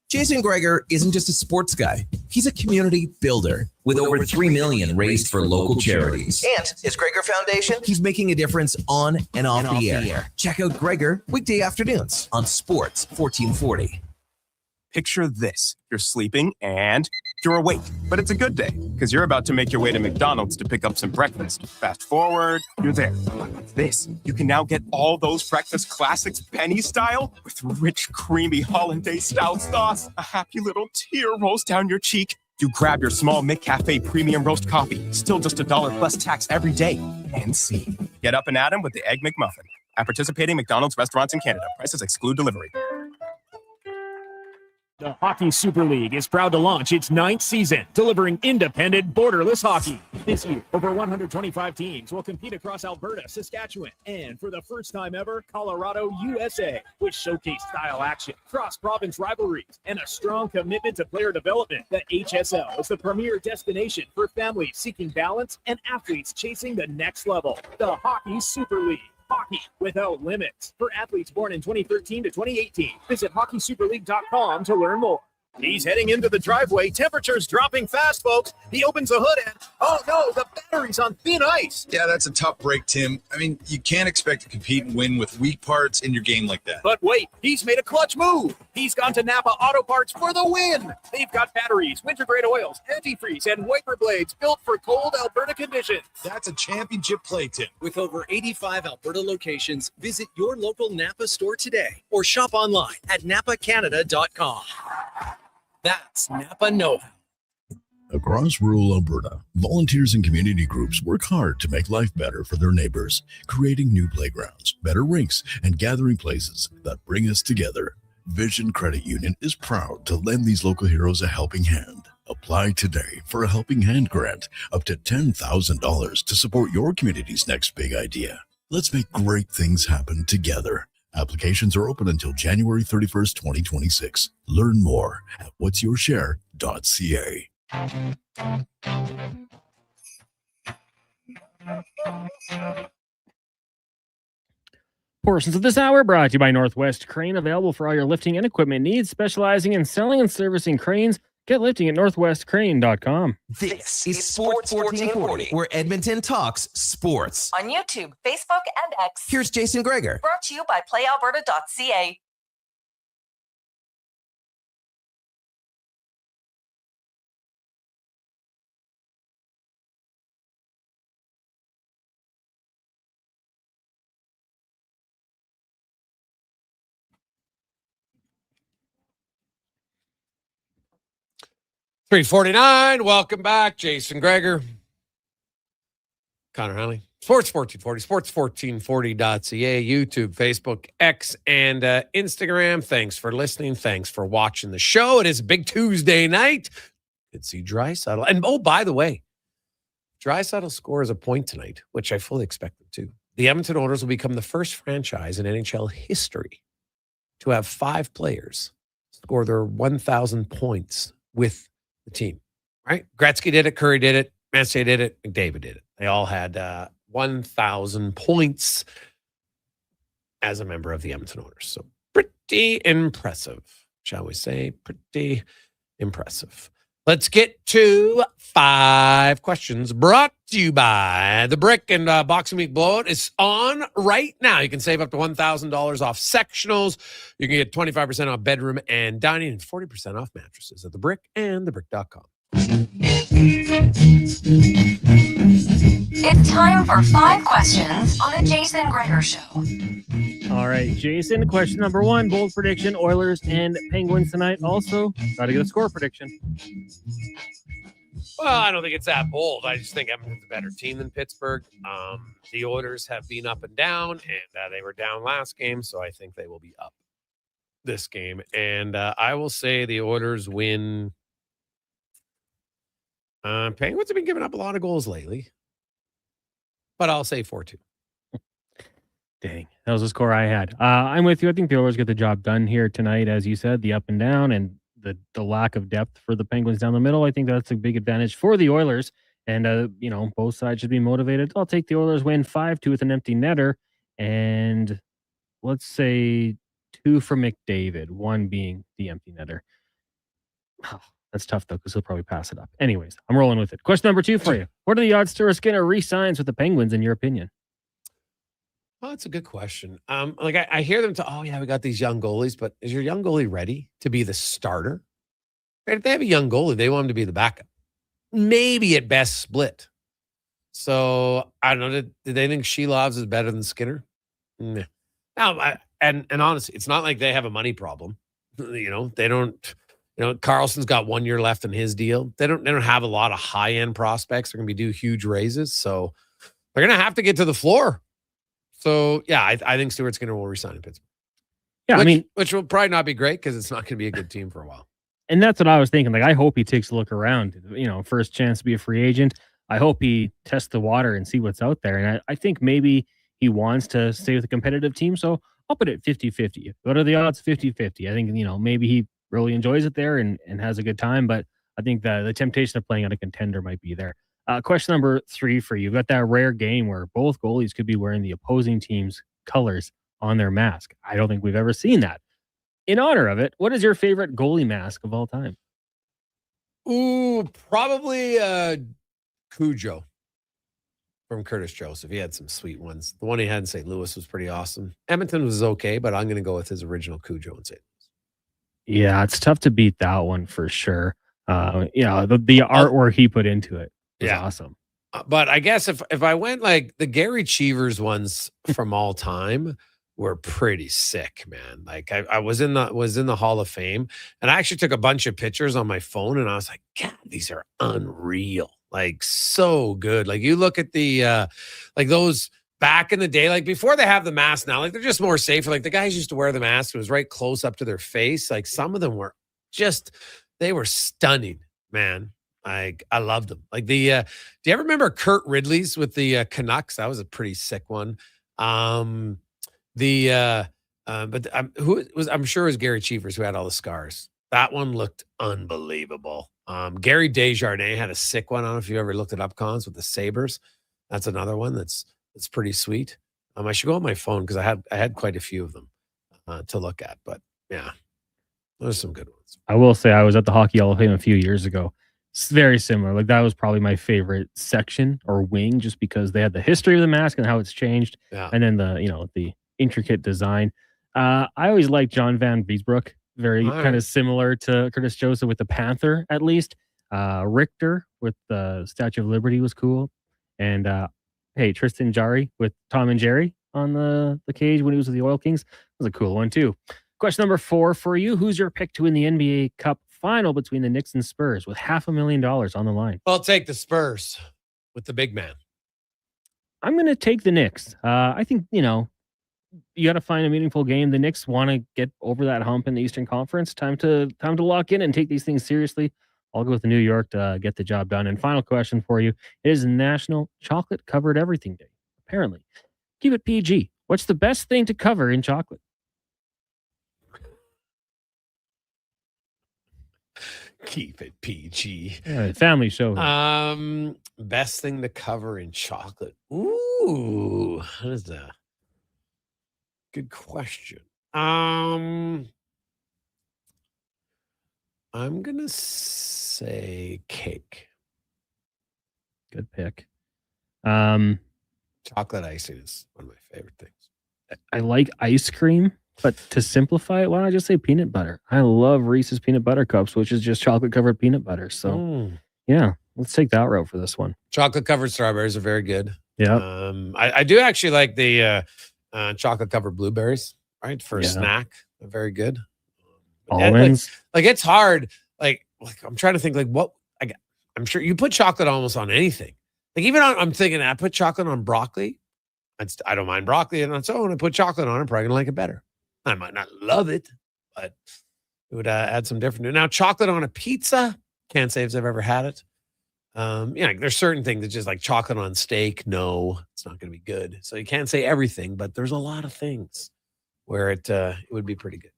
Jason Gregor isn't just a sports guy. He's a community builder with over $3 million raised for local charities. And his Gregor Foundation, he's making a difference on and off the air. Check out Gregor weekday afternoons on Sports 1440. Picture this. You're sleeping and you're awake, but it's a good day because you're about to make your way to McDonald's to pick up some breakfast. Fast forward, you're there. But this, you can now get all those breakfast classics penny style with rich, creamy hollandaise-style sauce, a happy little tear rolls down your cheek. You grab your small McCafe premium roast coffee, still just $1 plus tax every day, and see. Get up and at 'em with the Egg McMuffin. At participating McDonald's restaurants in Canada, prices exclude delivery. The Hockey Super League is proud to launch its 9th season, delivering independent, borderless hockey. This year, over 125 teams will compete across Alberta, Saskatchewan, and for the first time ever, Colorado, USA, with showcase style action, cross-province rivalries, and a strong commitment to player development. The HSL is the premier destination for families seeking balance and athletes chasing the next level. The Hockey Super League. Hockey without limits. For athletes born in 2013 to 2018, visit hockeysuperleague.com to learn more. He's heading into the driveway. Temperatures dropping fast, folks. He opens the hood and, oh no, the battery's on thin ice. Yeah, that's a tough break, Tim. I mean, you can't expect to compete and win with weak parts in your game like that. But wait, he's made a clutch move. He's gone to Napa Auto Parts for the win. They've got batteries, winter-grade oils, antifreeze, and wiper blades built for cold Alberta conditions. That's a championship play, Tim. With over 85 Alberta locations, visit your local Napa store today or shop online at napacanada.com. That's Napa know-how. Across rural Alberta, volunteers and community groups work hard to make life better for their neighbors, creating new playgrounds, better rinks, and gathering places that bring us together. Vision Credit Union is proud to lend these local heroes a helping hand. Apply today for a Helping Hand grant up to $10,000 to support your community's next big idea. Let's make great things happen together. Applications are open until January 31st, 2026. Learn more at whatsyourshare.ca. Portions of this hour brought to you by Northwest Crane, available for all your lifting and equipment needs, specializing in selling and servicing cranes. Get lifting at northwestcrane.com. This is Sports 1440, where Edmonton talks sports. On YouTube, Facebook, and X. Here's Jason Gregor. Brought to you by playalberta.ca. $3:49. Welcome back. Jason Gregor. Connor Halley. Sports 1440, sports1440.ca, YouTube, Facebook, X, and Instagram. Thanks for listening. Thanks for watching the show. It is a big Tuesday night. Could see Draisaitl. And, oh, by the way, Draisaitl scores a point tonight, which I fully expect them to. The Edmonton Oilers will become the first franchise in NHL history to have 5 players score their 1,000 points with the team, right? Gretzky did it, Curry did it, Messier did it, McDavid did it. They all had 1,000 points as a member of the Edmonton Oilers. So pretty impressive, shall we say? Pretty impressive. Let's get to 5 questions brought to you by The Brick, and Boxing Week Blowout is on right now. You can save up to $1,000 off sectionals. You can get 25% off bedroom and dining and 40% off mattresses at The Brick and thebrick.com. It's time for 5 questions on the Jason Gregor Show. All right, Jason, question number 1, bold prediction, Oilers and Penguins tonight. Also, got to get a score prediction. Well, I don't think it's that bold. I just think Edmonton's a better team than Pittsburgh. The Oilers have been up and down, and they were down last game, so I think they will be up this game. And I will say the Oilers win. Penguins have been giving up a lot of goals lately, but I'll say 4-2. Dang, that was the score I had. I'm with you. I think the Oilers get the job done here tonight, as you said, the up and down and the lack of depth for the Penguins down the middle. I think that's a big advantage for the Oilers, and both sides should be motivated. I'll take the Oilers win 5-2 with an empty netter, and let's say 2 for McDavid, 1 being the empty netter. Oh, that's tough, though, because he'll probably pass it up. Anyways, I'm rolling with it. Question number 2 for you. What are the odds Stuart Skinner re-signs with the Penguins, in your opinion? Well, that's a good question. I hear them we got these young goalies, but is your young goalie ready to be the starter? Right? If they have a young goalie, they want him to be the backup. Maybe at best split. So, I don't know. Did they think Shelovs is better than Skinner? Nah. Now, and honestly, it's not like they have a money problem. They don't. Carlson's got 1 year left in his deal. They don't have a lot of high-end prospects. They're going to be due huge raises. So they're going to have to get to the floor. So, yeah, I think Stuart Skinner will resign in Pittsburgh. Yeah, which will probably not be great because it's not going to be a good team for a while. And that's what I was thinking. Like, I hope he takes a look around. First chance to be a free agent. I hope he tests the water and see what's out there. And I think maybe he wants to stay with a competitive team. So I'll put it 50-50. What are the odds? 50-50. I think, maybe he really enjoys it there and has a good time. But I think the temptation of playing on a contender might be there. Question number 3 for you. You've got that rare game where both goalies could be wearing the opposing team's colors on their mask. I don't think we've ever seen that. In honor of it, what is your favorite goalie mask of all time? Ooh, probably Cujo from Curtis Joseph. He had some sweet ones. The one he had in St. Louis was pretty awesome. Edmonton was okay, but I'm going to go with his original Cujo in St. Louis. Yeah, it's tough to beat that one for sure. The artwork he put into it was awesome. But I guess if I went like the Gary Cheevers ones from all time were pretty sick, man. Like I was in the Hall of Fame, and I actually took a bunch of pictures on my phone, and I was like, God, these are unreal. Like so good. Like you look at the like those back in the day, like before they have the mask now, like they're just more safer. Like the guys used to wear the mask, it was right close up to their face. Like some of them were they were stunning, man. Like I loved them. Like do you ever remember Kurt Ridley's with the Canucks? That was a pretty sick one. I'm sure it was Gary Cheevers who had all the scars. That one looked unbelievable. Gary Desjardins had a sick one. I don't know if you ever looked it up, Cons, with the Sabres. That's another one that's pretty sweet. I should go on my phone because I had quite a few of them to look at. But yeah, those are some good ones. I will say I was at the Hockey Hall of Fame a few years ago. It's very similar. Like that was probably my favorite section or wing, just because they had the history of the mask and how it's changed, and then the intricate design. I always liked John Van Beesbroek. Very kind of similar to Curtis Joseph with the Panther, at least. Richter with the Statue of Liberty was cool. And Tristan Jarry with Tom and Jerry on the cage when he was with the Oil Kings. That was a cool one, too. Question number 4 for you. Who's your pick to win the NBA Cup final between the Knicks and Spurs with $500,000 on the line? I'll take the Spurs with the big man. I'm going to take the Knicks. I think, you got to find a meaningful game. The Knicks want to get over that hump in the Eastern Conference. Time to lock in and take these things seriously. I'll go with New York to get the job done. And final question for you. It is National Chocolate Covered Everything Day, apparently. Keep it PG. What's the best thing to cover in chocolate? Keep it PG. Family show. Best thing to cover in chocolate. Ooh, what is that? Good question. I'm gonna say cake. Good pick. Chocolate icing is one of my favorite things. I like ice cream, but to simplify it, why don't I just say peanut butter? I love Reese's peanut butter cups, which is just chocolate covered peanut butter. So yeah, let's take that route for this one. Chocolate covered strawberries are very good. Yeah. I do actually like the chocolate covered blueberries, right? For a snack. They're very good. Almonds. Like it's hard. Like I'm trying to think what I'm sure you put chocolate almost on anything. Like even I'm thinking I put chocolate on broccoli. I don't mind broccoli on its own. I put chocolate on it, I'm probably gonna like it better. I might not love it, but it would add some different. Now, chocolate on a pizza, can't say if I've ever had it. There's certain things that just like chocolate on steak. No, it's not going to be good. So you can't say everything, but there's a lot of things where it would be pretty good.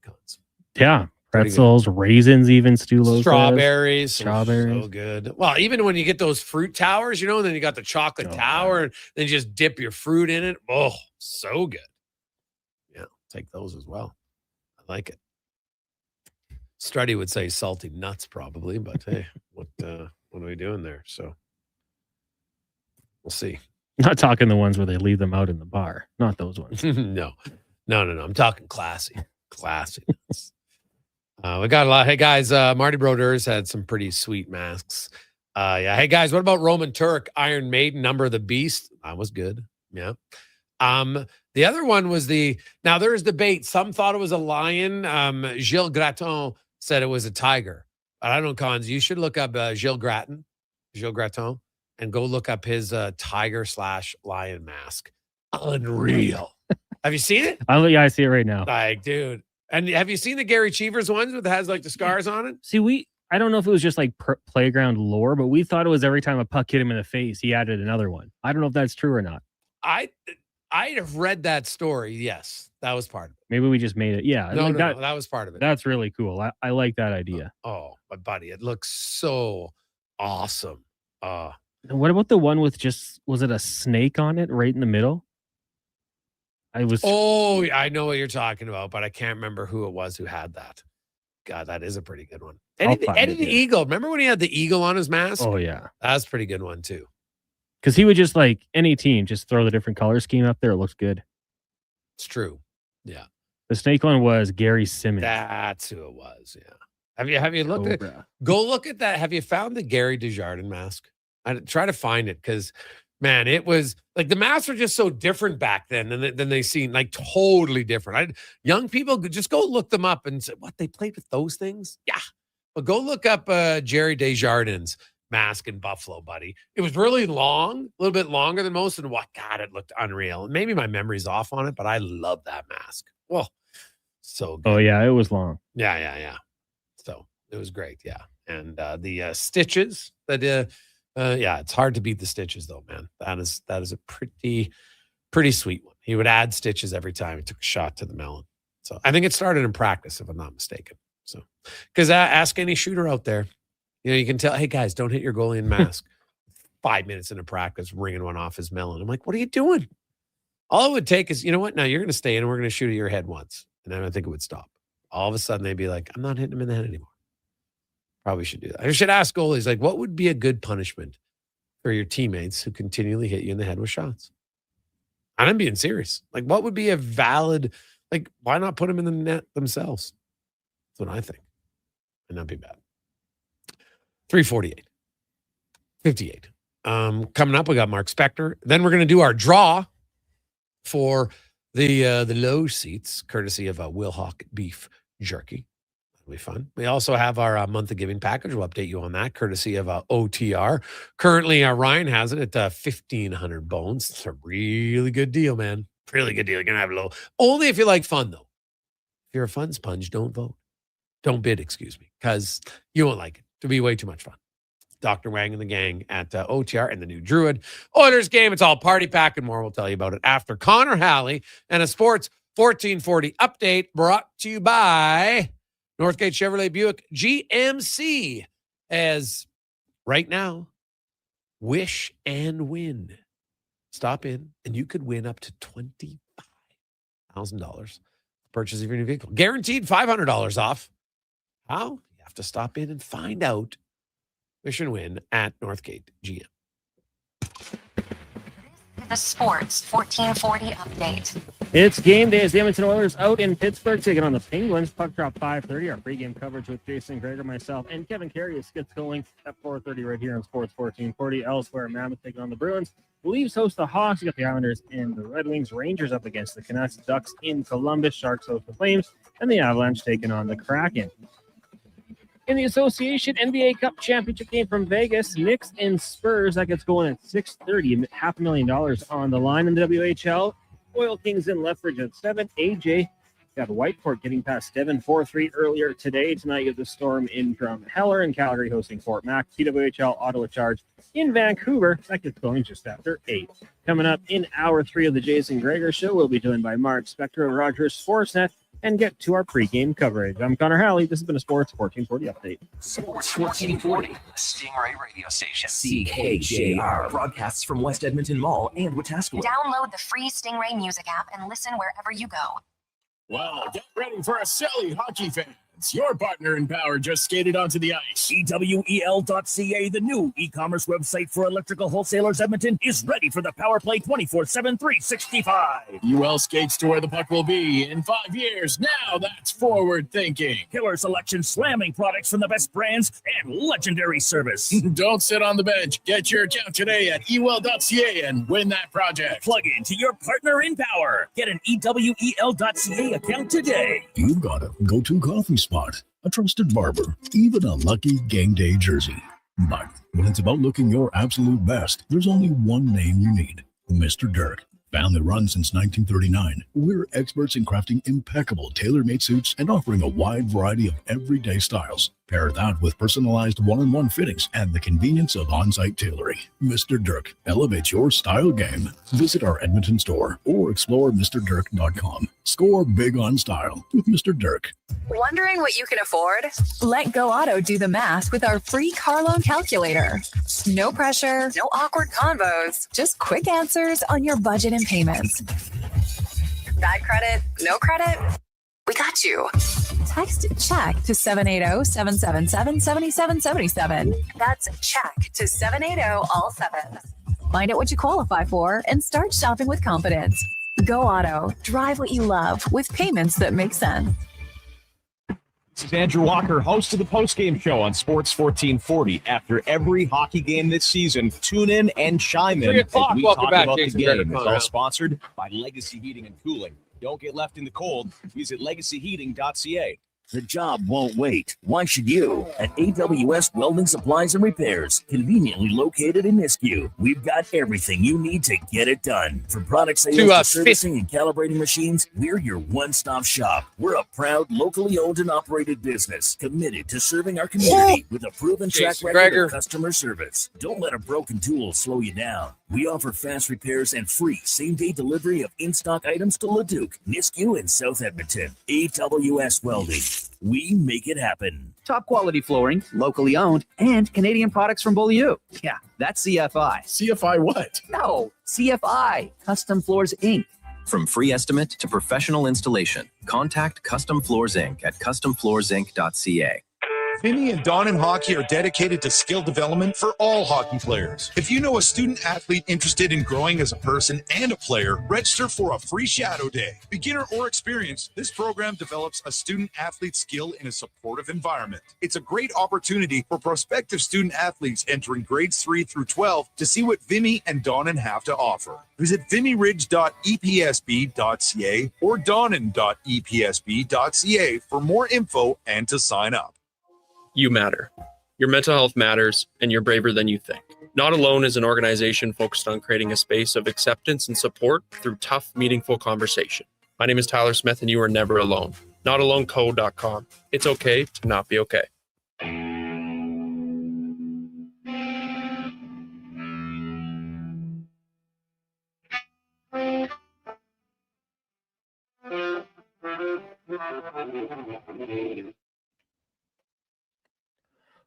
Yeah. Pretzels, raisins, even Stu Lowe strawberries, so good. Well, even when you get those fruit towers, and then you got the chocolate tower, and then you just dip your fruit in it. Oh, so good. Yeah, take those as well. I like it. Struddy would say salty nuts probably, but hey, what are we doing there? So we'll see. Not talking the ones where they leave them out in the bar. Not those ones. No. I'm talking classy. Classy nuts. We got a lot. Hey guys, Marty Brodeurs had some pretty sweet masks. Hey guys, what about Roman Turk, Iron Maiden, Number of the Beast? That was good. Yeah. The other one was now there's debate. Some thought it was a lion. Gilles Graton said it was a tiger. I don't know, Cons. You should look up Gilles Graton, and go look up his tiger/lion mask. Unreal. Have you seen it? I see it right now. Like, dude. And have you seen the Gary Cheevers ones that has like the scars on it? See, I don't know if it was just like playground lore, but we thought it was every time a puck hit him in the face, he added another one. I don't know if that's true or not. I have read that story. Yes, that was part of it. Maybe we just made it. Yeah. No, that was part of it. That's really cool. I like that idea. Oh, my buddy, it looks so awesome. And what about the one with was it a snake on it right in the middle? Oh, I know what you're talking about, but I can't remember who it was who had that. God, that is a pretty good one. Eddie the Eagle. Remember when he had the eagle on his mask? Oh, yeah. That's a pretty good one, too. Because he would just like any team, just throw the different color scheme up there. It looks good. It's true. Yeah. The snake one was Gary Simmons. That's who it was. Yeah. Have you looked at go look at that? Have you found the Gary Desjardins mask? I try to find it because, man, it was like the masks were just so different back then than they seem, like totally different. Young people could just go look them up and say, what, they played with those things? Yeah. But go look up Jerry Desjardins mask in Buffalo, buddy. It was really long, a little bit longer than most. And God, it looked unreal. Maybe my memory's off on it, but I love that mask. Well, so good. Oh, yeah, it was long. Yeah. So it was great. Yeah. And the stitches that, it's hard to beat the stitches though, man. That is a pretty sweet one. He would add stitches every time he took a shot to the melon. So I think it started in practice, if I'm not mistaken. So, because ask any shooter out there, you can tell, hey guys, don't hit your goalie in mask. 5 minutes into practice, ringing one off his melon. I'm like, what are you doing? All it would take is, you know what? Now you're going to stay in and we're going to shoot at your head once. And then I think it would stop. All of a sudden they'd be like, I'm not hitting him in the head anymore. Probably should do that. I should ask goalies, like, what would be a good punishment for your teammates who continually hit you in the head with shots? And I'm being serious. Like, what would be a valid, like, why not put them in the net themselves? That's what I think. And that'd be bad. 348. 58. Coming up, we got Mark Spector. Then we're going to do our draw for the low seats, courtesy of Wilhock Beef Jerky. That'll be fun. We also have our month of giving package. We'll update you on that, courtesy of OTR. Currently, Ryan has it at 1,500 bones. It's a really good deal, man. Really good deal. You're going to have a low. Only if you like fun, though. If you're a fun sponge, don't vote. Don't bid, excuse me, because you won't like it. It'll be way too much fun. Dr. Wang and the gang at OTR and the new Druid Oilers game. It's all party pack and more. We'll tell you about it after Connor Halley and a Sports 1440 update brought to you by Northgate Chevrolet Buick GMC. As right now, wish and win. Stop in and you could win up to $25,000 purchase of your new vehicle. Guaranteed $500 off. How? You have to stop in and find out. Wish and win at Northgate GM. The Sports 1440 update. It's game day as the Edmonton Oilers out in Pittsburgh taking on the Penguins. Puck drop 5:30. Our pregame coverage with Jason Gregor, myself, and Kevin Carey gets going at 4:30 right here on Sports 1440. Elsewhere, Mammoth taking on the Bruins. Leafs host the Hawks. You got the Islanders and the Red Wings. Rangers up against the Canucks. Ducks in Columbus. Sharks host the Flames. And the Avalanche taking on the Kraken. In the Association NBA Cup Championship game from Vegas, Knicks and Spurs, that gets going at 6:30, $500,000 on the line in the WHL. Oil Kings in Lethbridge at 7. AJ got Whiteport getting past Devon 4-3 earlier today. Tonight, you get the Storm in from Heller and Calgary hosting Fort Mac. PWHL Ottawa Charge in Vancouver. That gets going just after 8. Coming up in hour 3 of the Jason Gregor Show, we'll be joined by Mark Spector of Rogers Sportsnet and get to our pregame coverage. I'm Connor Halley. This has been a Sports 1440 update. Sports 1440, Stingray radio station. CKJR broadcasts from West Edmonton Mall and Wetaskiwin. Download the free Stingray music app and listen wherever you go. Well, get ready for a silly hockey fans. Your partner in power just skated onto the ice. EWEL.ca, the new e-commerce website for electrical wholesalers Edmonton, is ready for the Power Play 24/7 365. UL skates to where the puck will be in 5 years. Now that's forward thinking. Killer selection, slamming products from the best brands, and legendary service. Don't sit on the bench. Get your account today at EWEL.ca and win that project. Plug into your partner in power. Get an EWEL.ca account today. You've got a go-to coffee spot, a trusted barber, even a lucky game day jersey. But when it's about looking your absolute best, there's only one name you need: Mr. Dirk. Family run since 1939, we're experts in crafting impeccable tailor-made suits and offering a wide variety of everyday styles. Pair that with personalized one-on-one fittings and the convenience of on-site tailoring. Mr. Dirk elevates your style game. Visit our Edmonton store or explore MrDirk.com. Score big on style with Mr. Dirk. Wondering what you can afford? Let Go Auto do the math with our free car loan calculator. No pressure, no awkward convos, just quick answers on your budget and payments. Bad credit? No credit? We got you. Text CHECK to 780-777-7777. That's CHECK to 780-all-7. Find out what you qualify for and start shopping with confidence. Go Auto. Drive what you love with payments that make sense. This is Andrew Walker, host of the postgame show on Sports 1440. After every hockey game this season, tune in and chime in as we talk about the game. It's all sponsored by Legacy Heating and Cooling. Don't get left in the cold. Visit legacyheating.ca. The job won't wait. Why should you? At AWS Welding Supplies and Repairs, conveniently located in Nisku, we've got everything you need to get it done. From product sales to servicing and calibrating machines, we're your one-stop shop. We're a proud, locally owned and operated business committed to serving our community with a proven track record of customer service. Don't let a broken tool slow you down. We offer fast repairs and free same-day delivery of in-stock items to Leduc, Nisku, and South Edmonton. AWS Welding. We make it happen. Top quality flooring, locally owned, and Canadian products from Beaulieu. Yeah, that's CFI. CFI what? No, CFI, Custom Floors Inc. From free estimate to professional installation, contact Custom Floors Inc. at customfloorsinc.ca. Vinny and Don in Hockey are dedicated to skill development for all hockey players. If you know a student athlete interested in growing as a person and a player, register for a free shadow day. Beginner or experienced, this program develops a student athlete skill in a supportive environment. It's a great opportunity for prospective student athletes entering grades 3 through 12 to see what Vimy and Donnan have to offer. Visit vimyridge.epsb.ca or donnan.epsb.ca for more info and to sign up. You matter. Your mental health matters, and you're braver than you think. Not Alone is an organization focused on creating a space of acceptance and support through tough, meaningful conversation. My name is Tyler Smith, and you are never alone. NotAloneCo.com. It's okay to not be okay.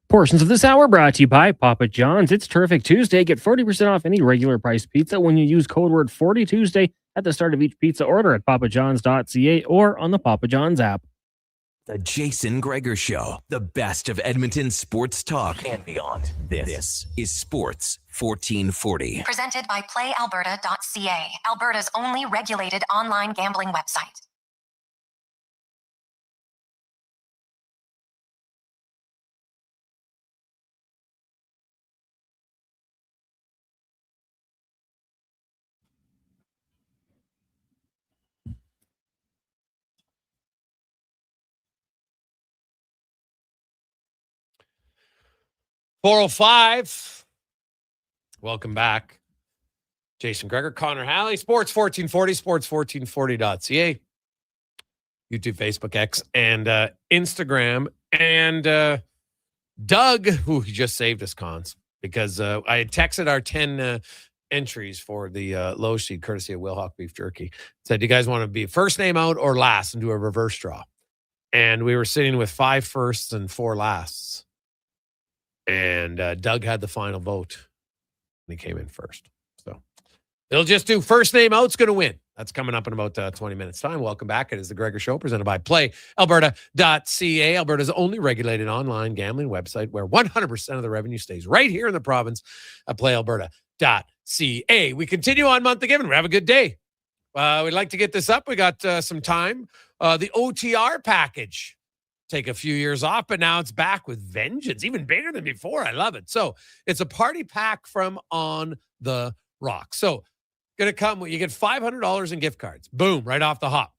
Portions of this hour brought to you by Papa John's. It's Terrific Tuesday. Get 40% off any regular price pizza when you use code word 40Tuesday at the start of each pizza order at papajohns.ca or on the Papa John's app. The Jason Gregor Show, the best of Edmonton sports talk and beyond. This is Sports 1440. Presented by PlayAlberta.ca, Alberta's only regulated online gambling website. .405. Welcome back. Jason Gregor, Connor Halley, Sports 1440, sports1440.ca, YouTube, Facebook, X, and Instagram. And Doug, who just saved us, Cons, because I had texted our 10 entries for the low seed, courtesy of Wilhock Beef Jerky. Said, do you guys want to be first name out or last and do a reverse draw? And we were sitting with 5 firsts and 4 lasts. And Doug had the final vote. And he came in first. So they'll just do first name out's going to win. That's coming up in about 20 minutes time. Welcome back. It is the Gregor Show presented by PlayAlberta.ca, Alberta's only regulated online gambling website where 100% of the revenue stays right here in the province at PlayAlberta.ca. We continue on Month of Giving. We have a good day. We'd like to get this up. We got some time. The OTR package. Take a few years off, but now it's back with vengeance, even bigger than before. I love it. So it's a party pack from On the Rock. So going to come, you get $500 in gift cards. Boom, right off the hop.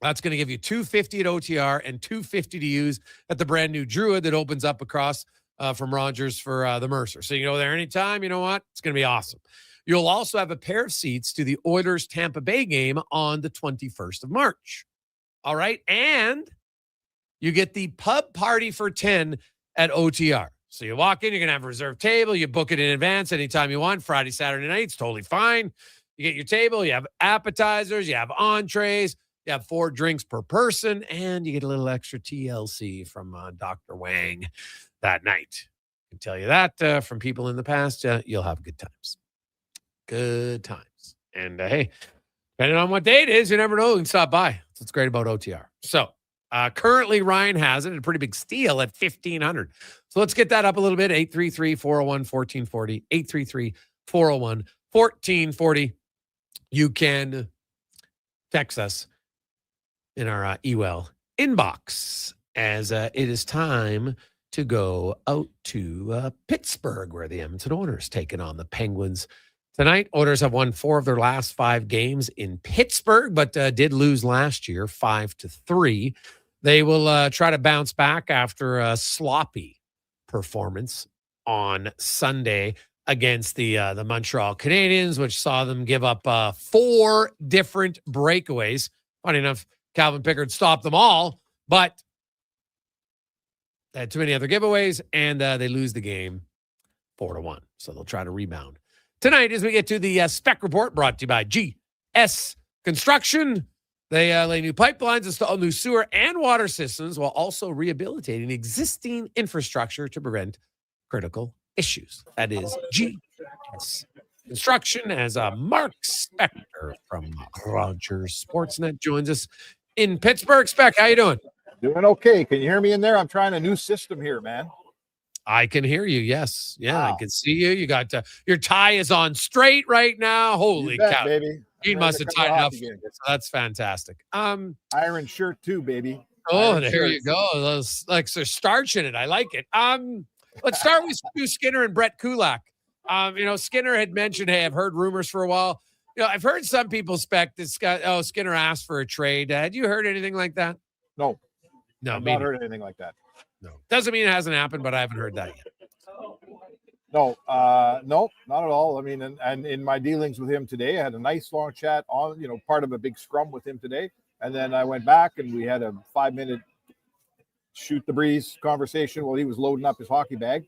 That's going to give you $250 at OTR and $250 to use at the brand new Druid that opens up across from Rogers for the Mercer. So you go there anytime. You know what? It's going to be awesome. You'll also have a pair of seats to the Oilers Tampa Bay game on the 21st of March. All right. And you get the pub party for 10 at OTR. So you walk in, you're going to have a reserved table. You book it in advance anytime you want. Friday, Saturday night, it's totally fine. You get your table. You have appetizers. You have entrees. You have 4 drinks per person. And you get a little extra TLC from Dr. Wang that night. I can tell you that from people in the past, you'll have good times. Good times. And hey, depending on what day it is, you never know. You can stop by. That's what's great about OTR. So currently, Ryan has it at a pretty big steal at $1,500. So let's get that up a little bit. 833-401-1440. 833-401-1440. You can text us in our email inbox as it is time to go out to Pittsburgh, where the Edmonton Oilers taking on the Penguins tonight. Oilers have won 4 of their last 5 games in Pittsburgh, but did lose last year 5-3. They will try to bounce back after a sloppy performance on Sunday against the Montreal Canadiens, which saw them give up 4 different breakaways. Funny enough, Calvin Pickard stopped them all, but they had too many other giveaways, and they lose the game 4-1. So they'll try to rebound tonight as we get to the Spec Report, brought to you by GS Construction. They lay new pipelines, install new sewer and water systems, while also rehabilitating existing infrastructure to prevent critical issues. That is GS Construction, as Mark Spector from Rogers Sportsnet joins us in Pittsburgh. Spec, how you doing? Doing okay. Can you hear me in there? I'm trying a new system here, man. I can hear you. Yes. Yeah, wow. I can see you. You got your tie is on straight right now. Holy cow, baby. He must have tied it up. So that's fantastic. Iron shirt too, baby. Oh, there you go. Those like so starch in it. I like it. Let's start with Stu Skinner and Brett Kulak. Skinner had mentioned, hey, I've heard rumors for a while. I've heard some people spec this guy. Skinner asked for a trade. Had you heard anything like that? No. I've not heard anything like that. No. Doesn't mean it hasn't happened, but I haven't heard that yet. No, not at all. I mean, and in my dealings with him today, I had a nice long chat on, part of a big scrum with him today. And then I went back and we had a 5-minute shoot the breeze conversation while he was loading up his hockey bag.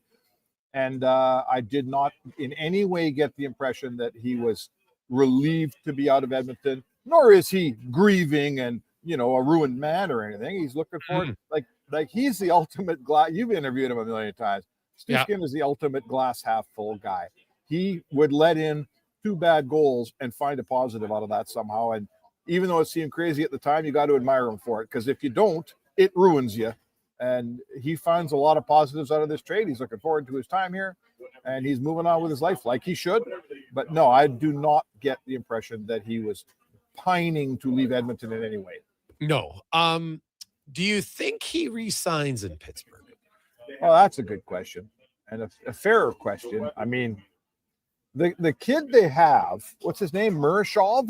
And I did not in any way get the impression that he was relieved to be out of Edmonton, nor is he grieving and, a ruined man or anything. He's looking forward, like he's the ultimate glass. You've interviewed him a million times. Steve Skinner is the ultimate glass half full guy. He would let in 2 bad goals and find a positive out of that somehow. And even though it seemed crazy at the time, you got to admire him for it, because if you don't, it ruins you. And he finds a lot of positives out of this trade. He's looking forward to his time here, and he's moving on with his life like he should. But no, I do not get the impression that he was pining to leave Edmonton in any way. No. Do you think he re-signs in Pittsburgh? Well, that's a good question, and a fairer question. I mean, the kid they have, what's his name? Murashov?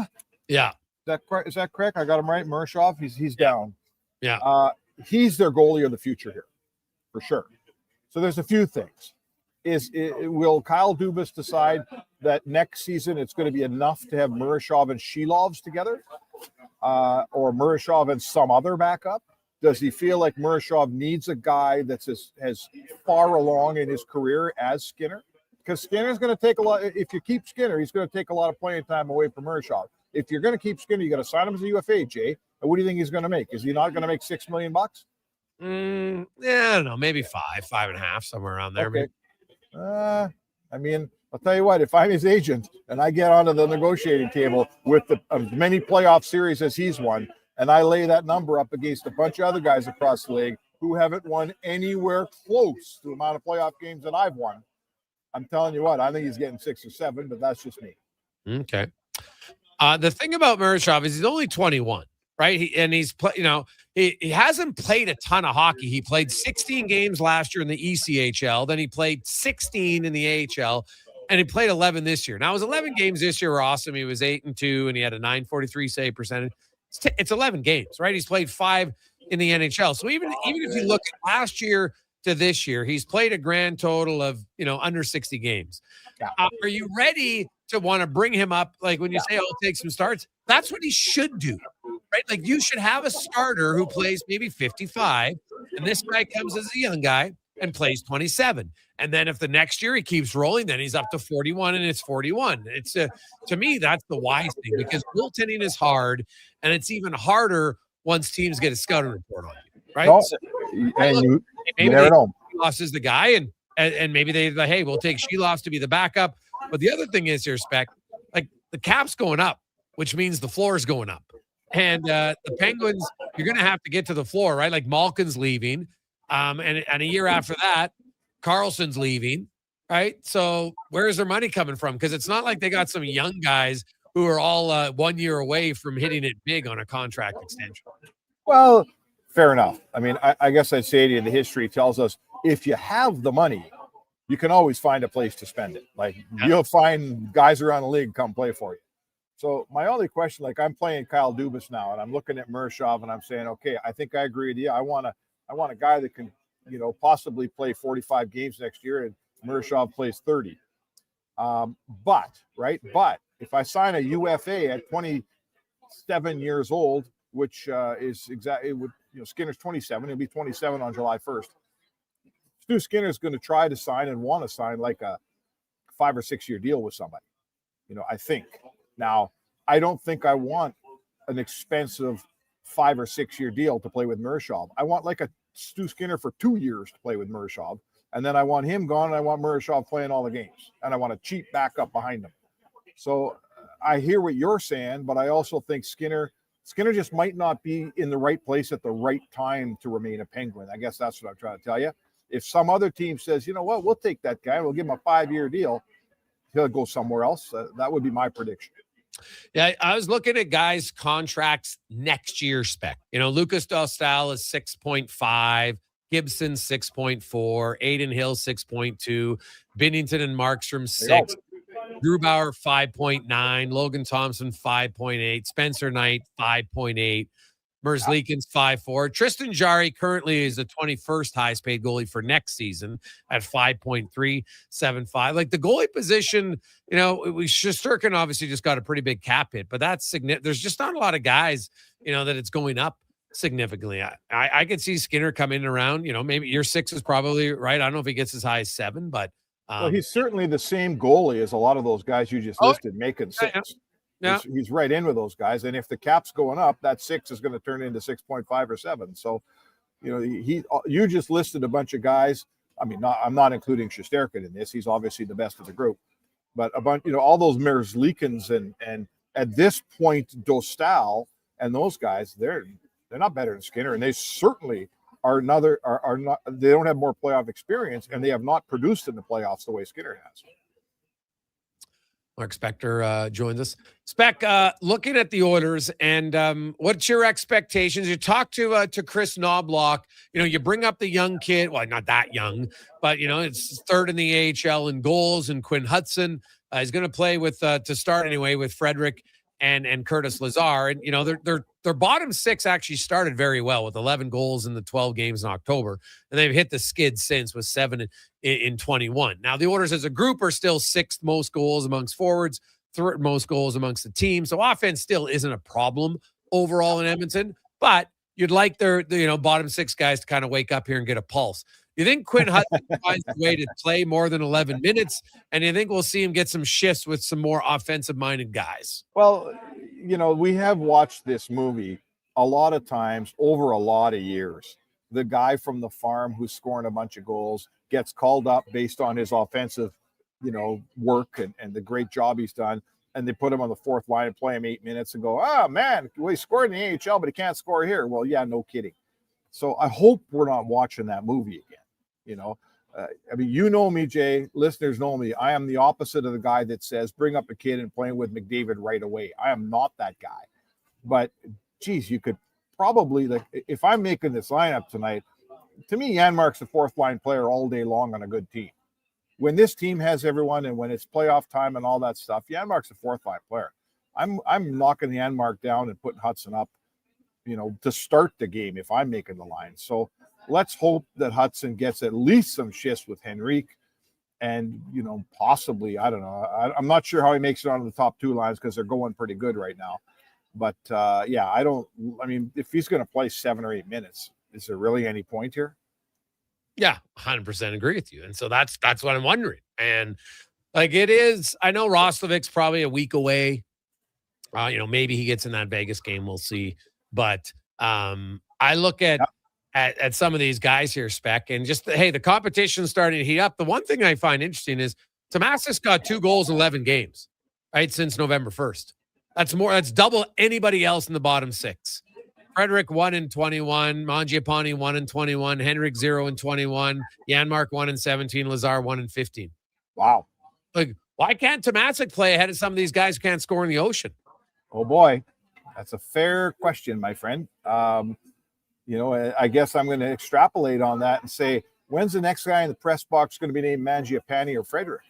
Yeah. Is that correct? I got him right. Murashov. He's down. Yeah. He's their goalie of the future here, for sure. So there's a few things. Will Kyle Dubas decide that next season it's going to be enough to have Murashov and Shilovs together, or Murashov and some other backup? Does he feel like Murashov needs a guy that's as far along in his career as Skinner? Because Skinner's going to take a lot. If you keep Skinner, he's going to take a lot of playing time away from Murashov. If you're going to keep Skinner, you got to sign him as a UFA, Jay. And what do you think he's going to make? Is he not going to make $6 million? Yeah, I don't know. Maybe 5.5, somewhere around there. Okay. I mean, I'll tell you what. If I'm his agent and I get onto the negotiating table with as many playoff series as he's won, and I lay that number up against a bunch of other guys across the league who haven't won anywhere close to the amount of playoff games that I've won, I'm telling you what, I think he's getting 6 or 7, but that's just me. Okay. The thing about Murashov is he's only 21, right? He hasn't played a ton of hockey. He played 16 games last year in the ECHL. Then he played 16 in the AHL, and he played 11 this year. Now, his 11 games this year were awesome. He was 8-2, and he had a .943 save percentage. It's 11 games, right? He's played 5 in the NHL. So even if you look at last year to this year, he's played a grand total of, under 60 games. Are you ready to want to bring him up. Like when you say, "I'll take some starts," that's what he should do, right? Like you should have a starter who plays maybe 55, and this guy comes as a young guy and plays 27. And then if the next year he keeps rolling, then he's up to 41 and it's 41. It's to me, that's the wise thing, because goaltending is hard, and it's even harder once teams get a scouting report on you, right? No, So, and look, you maybe never know. Sheloffs is the guy, and maybe they like, hey, we'll take Sheloffs to be the backup. But the other thing is here, Spec, like the cap's going up, which means the floor is going up. And the Penguins, you're going to have to get to the floor, right? Like Malkin's leaving. And a year after that, Carlson's leaving, right? So where's their money coming from? Because it's not like they got some young guys who are all 1 year away from hitting it big on a contract extension. Well, fair enough. I mean, I guess I'd say to you, the history tells us if you have the money, you can always find a place to spend it. Like you'll find guys around the league come play for you. So my only question, like I'm playing Kyle Dubas now, and I'm looking at Mershov, and I'm saying, okay, I think I agree with you. I want a guy that can, possibly play 45 games next year, and Mershov plays 30. But if I sign a UFA at 27 years old, which is exactly, Skinner's 27, he'll be 27 on July 1st. Stu Skinner's going to try to sign and want to sign like a 5 or 6 year deal with somebody. I think. Now, I don't think I want an expensive 5 or 6 year deal to play with Mershov. I want like a Stu Skinner for 2 years to play with Mershov, and then I want him gone, and I want Mershov playing all the games, and I want a cheap backup behind him. So I hear what you're saying, but I also think Skinner just might not be in the right place at the right time to remain a Penguin. I guess that's what I'm trying to tell you. If some other team says, you know what, we'll take that guy, we'll give him a 5 year deal, he'll go somewhere else. That would be my prediction. Yeah, I was looking at guys' contracts next year, Spec. Lucas Dostal is 6.5, Gibson 6.4, Aiden Hill 6.2, Binnington and Markstrom 6, Grubauer 5.9, Logan Thompson 5.8, Spencer Knight 5.8, Merzlikins 5.4. Tristan Jarry currently is the 21st highest paid goalie for next season at 5.375. Like the goalie position, Shesterkin obviously just got a pretty big cap hit, but that's significant. There's just not a lot of guys, that it's going up significantly. I could see Skinner coming around, maybe year 6 is probably right. I don't know if he gets as high as 7, but well, he's certainly the same goalie as a lot of those guys you just listed, making 6. Yeah. He's right in with those guys, and if the cap's going up, that 6 is going to turn into 6.5 or 7. So, you just listed a bunch of guys. I mean, I'm not including Shesterkin in this. He's obviously the best of the group, but a bunch, all those Merzlikins and at this point Dostal and those guys, they're not better than Skinner, and they certainly are not. They don't have more playoff experience, and they have not produced in the playoffs the way Skinner has. Mark Spector joins us. Spec, looking at the Oilers, and what's your expectations? You talk to Chris Knobloch. You bring up the young kid. Well, not that young, but it's third in the AHL in goals. And Quinn Hudson is going to play with to start anyway with Frederick and Curtis Lazar. And their bottom 6 actually started very well with 11 goals in the 12 games in October, and they've hit the skid since with 7 in 21. Now the Oilers as a group are still 6th most goals amongst forwards, 3rd most goals amongst the team. So offense still isn't a problem overall in Edmonton, but you'd like their bottom 6 guys to kind of wake up here and get a pulse. You think Quinn Hudson finds a way to play more than 11 minutes, and you think we'll see him get some shifts with some more offensive-minded guys? Well, we have watched this movie a lot of times over a lot of years. The guy from the farm who's scoring a bunch of goals gets called up based on his offensive, work and the great job he's done, and they put him on the 4th line and play him 8 minutes and go, oh, man, well, he scored in the AHL, but he can't score here. Well, yeah, no kidding. So I hope we're not watching that movie again. I mean, me, Jay, listeners know me. I am the opposite of the guy that says, bring up a kid and play with McDavid right away. I am not that guy. But, geez, you could probably, if I'm making this lineup tonight, to me, Janmark's a 4th line player all day long on a good team. When this team has everyone and when it's playoff time and all that stuff, Janmark's a 4th line player. I'm knocking Janmark down and putting Hudson up, to start the game if I'm making the line. So let's hope that Hudson gets at least some shifts with Henrique. And, possibly, I don't know. I'm not sure how he makes it onto the top two lines because they're going pretty good right now. But, if he's going to play 7 or 8 minutes, is there really any point here? Yeah, 100% agree with you. And so that's what I'm wondering. And it is, I know Roslovic's probably a week away. Maybe he gets in that Vegas game. We'll see. But I look at some of these guys here, Spec, and just, the competition's starting to heat up. The one thing I find interesting is Tomasic's got 2 goals in 11 games, right, since November 1st. That's double anybody else in the bottom 6. Frederick 1 in 21, Mangiapane 1 in 21, Henrik 0 in 21, Janmark 1 in 17, Lazar 1 in 15. Wow. Why can't Tomasic play ahead of some of these guys who can't score in the Ocean? Oh boy, that's a fair question, my friend. I guess I'm going to extrapolate on that and say, when's the next guy in the press box going to be named Mangiapane or Frederick?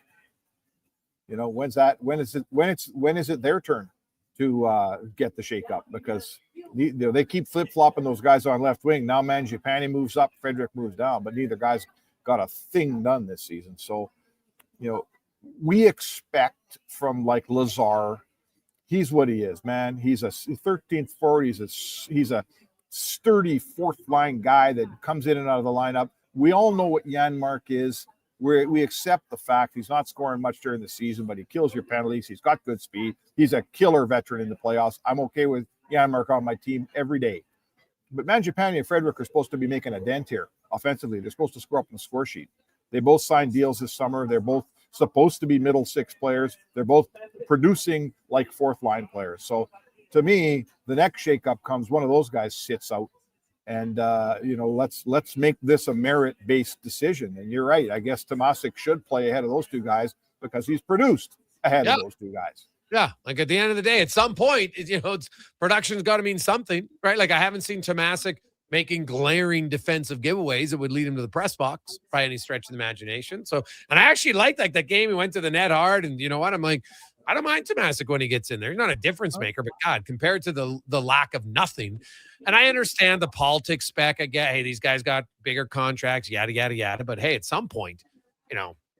When's that? When is it their turn to get the shakeup? Because they keep flip-flopping those guys on left wing. Now Mangiapane moves up, Frederick moves down, but neither guy's got a thing done this season. So, we expect from Lazar, he's what he is, man. He's a 13th forward. He's a sturdy fourth line guy that comes in and out of the lineup. We all know what Janmark is. We accept the fact he's not scoring much during the season, but he kills your penalties. He's got good speed. He's a killer veteran in the playoffs. I'm okay with Janmark on my team every day. But Mangiapane and Frederick are supposed to be making a dent here offensively. They're supposed to score up on the score sheet. They both signed deals this summer. They're both supposed to be middle 6 players. They're both producing like fourth line players. So to me, the next shakeup comes one of those guys sits out. And, let's make this a merit-based decision. And you're right. I guess Tomasic should play ahead of those 2 guys because he's produced ahead of those 2 guys. Yeah. At the end of the day, at some point, production's got to mean something, right? I haven't seen Tomasic making glaring defensive giveaways that would lead him to the press box by any stretch of the imagination. So, and I actually liked that game. He went to the net hard, and you know what? I'm like, I don't mind Tomasic when he gets in there. He's not a difference maker, but God, compared to the lack of nothing. And I understand the politics spec. I get, hey, these guys got bigger contracts, yada, yada, yada. But hey, at some point,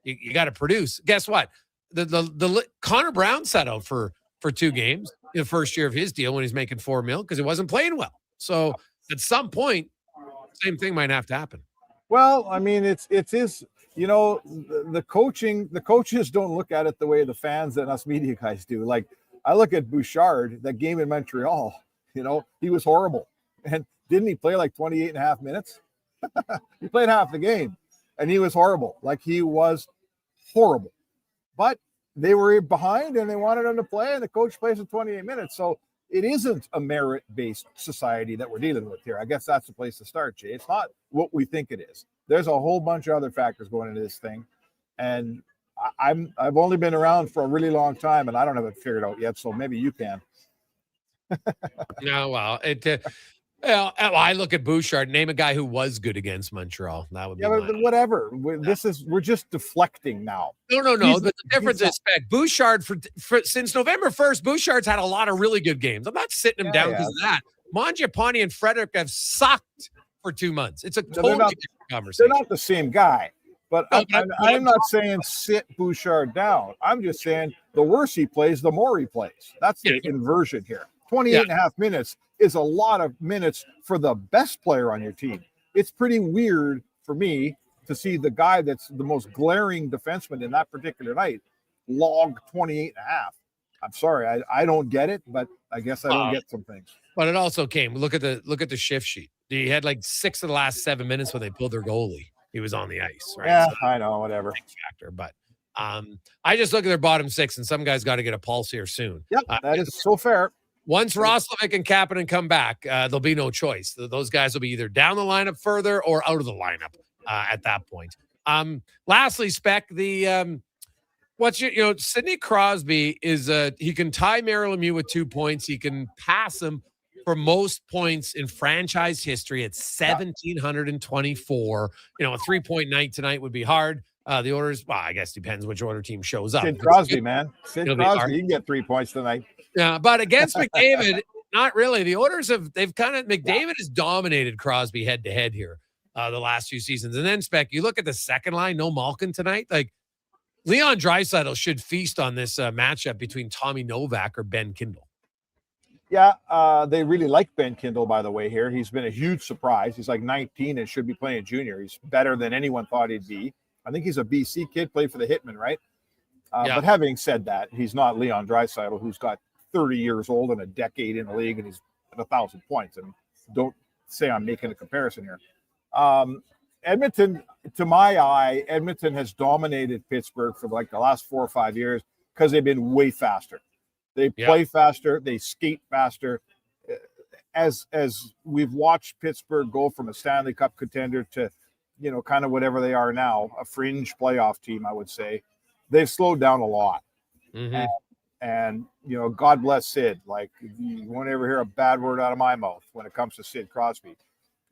you got to produce. Guess what? The Connor Brown sat out for 2 games in the first year of his deal when he's making $4 million because he wasn't playing well. So at some point, same thing might have to happen. Well, I mean, it is. The coaches don't look at it the way the fans and us media guys do. I look at Bouchard, that game in Montreal, he was horrible. And didn't he play 28 and a half minutes? He played half the game and he was horrible. He was horrible. But they were behind and they wanted him to play, and the coach plays in 28 minutes. So it isn't a merit-based society that we're dealing with here. I guess that's the place to start, Jay. It's not what we think it is. There's a whole bunch of other factors going into this thing. And I've only been around for a really long time, and I don't have it figured out yet, so maybe you can. No, well, I look at Bouchard, name a guy who was good against Montreal. That would be but whatever. We're just deflecting now. No. But the difference is, Bouchard for since November 1st, Bouchard's had a lot of really good games. I'm not sitting him down because of that. Mangiapane and Frederick have sucked for 2 months. It's a totally different conversation. They're not the same guy. But I'm not saying sit Bouchard down. I'm just saying the worse he plays, the more he plays. That's the inversion here. 28 and a half minutes is a lot of minutes for the best player on your team. It's pretty weird for me to see the guy that's the most glaring defenseman in that particular night log 28 and a half. I'm sorry, I don't get it, but I guess I don't get some things. But it also came. Look at the shift sheet. He had 6 of the last 7 minutes when they pulled their goalie. He was on the ice, right? Yeah, so I know, whatever. Factor, but I just look at their bottom 6, and some guys got to get a pulse here soon. Yep, that is so fair. Once Roslovic and Kapanen come back, there'll be no choice. Those guys will be either down the lineup further or out of the lineup at that point. Lastly, Spec, Sidney Crosby is he can tie Merrill Lemieux with 2 points. He can pass him for most points in franchise history at 1,724. A 3-point night tonight would be hard. The orders, I guess depends which order team shows up. Sid Crosby, man. Sid Crosby, you can get 3 points tonight. Yeah, but against McDavid, not really. The orders McDavid has dominated Crosby head to head here the last few seasons. And then, Spec, you look at the second line, no Malkin tonight. Leon Draisaitl should feast on this matchup between Tommy Novak or Ben Kindle. Yeah, they really like Ben Kindle, by the way, here. He's been a huge surprise. He's like 19 and should be playing junior. He's better than anyone thought he'd be. I think he's a BC kid, played for the Hitmen, right? But having said that, he's not Leon Draisaitl, who's got 30 years old and a decade in the league, and he's at 1,000 points. And don't say I'm making a comparison here. Edmonton, to my eye, Edmonton has dominated Pittsburgh for like the last 4 or 5 years because they've been way faster. They play faster. They skate faster. As we've watched Pittsburgh go from a Stanley Cup contender to, kind of whatever they are now, a fringe playoff team, I would say, they've slowed down a lot. Mm-hmm. And God bless Sid. Like, you won't ever hear a bad word out of my mouth when it comes to Sid Crosby.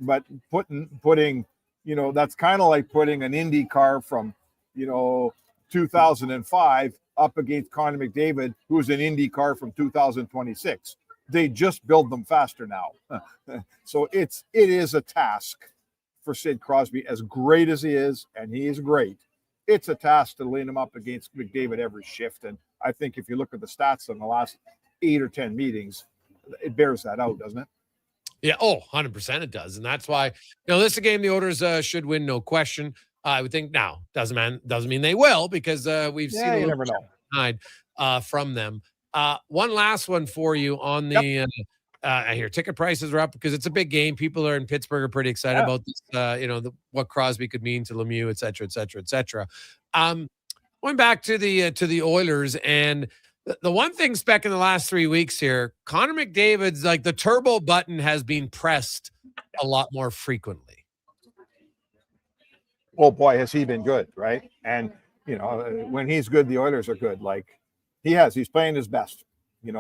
But putting, that's kind of like putting an Indy car from, 2005 up against Connor McDavid, who's an Indy car from 2026. They just build them faster now. So it is a task for Sid Crosby, as great as he is, and he is great. It's a task to lean him up against McDavid every shift. And I think if you look at the stats in the last 8 or 10 meetings, it bears that out, doesn't it? Yeah, 100% it does. And that's why, this is a game the Oilers should win, no question. I would think now. Doesn't mean they will, because we've seen a little side from them. One last one for you on the I hear ticket prices are up because it's a big game. People are in Pittsburgh are pretty excited about this, what Crosby could mean to Lemieux, et cetera, et cetera, et cetera. Going back to the Oilers, and the one thing, Spec, in the last 3 weeks here, Connor McDavid's, like, the turbo button has been pressed a lot more frequently. Oh boy, has he been good, right? And when he's good, the Oilers are good. Like, he's playing his best. He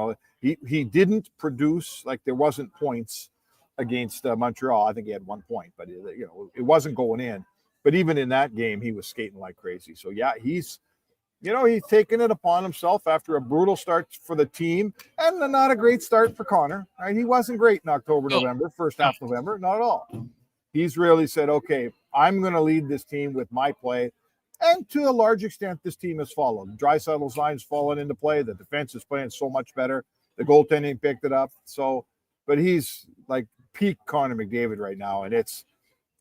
didn't produce, like, there wasn't points against Montreal. I think he had 1 point, but it wasn't going in. But even in that game, he was skating like crazy. So yeah, he's taken it upon himself after a brutal start for the team and not a great start for Connor. Right? He wasn't great in October, November, first half of November, not at all. He's really said, okay, I'm going to lead this team with my play. And to a large extent, this team has followed. Draisaitl's line's fallen into play. The defense is playing so much better. The goaltending picked it up. So, but he's like peak Connor McDavid right now. And it's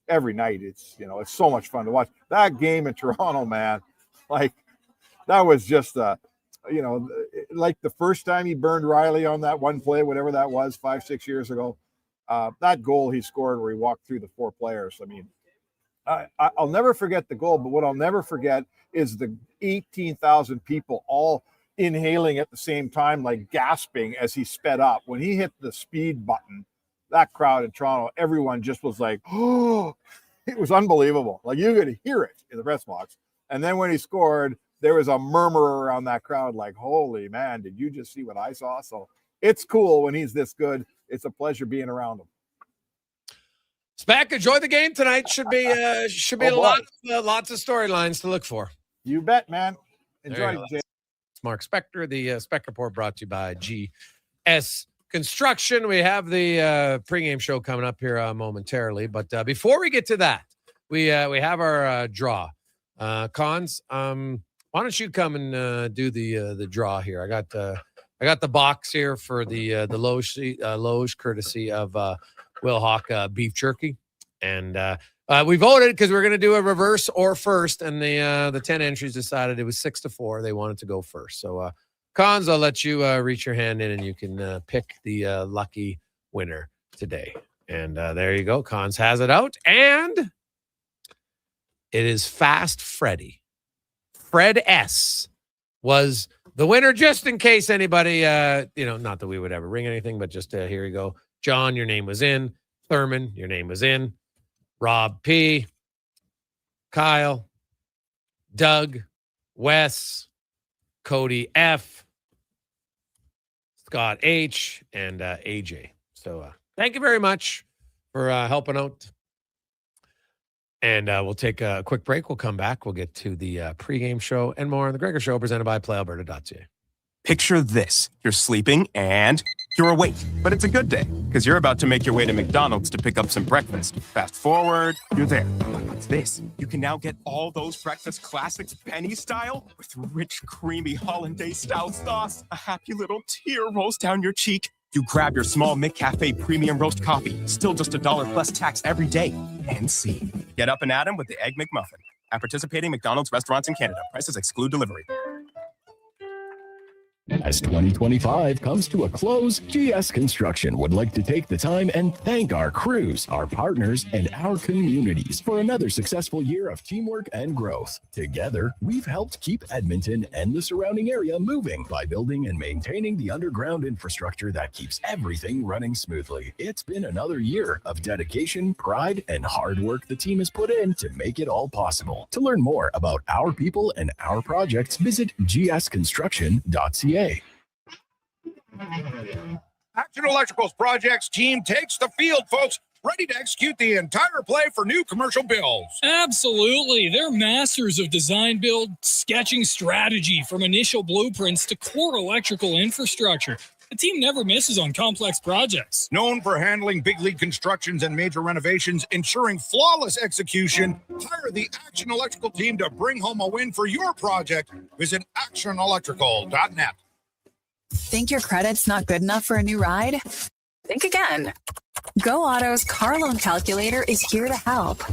every night. It's so much fun to watch. That game in Toronto, man, like, that was just, like the first time he burned Riley on that one play, whatever that was, 5-6 years ago. That goal he scored where he walked through the 4 players. I mean, I'll never forget the goal, but what I'll never forget is the 18,000 people all inhaling at the same time, like gasping as he sped up. When he hit the speed button, that crowd in Toronto, everyone just was like, oh, it was unbelievable. Like, you could hear it in the press box. And then when he scored, there was a murmur around that crowd like, holy man, did you just see what I saw? So it's cool when he's this good. It's a pleasure being around him. Spec, enjoy the lots of storylines to look for. You bet, man. Enjoy it, Jay. It's Mark Spector. The Spec Report brought to you by GS Construction. We have the pregame show coming up here momentarily, but before we get to that, we have our draw. Cons, why don't you come and do the draw here? I got the box here for the Loge courtesy of Will Hawk beef jerky, and we voted because we're going to do a reverse or first, and the 10 entries decided it was 6-4. They wanted to go first. So Cons, I'll let you reach your hand in, and you can pick the lucky winner today. And there you go. Cons has it out, and it is Fast Freddy. Fred S was the winner, just in case anybody, not that we would ever ring anything, but just here you go. John, your name was in. Thurman, your name was in. Rob P. Kyle. Doug. Wes. Cody F. Scott H. And AJ. So thank you very much for helping out. And we'll take a quick break. We'll come back. We'll get to the pregame show and more on the Gregor Show, presented by PlayAlberta.ca. Picture this. You're sleeping and You're awake, but it's a good day because you're about to make your way to McDonald's to pick up some breakfast. Fast forward, you're there. What's this? You can now get all those breakfast classics penny style with rich, creamy hollandaise-style sauce. A happy little tear rolls down your cheek. You grab your small McCafe premium roast coffee, still just $1 plus tax every day. And see. Get up and at 'em with the Egg McMuffin. At participating McDonald's restaurants in Canada. Prices exclude delivery. As 2025 comes to a close, GS Construction would like to take the time and thank our crews, our partners, and our communities for another successful year of teamwork and growth. Together, we've helped keep Edmonton and the surrounding area moving by building and maintaining the underground infrastructure that keeps everything running smoothly. It's been another year of dedication, pride, and hard work the team has put in to make it all possible. To learn more about our people and our projects, visit gsconstruction.ca. Action Electrical's projects team takes the field, folks, ready to execute the entire play for new commercial builds. Absolutely. They're masters of design build, sketching strategy from initial blueprints to core electrical infrastructure. The team never misses on complex projects. Known for handling big league constructions and major renovations, ensuring flawless execution, hire the Action Electrical team to bring home a win for your project. Visit actionelectrical.net. Think your credit's not good enough for a new ride? Think again. Go Auto's car loan calculator is here to help.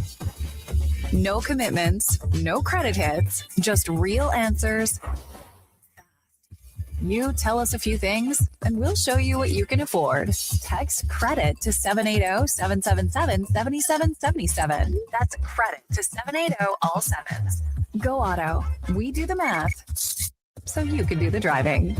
No commitments, no credit hits, just real answers. You tell us a few things, and we'll show you what you can afford. Text credit to 780-777-7777. That's credit to 780 all sevens. Go Auto. We do the math, so you can do the driving.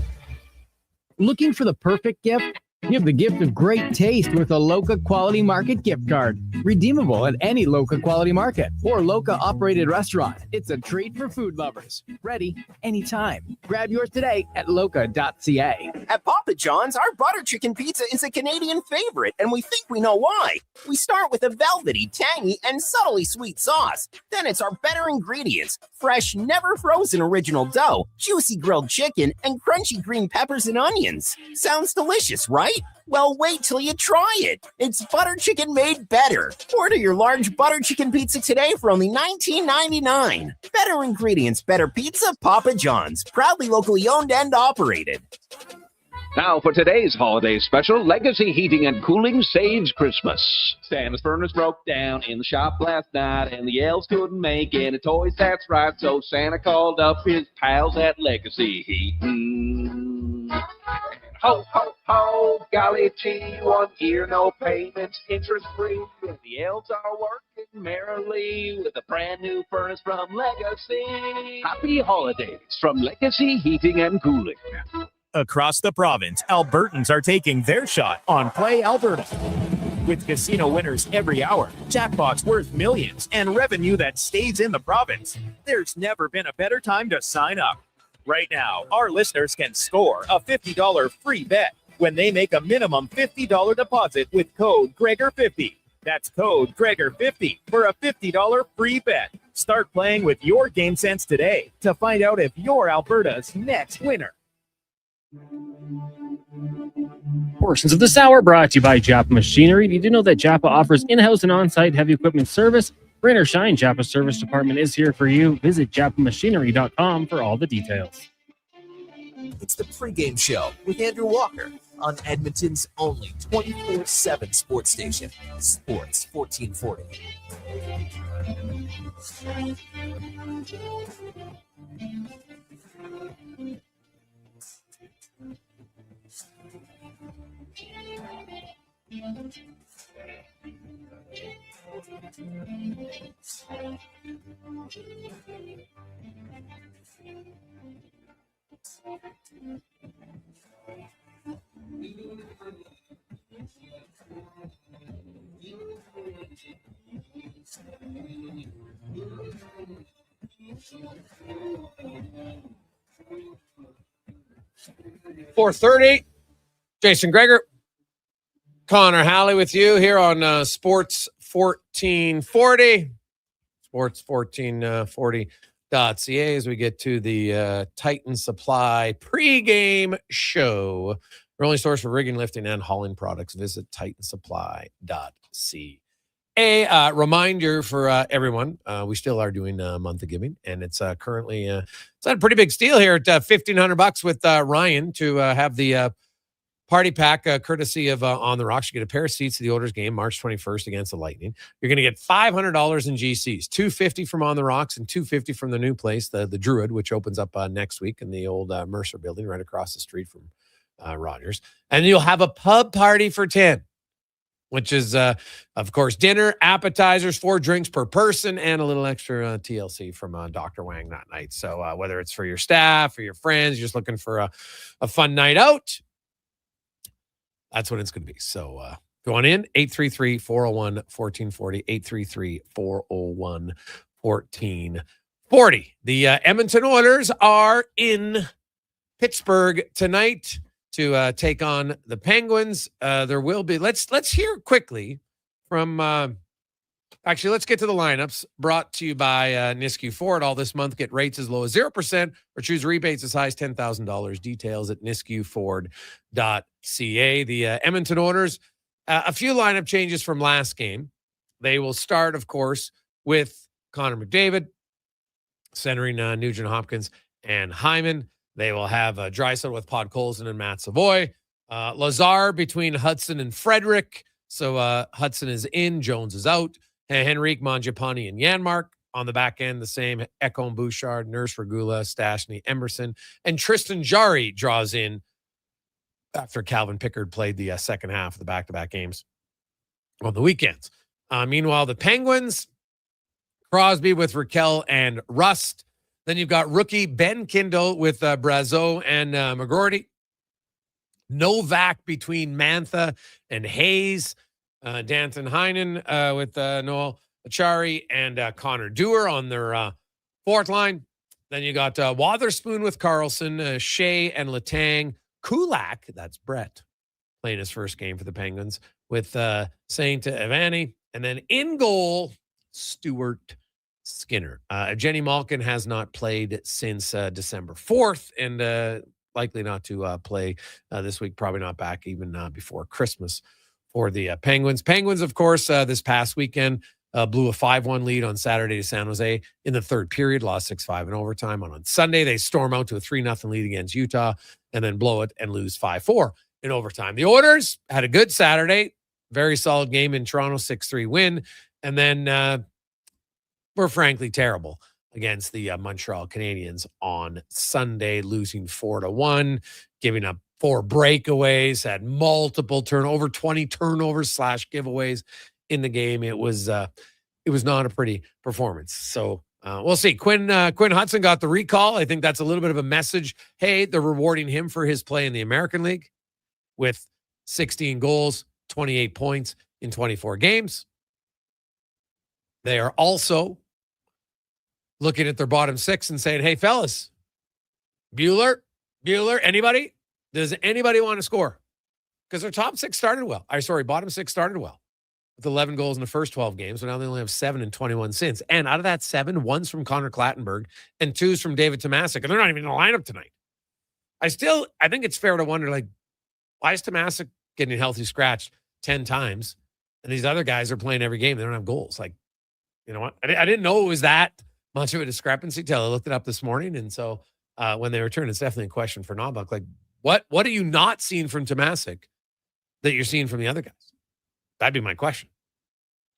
Looking for the perfect gift? You have the gift of great taste with a Loca Quality Market gift card. Redeemable at any Loca Quality Market or Loca operated restaurant. It's a treat for food lovers. Ready anytime. Grab yours today at loca.ca. At Papa John's, our butter chicken pizza is a Canadian favorite, and we think we know why. We start with a velvety, tangy, and subtly sweet sauce. Then it's our better ingredients: fresh, never frozen original dough, juicy grilled chicken, and crunchy green peppers and onions. Sounds delicious, right? Well, wait till you try it. It's butter chicken made better. Order your large butter chicken pizza today for only $19.99. Better ingredients, better pizza, Papa John's. Proudly locally owned and operated. Now for today's holiday special, Legacy Heating and Cooling saves Christmas. Santa's furnace broke down in the shop last night, and the elves couldn't make any toys, that's right. So Santa called up his pals at Legacy Heating. Ho, ho, ho, golly gee, 1 year, no payments, interest-free. And the elves are working merrily with a brand new furnace from Legacy. Happy holidays from Legacy Heating and Cooling. Across the province, Albertans are taking their shot on Play Alberta. With casino winners every hour, jackpots worth millions, and revenue that stays in the province, there's never been a better time to sign up. Right now, our listeners can score a $50 free bet when they make a minimum $50 deposit with code Gregor50. That's code Gregor50 for a $50 free bet. Start playing with your game sense today to find out if you're Alberta's next winner. Portions of this hour brought to you by Japa Machinery. Did you know that Japa offers in-house and on-site heavy equipment service? Rain or shine, Japa's service department is here for you. Visit japamachinery.com for all the details. It's the pregame show with Andrew Walker on Edmonton's only 24/7 sports station, Sports 1440. .430, Jason Gregor, Connor Halley with you here on Sports 1440, sports1440.ca as we get to the Titan Supply pregame show Your only source for rigging, lifting, and hauling products. Visit titansupply.ca. A reminder for everyone, we still are doing month of giving, and it's currently it's at a pretty big steal here at $1,500 with Ryan to have the party pack courtesy of On the Rocks. You get a pair of seats to the Oilers game March 21st against the Lightning. You're going to get $500 in GCs, $250 from On the Rocks and $250 from the new place, the Druid, which opens up next week in the old Mercer building right across the street from Rogers. And you'll have a pub party for 10. Which is, of course, dinner, appetizers, 4 drinks per person, and a little extra TLC from Dr. Wang that night. So whether it's for your staff or your friends, you're just looking for a fun night out, that's what it's going to be. So go on in, 833-401-1440, 833-401-1440. The Edmonton Oilers are in Pittsburgh tonight to take on the Penguins. There will be, let's hear quickly from, actually, let's get to the lineups brought to you by Nisku Ford. All this month, get rates as low as 0% or choose rebates as high as $10,000. Details at niskuford.ca. The Edmonton Oilers, a few lineup changes from last game. They will start, of course, with Connor McDavid, centering Nugent Hopkins and Hyman. They will have Draisaitl with Podkolzin and Matt Savoy. Lazar between Hudson and Frederick. So Hudson is in, Jones is out. Henrique, Mangiapane, and Janmark. On the back end, the same. Ekholm, Bouchard, Nurse, Regula, Stastny, Emerson. And Tristan Jarry draws in after Calvin Pickard played the second half of the back-to-back games on the weekends. Meanwhile, the Penguins, Crosby with Raquel and Rust. Then you've got rookie Ben Kindle with Brazeau and McGroarty. Novak between Mantha and Hayes. Danton Heinen with Noel Achari and Connor Dewar on their fourth line. Then you got Wotherspoon with Carlson, Shea and Letang. Kulak, that's Brett, playing his first game for the Penguins with Saint Evani. And then in goal, Stuart Skinner. Jenny Malkin has not played since December 4th and likely not to play this week, probably not back even before Christmas for the Penguins. Penguins, of course, this past weekend blew a 5-1 lead on Saturday to San Jose in the third period, lost 6-5 in overtime. On Sunday, they storm out to a 3-0 lead against Utah and then blow it and lose 5-4 in overtime. The Oilers had a good Saturday, very solid game in Toronto, 6-3 win, and then were frankly terrible against the Montreal Canadiens on Sunday, losing 4-1, giving up 4 breakaways, had multiple over 20 turnovers / giveaways in the game. It was not a pretty performance. So we'll see. Quinn Hudson got the recall. I think that's a little bit of a message. Hey, they're rewarding him for his play in the American League with 16 goals, 28 points in 24 games. They are also looking at their bottom 6 and saying, hey, fellas, Bueller, anybody? Does anybody want to score? Because their top 6 started well. Bottom 6 started well with 11 goals in the first 12 games, but now they only have 7 and 21 since. And out of that 7, 1's from Connor Clattenburg and 2's from David Tomasic, and they're not even in the lineup tonight. I think it's fair to wonder, like, why is Tomasic getting healthy scratched 10 times and these other guys are playing every game? They don't have goals. Like, you know what? I didn't know it was that much of a discrepancy till I looked it up this morning. And so when they return, it's definitely a question for Knobloch. Like, what are you not seeing from Tomasic that you're seeing from the other guys? That'd be my question.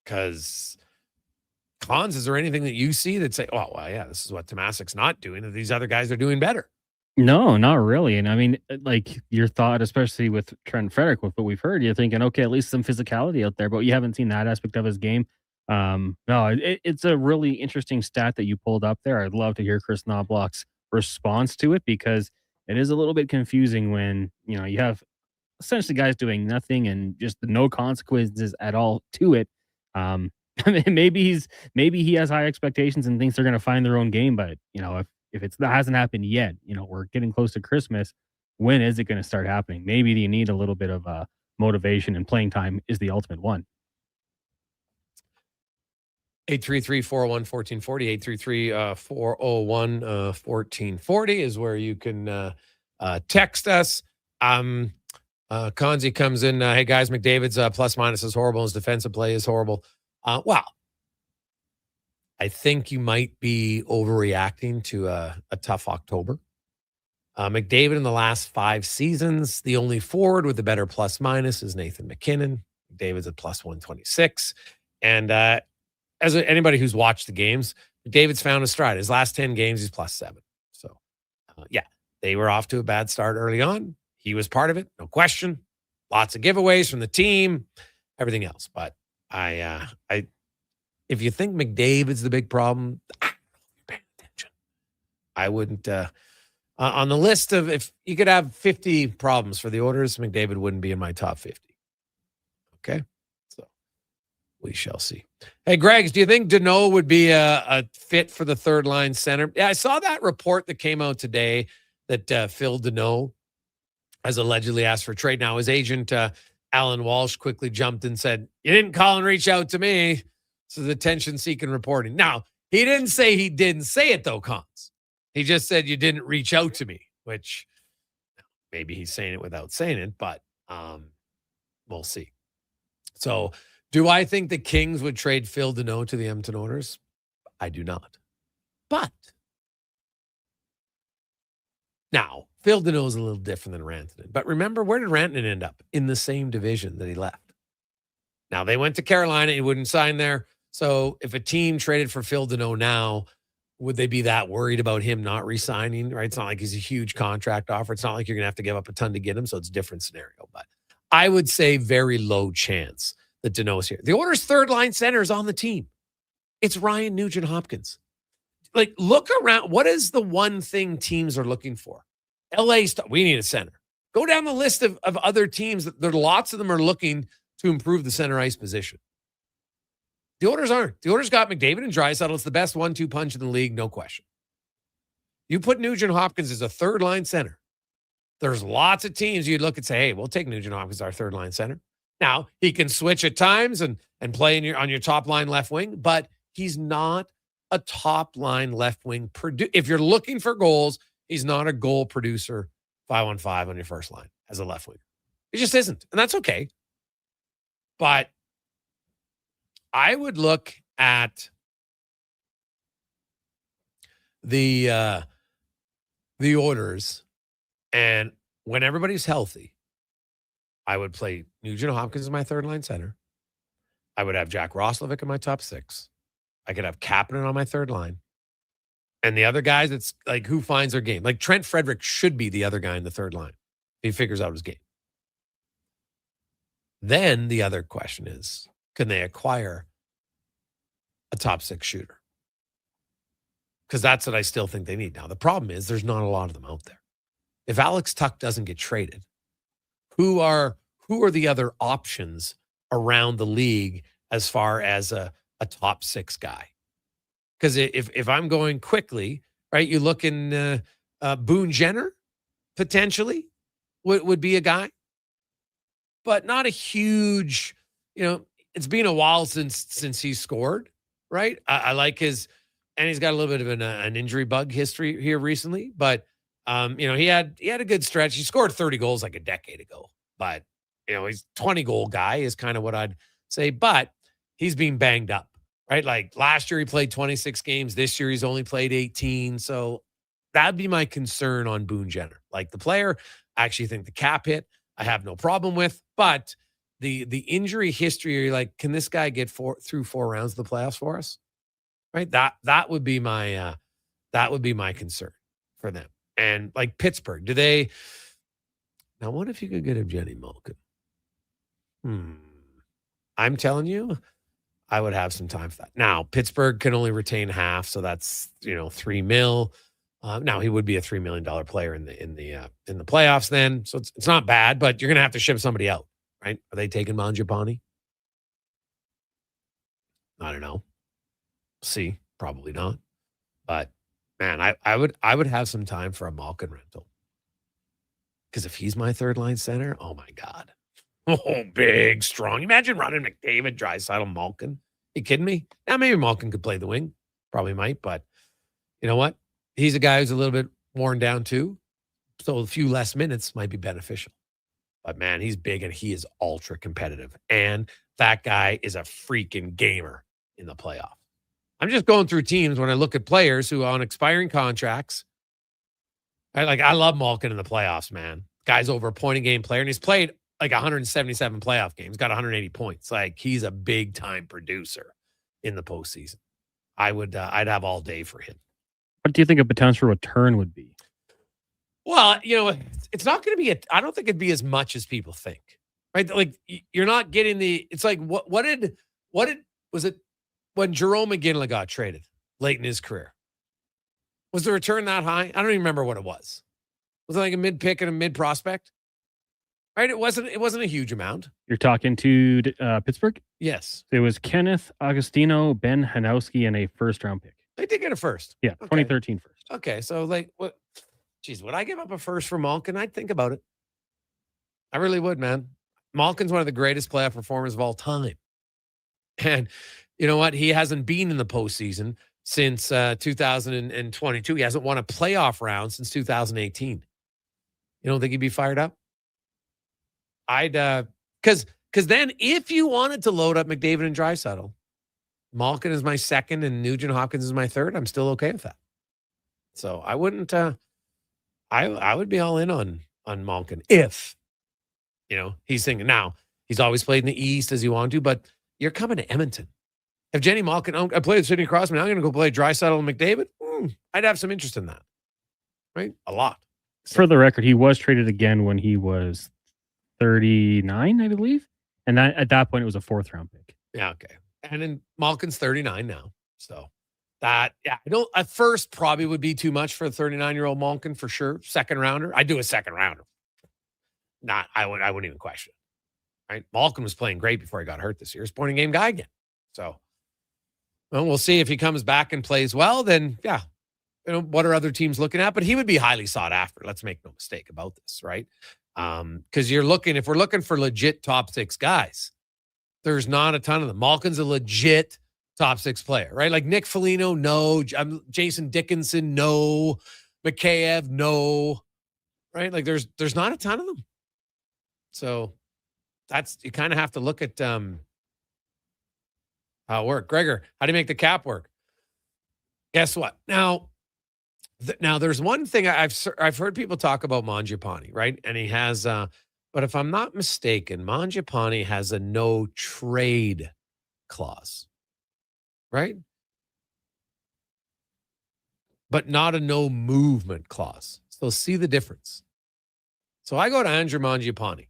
Because, Cons, is there anything that you see that say, oh, well, yeah, this is what Tomasic's not doing, and these other guys are doing better? No, not really. And I mean, like, your thought, especially with Trent Frederick, with what we've heard, you're thinking, okay, at least some physicality out there, but you haven't seen that aspect of his game. No, it's a really interesting stat that you pulled up there. I'd love to hear Chris Knobloch's response to it, because it is a little bit confusing when, you know, you have essentially guys doing nothing and just no consequences at all to it. Maybe he has high expectations and thinks they're going to find their own game, but you know, if that hasn't happened yet, you know, we're getting close to Christmas. When is it going to start happening? Maybe you need a little bit of motivation, and playing time is the ultimate one. 833-401-1440, 833-401-1440 is where you can text us. Konzi comes in. Hey, guys, McDavid's plus minus is horrible. His defensive play is horrible. Well, I think you might be overreacting to a tough October. McDavid in the last 5 seasons, the only forward with a better plus minus is Nathan McKinnon. McDavid's at plus 126. And anybody who's watched the games, McDavid's found a stride. His last 10 games, he's plus 7. So, yeah, they were off to a bad start early on. He was part of it, no question. Lots of giveaways from the team, everything else. But if you think McDavid's the big problem, you're paying attention. I wouldn't. On the list of, if you could have 50 problems for the Oilers, McDavid wouldn't be in my top 50. Okay, so we shall see. Hey, Greggs, do you think Danault would be a fit for the third line center? Yeah, I saw that report that came out today that Phil Danault has allegedly asked for trade. Now, his agent, Alan Walsh, quickly jumped and said, "You didn't call and reach out to me." So the attention-seeking reporting. Now, he didn't say he didn't say it, though, Cons. He just said, "You didn't reach out to me," which maybe he's saying it without saying it, but we'll see. So do I think the Kings would trade Phil Danault to the Edmonton Oilers? I do not. But now, Phil Danault is a little different than Rantanen. But remember, where did Rantanen end up? In the same division that he left. Now, they went to Carolina. He wouldn't sign there. So if a team traded for Phil Danault now, would they be that worried about him not re-signing? Right? It's not like he's a huge contract offer. It's not like you're going to have to give up a ton to get him. So it's a different scenario. But I would say very low chance that Danault's here. The Oilers' third-line center is on the team. It's Ryan Nugent-Hopkins. Like, look around. What is the one thing teams are looking for? we need a center. Go down the list of other teams. Lots of them are looking to improve the center ice position. The Oilers aren't. The Oilers got McDavid and Draisaitl. It's the best 1-2 punch in the league, no question. You put Nugent-Hopkins as a third-line center. There's lots of teams you'd look and say, "Hey, we'll take Nugent-Hopkins as our third-line center." Now, he can switch at times and play on your top-line left wing, but he's not a top-line left wing. If you're looking for goals, he's not a goal producer 5-on-5 on your first line as a left winger. It just isn't, and that's okay. But I would look at the Oilers, and when everybody's healthy, I would play Nugent-Hopkins as my third-line center. I would have Jack Roslovic in my top 6. I could have Kapanen on my third line. And the other guys, it's like who finds their game. Like Trent Frederick should be the other guy in the third line. He figures out his game. Then the other question is, can they acquire a top 6 shooter? Because that's what I still think they need. Now, the problem is there's not a lot of them out there. If Alex Tuch doesn't get traded, who are the other options around the league as far as a top 6 guy? Because if I'm going quickly, right, you look in Boone Jenner, potentially, would be a guy. But not a huge, it's been a while since he scored, right? I like his, and he's got a little bit of an injury bug history here recently. But, he had a good stretch. He scored 30 goals like a decade ago. But, he's 20-goal guy is kind of what I'd say. But he's being banged up. Right? Like last year he played 26 games. This year he's only played 18. So that'd be my concern on Boone Jenner. Like the player, I actually think the cap hit, I have no problem with. But the injury history, like, can this guy get through 4 rounds of the playoffs for us? Right? That would be my concern for them. And like Pittsburgh, now what if you could get Evgeny Malkin? I'm telling you, I would have some time for that. Now, Pittsburgh can only retain half, so that's $3 million. Now he would be a $3 million player in the playoffs then, so it's not bad. But you're gonna have to ship somebody out, right? Are they taking Mangiapane? I don't know. See, probably not. But man, I would have some time for a Malkin rental, because if he's my third line center, oh my God. Oh, big, strong. Imagine running McDavid, Draisaitl, Malkin. You kidding me? Now, maybe Malkin could play the wing. Probably might, but you know what? He's a guy who's a little bit worn down too. So a few less minutes might be beneficial. But man, he's big and he is ultra competitive. And that guy is a freaking gamer in the playoff. I'm just going through teams when I look at players who are on expiring contracts. I love Malkin in the playoffs, man. Guy's over a point a game player, and he's played like 177 playoff games, got 180 points. Like, he's a big time producer in the postseason. I'd have all day for him. What do you think a potential return would be? Well, it's not going to be I don't think it'd be as much as people think, right? Like, you're not getting it's like, what was it when Jerome McGinley got traded late in his career? Was the return that high? I don't even remember what it was. Was it like a mid pick and a mid prospect? Right? It wasn't a huge amount. You're talking to Pittsburgh? Yes. It was Kenneth Agostino, Ben Hanowski, and a first-round pick. They did get a first. Yeah, 2013 first. Okay, so like, what? Geez, would I give up a first for Malkin? I'd think about it. I really would, man. Malkin's one of the greatest playoff performers of all time. And you know what? He hasn't been in the postseason since 2022. He hasn't won a playoff round since 2018. You don't think he'd be fired up? Because then if you wanted to load up McDavid and Draisaitl, Malkin is my second and Nugent Hopkins is my third. I'm still okay with that. So I wouldn't. I would be all in on Malkin if he's thinking. Now he's always played in the East as you want to, but you're coming to Edmonton. If Jenny Malkin, I played with Sidney Crosby, now I'm going to go play Draisaitl and McDavid. I'd have some interest in that, right? A lot. For the record, he was traded again when he was 39, I believe. And that at that point, it was a 4th-round pick. Yeah, okay. And then Malkin's 39 now. So I don't, at first probably would be too much for a 39-year-old Malkin for sure. Second rounder. I'd do a second rounder. I wouldn't even question it. Right? Malkin was playing great before he got hurt this year. He's a point game guy again. So, well, we'll see if he comes back and plays well, then yeah. What are other teams looking at? But he would be highly sought after. Let's make no mistake about this, right? Because if we're looking for legit top 6 guys, there's not a ton of them. Malkin's a legit top 6 player, right? Like Nick Foligno, no. Jason Dickinson, no. Mikheyev, no. Right? Like there's not a ton of them. So you kind of have to look at how it works. Gregor, how do you make the cap work? Guess what? Now there's one thing I've heard people talk about Mangiapane, right? And he has, but if I'm not mistaken, Mangiapane has a no trade clause, right? But not a no movement clause. So see the difference. So I go to Andrew Mangiapane.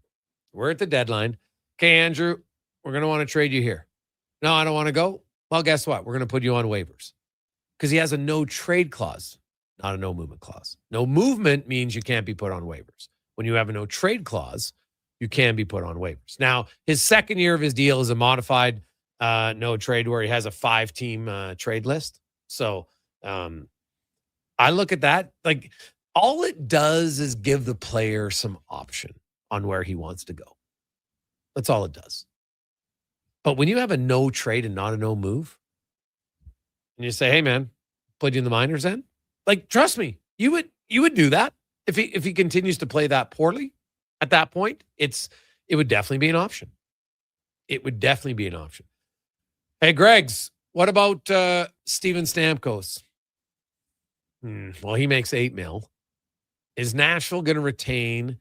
We're at the deadline. Okay, Andrew, we're going to want to trade you here. No, I don't want to go. Well, guess what? We're going to put you on waivers because he has a no trade clause. Not a no movement clause. No movement means you can't be put on waivers. When you have a no trade clause, you can be put on waivers. Now, his second year of his deal is a modified no trade where he has a 5-team trade list. So I look at that. Like, all it does is give the player some option on where he wants to go. That's all it does. But when you have a no trade and not a no move, and you say, hey, man, played you in the minors then? Like, trust me, you would do that if he continues to play that poorly. At that point, it would definitely be an option. It would definitely be an option. Hey, Greg's, what about Steven Stamkos? Well, he makes $8 million. Is Nashville going to retain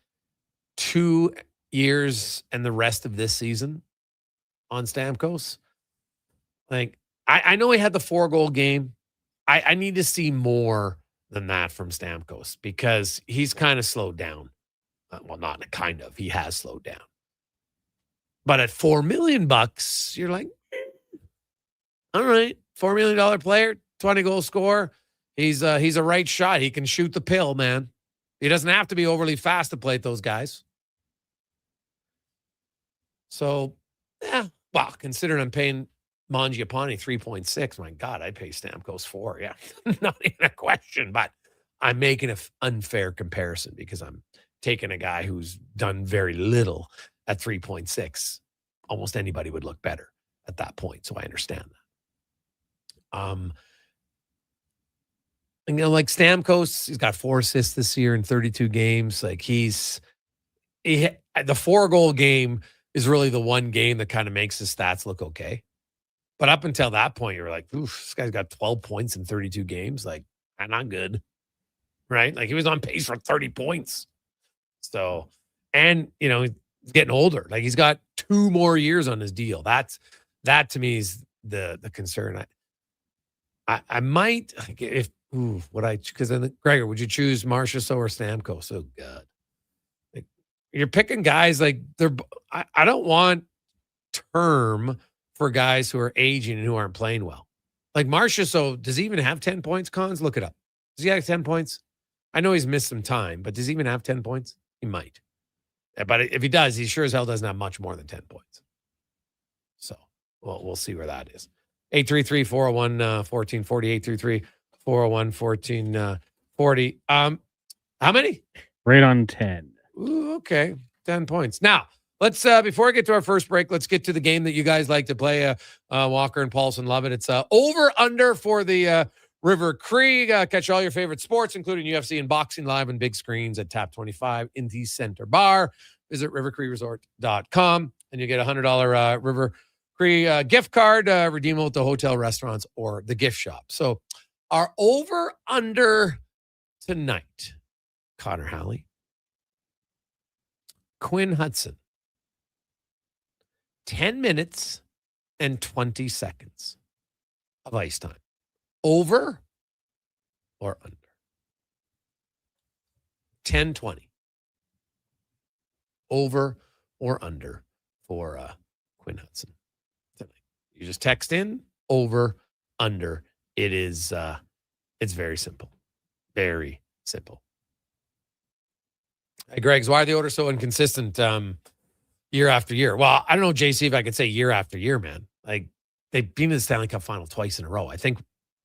2 years and the rest of this season on Stamkos? Like, I know he had the 4-goal game. I need to see more than that from Stamkos because he's kind of slowed down. Well, not kind of. He has slowed down. But at $4 million, you're like, all right, $4 million player, 20-goal scorer. He's a right shot. He can shoot the pill, man. He doesn't have to be overly fast to play at those guys. So, yeah. Well, considering I'm paying Mangiapane 3.6, my God, I'd pay Stamkos 4. Yeah, not even a question. But I'm making an unfair comparison because I'm taking a guy who's done very little at 3.6. Almost anybody would look better at that point. So I understand that. And, like Stamkos, he's got 4 assists this year in 32 games. Like he The 4-goal game is really the one game that kind of makes his stats look okay. But up until that point, you're like, oof, this guy's got 12 points in 32 games. Like, not good. Right? Like, he was on pace for 30 points. So, and, he's getting older. Like, he's got 2 more years on his deal. That to me is the concern. I might, because then, Gregor, would you choose Marchessault or Stamkos? Oh, God. Like, you're picking guys like I don't want term for guys who are aging and who aren't playing well. Like Marchessault, does he even have 10 points, Cons? Look it up. Does he have 10 points? I know he's missed some time, but does he even have 10 points? He might. But if he does, he sure as hell doesn't have much more than 10 points. So, we'll see where that is. 833-401-1440, 833-401-1440. How many? Right on 10. Ooh, okay, 10 points. Now, let's before I get to our first break, let's get to the game that you guys like to play. Walker and Paulson love it. It's over under for the River Cree. Catch all your favorite sports, including UFC and boxing, live on big screens at Tap 25 in the Center Bar. Visit rivercreeresort.com and you get a $100 River Cree gift card, redeemable at the hotel, restaurants, or the gift shop. So our over under tonight, Connor Halley, Quinn Hudson, 10 minutes and 20 seconds of ice time. Over or under? 10-20. Over or under for Quinn Hudson tonight. You just text in, over, under. It is, it's very simple. Very simple. Hey, Greg's, why are the Oilers so inconsistent year after year? Well, I don't know, JC, if I could say year after year, man. Like, they've been in the Stanley Cup final twice in a row. I think,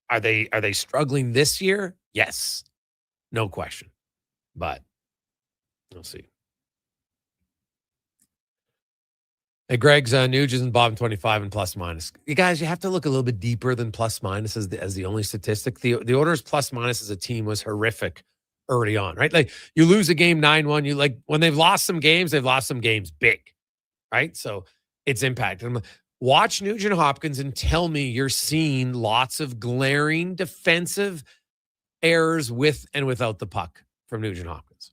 are they struggling this year? Yes. No question. But we'll see. Hey, Greg's Nuge and bottom 25 and plus minus. You guys, you have to look a little bit deeper than plus minus as the only statistic. The Oilers plus minus as a team was horrific early on, right? Like, you lose a game 9-1. You like when they've lost some games big, right? So it's impacted. Watch Nugent Hopkins and tell me you're seeing lots of glaring defensive errors with and without the puck from Nugent Hopkins.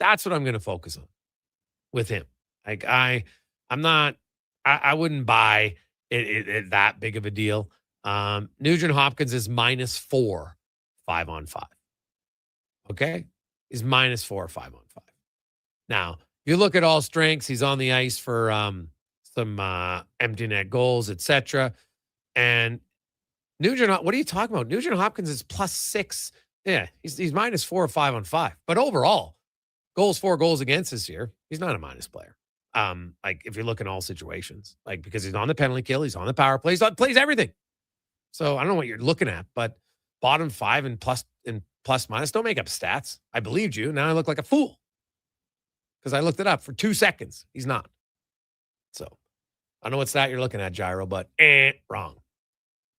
That's what I'm going to focus on with him. Like, I wouldn't buy it that big of a deal. Nugent Hopkins is -4 5-on-5. Okay? He's -4 5-on-5. Now, you look at all strengths, he's on the ice for some empty net goals, etc. And Nugent, what are you talking about? Nugent Hopkins is +6. Yeah, he's -4 5-on-5. But overall, goals for, goals against this year, he's not a minus player. Like, if you look in all situations, like, because he's on the penalty kill, he's on the power play, plays everything. So I don't know what you're looking at, but bottom 5 and plus minus, don't make up stats. I believed you. Now I look like a fool because I looked it up for 2 seconds. He's not. So I don't know what stat you're looking at, Gyro, but wrong.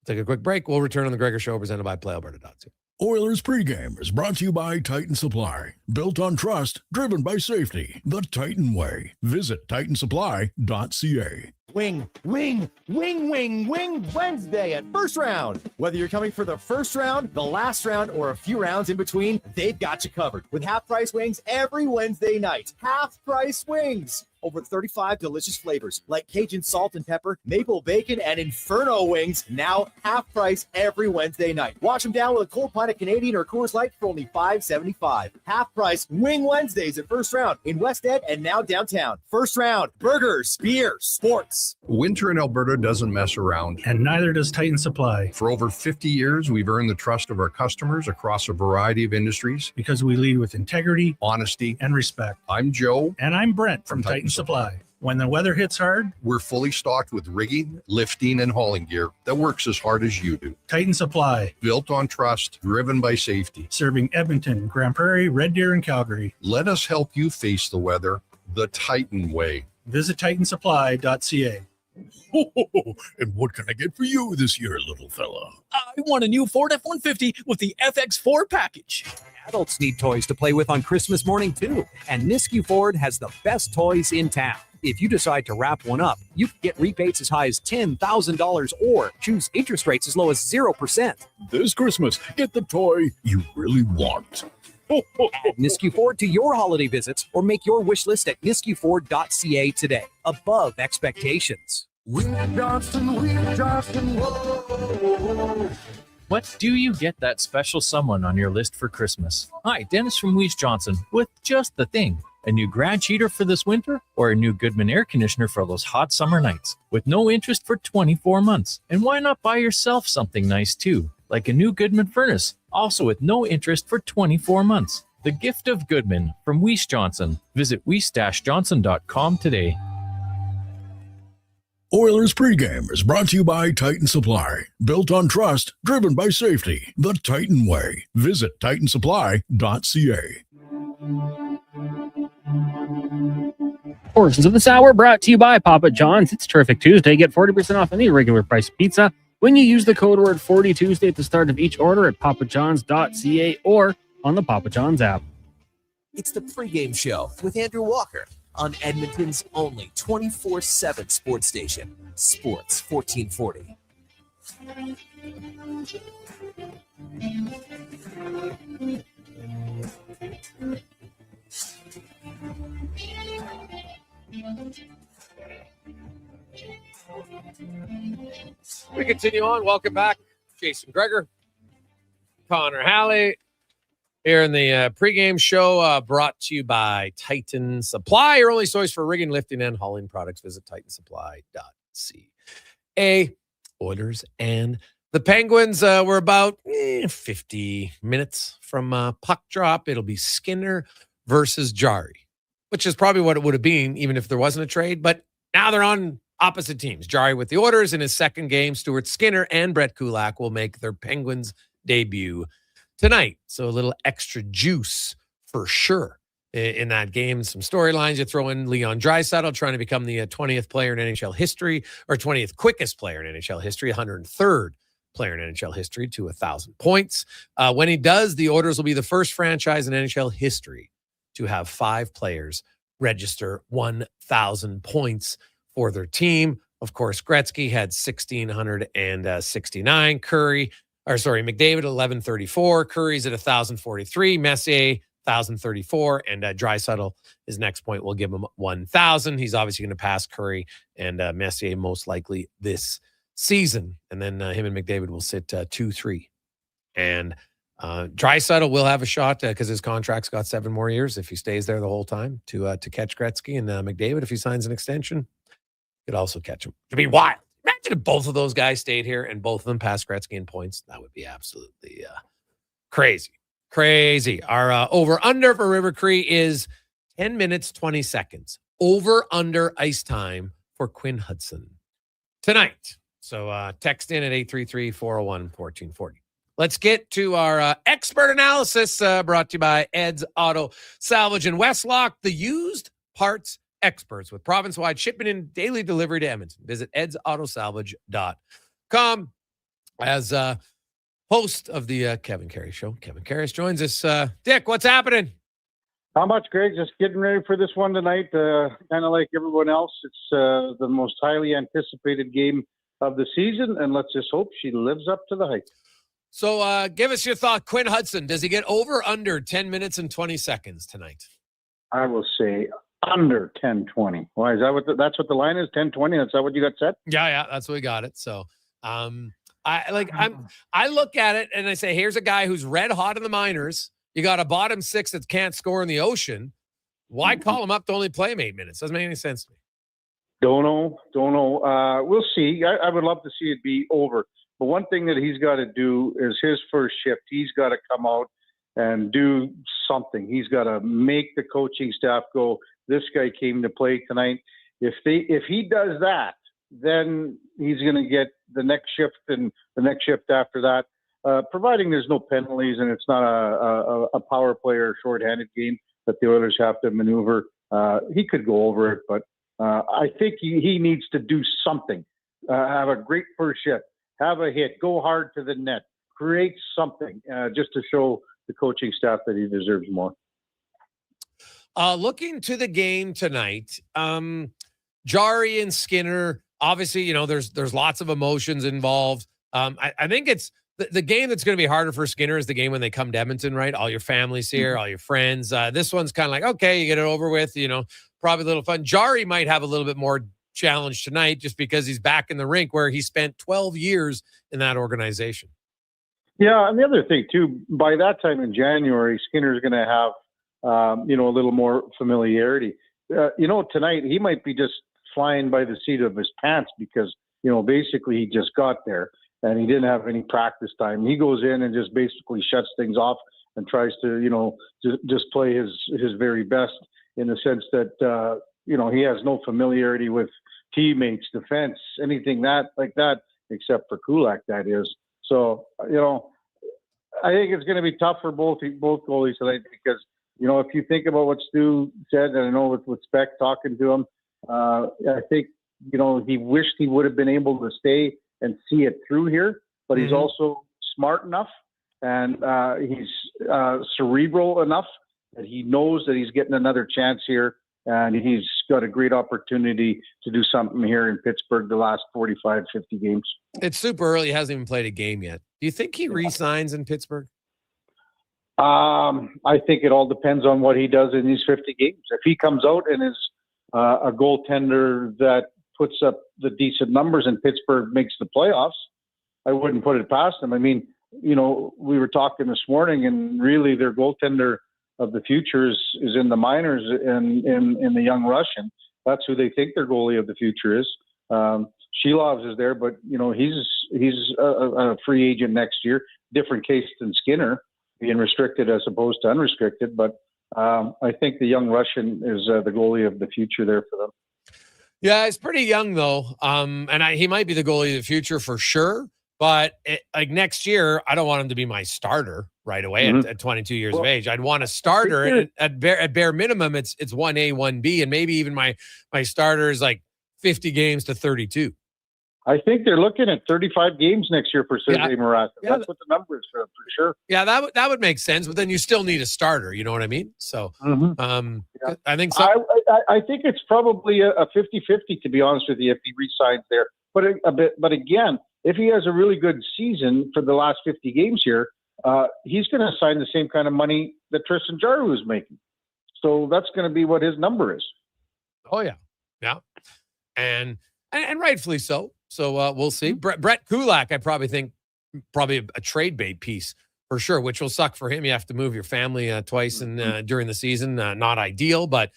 Take a quick break. We'll return on the Gregor Show, presented by PlayAlberta.ca. Oilers pregame is brought to you by Titan Supply. Built on trust, driven by safety. The Titan way. Visit titansupply.ca. Wing Wednesday at First Round. Whether you're coming for the first round, the last round, or a few rounds in between, they've got you covered. With half-price wings every Wednesday night. Half-price wings. Over 35 delicious flavors like Cajun salt and pepper, maple bacon, and Inferno wings. Now half price every Wednesday night. Wash them down with a cold pint of Canadian or Coors Light for only $5.75. Half price Wing Wednesdays at First Round in West Ed and now downtown. First Round, burgers, beer, sports. Winter in Alberta doesn't mess around. And neither does Titan Supply. For over 50 years, we've earned the trust of our customers across a variety of industries. Because we lead with integrity, honesty, and respect. I'm Joe. And I'm Brent from Titan Supply. When the weather hits hard, we're fully stocked with rigging, lifting, and hauling gear that works as hard as you do. Titan Supply. Built on trust, driven by safety. Serving Edmonton, Grand Prairie, Red Deer, and Calgary. Let us help you face the weather the Titan way. Visit titansupply.ca. And what can I get for you this year, little fella? I want a new Ford F-150 with the FX4 package. Adults need toys to play with on Christmas morning, too. And Nisku Ford has the best toys in town. If you decide to wrap one up, you can get rebates as high as $10,000 or choose interest rates as low as 0%. This Christmas, get the toy you really want. Add Nisku Ford to your holiday visits or make your wish list at niskuford.ca today. Above expectations. Johnson, whoa. What do you get that special someone on your list for Christmas? Hi, Dennis from Weege Johnson with just the thing. A new grad cheater for this winter or a new Goodman air conditioner for those hot summer nights with no interest for 24 months. And why not buy yourself something nice too, like a new Goodman furnace, also with no interest for 24 months. The gift of Goodman from Weege Johnson. Visit weege-johnson.com today. Oilers pregame is brought to you by Titan Supply. Built on trust, driven by safety. The Titan way. Visit titansupply.ca. Portions of this hour brought to you by Papa John's. It's Terrific Tuesday. Get 40% off any regular price pizza when you use the code word 40Tuesday at the start of each order at papajohns.ca or on the Papa John's app. It's the pregame show with Andrew Walker on Edmonton's only 24/7 sports station, Sports 1440. We continue on. Welcome back. Jason Gregor, Connor Halley, here in the pregame show brought to you by Titan Supply, your only source for rigging, lifting, and hauling products. Visit titansupply.ca. Oilers and the Penguins were about 50 minutes from puck drop. It'll be Skinner versus Jari, which is probably what it would have been even if there wasn't a trade. But now they're on opposite teams. Jari with the Oilers in his second game. Stuart Skinner and Brett Kulak will make their Penguins debut tonight. So a little extra juice for sure in that game. Some storylines. You throw in Leon Draisaitl trying to become the 20th player in NHL history, or 20th quickest player in NHL history, 103rd player in NHL history to 1,000 points. When he does, the Oilers will be the first franchise in NHL history to have 5 players register 1,000 points for their team. Of course, Gretzky had 1,669. McDavid 1,134. Curry's at 1,043. Messier 1,034, and Draisaitl, his next point will give him 1,000. He's obviously going to pass Curry and Messier most likely this season, and then him and McDavid will sit 2-3. And Draisaitl will have a shot because his contract's got 7 more years if he stays there the whole time to catch Gretzky, and McDavid, if he signs an extension, could also catch him. It'd be wild. Imagine if both of those guys stayed here and both of them passed Gretzky in points. That would be absolutely crazy. Crazy. Our over-under for River Cree is 10 minutes, 20 seconds. Over-under ice time for Quinn Hudson tonight. So text in at 833-401-1440. Let's get to our expert analysis brought to you by Ed's Auto Salvage in Westlock, the used parts experts with province-wide shipping and daily delivery to Edmonton. Visit edsautosalvage.com. As host of the Kevin Carey Show, Kevin Karras joins us. Dick, what's happening? Not much, Greg. Just getting ready for this one tonight. Kind of like everyone else, it's the most highly anticipated game of the season, and let's just hope she lives up to the hype. So give us your thought. Quinn Hudson, does he get over or under 10 minutes and 20 seconds tonight? I will say under 10-20. Why is that? That's what the line is? 10-20. That's that what you got set? Yeah, that's what we got it. So I look at it and I say, here's a guy who's red hot in the minors. You got a bottom 6 that can't score in the ocean. Why call him up to only play him 8 minutes? Doesn't make any sense to me. Don't know. We'll see. I would love to see it be over. But one thing that he's got to do is his first shift. He's got to come out and do something. He's got to make the coaching staff go, this guy came to play tonight. If he does that, then he's going to get the next shift and the next shift after that, providing there's no penalties and it's not a power play or shorthanded game that the Oilers have to maneuver. He could go over it, but I think he needs to do something. Have a great first shift, have a hit, go hard to the net, create something just to show the coaching staff that he deserves more. Looking to the game tonight, Jari and Skinner, obviously, there's lots of emotions involved. I think it's the game that's going to be harder for Skinner is the game when they come to Edmonton, right? All your family's here, all your friends. This one's kind of like, okay, you get it over with, probably a little fun. Jari might have a little bit more challenge tonight just because he's back in the rink where he spent 12 years in that organization. Yeah, and the other thing, too, by that time in January, Skinner's going to have, a little more familiarity. Tonight he might be just flying by the seat of his pants because, basically he just got there and he didn't have any practice time. He goes in and just basically shuts things off and tries to, just play his very best in the sense that, he has no familiarity with teammates, defense, anything like that, except for Kulak, that is. So, I think it's going to be tough for both goalies tonight because, if you think about what Stu said, and I know with Speck talking to him, I think, he wished he would have been able to stay and see it through here, but he's also smart enough and he's cerebral enough that he knows that he's getting another chance here, and he's got a great opportunity to do something here in Pittsburgh the last 45, 50 games. It's super early. He hasn't even played a game yet. Do you think he re-signs in Pittsburgh? I think it all depends on what he does in these 50 games. If he comes out and is a goaltender that puts up the decent numbers and Pittsburgh makes the playoffs, I wouldn't put it past him. I mean, we were talking this morning, and really their goaltender of the future is in the minors and in the young Russian. That's who they think their goalie of the future is. Shilovs is there, but he's a free agent next year. Different case than Skinner, being restricted as opposed to unrestricted. But I think the young Russian is the goalie of the future there for them. Yeah, he's pretty young though, and he might be the goalie of the future for sure. But next year, I don't want him to be my starter right away at 22 years of age. I'd want a starter, and at bare minimum, it's 1A, 1B, and maybe even my starter is like 50 games to 32. I think they're looking at 35 games next year for Sergei Mrazek. Yeah. That's what the number is for sure. Yeah, that would make sense, but then you still need a starter. You know what I mean? So I think so. I think it's probably a 50-50, to be honest with you, if he re-signs there. But again, if he has a really good season for the last 50 games here, he's going to sign the same kind of money that Tristan Jarry is making. So that's going to be what his number is. Oh, yeah. Yeah. And rightfully so. So we'll see. Brett Kulak, I probably think a trade bait piece for sure, which will suck for him. You have to move your family twice during the season. Not ideal, but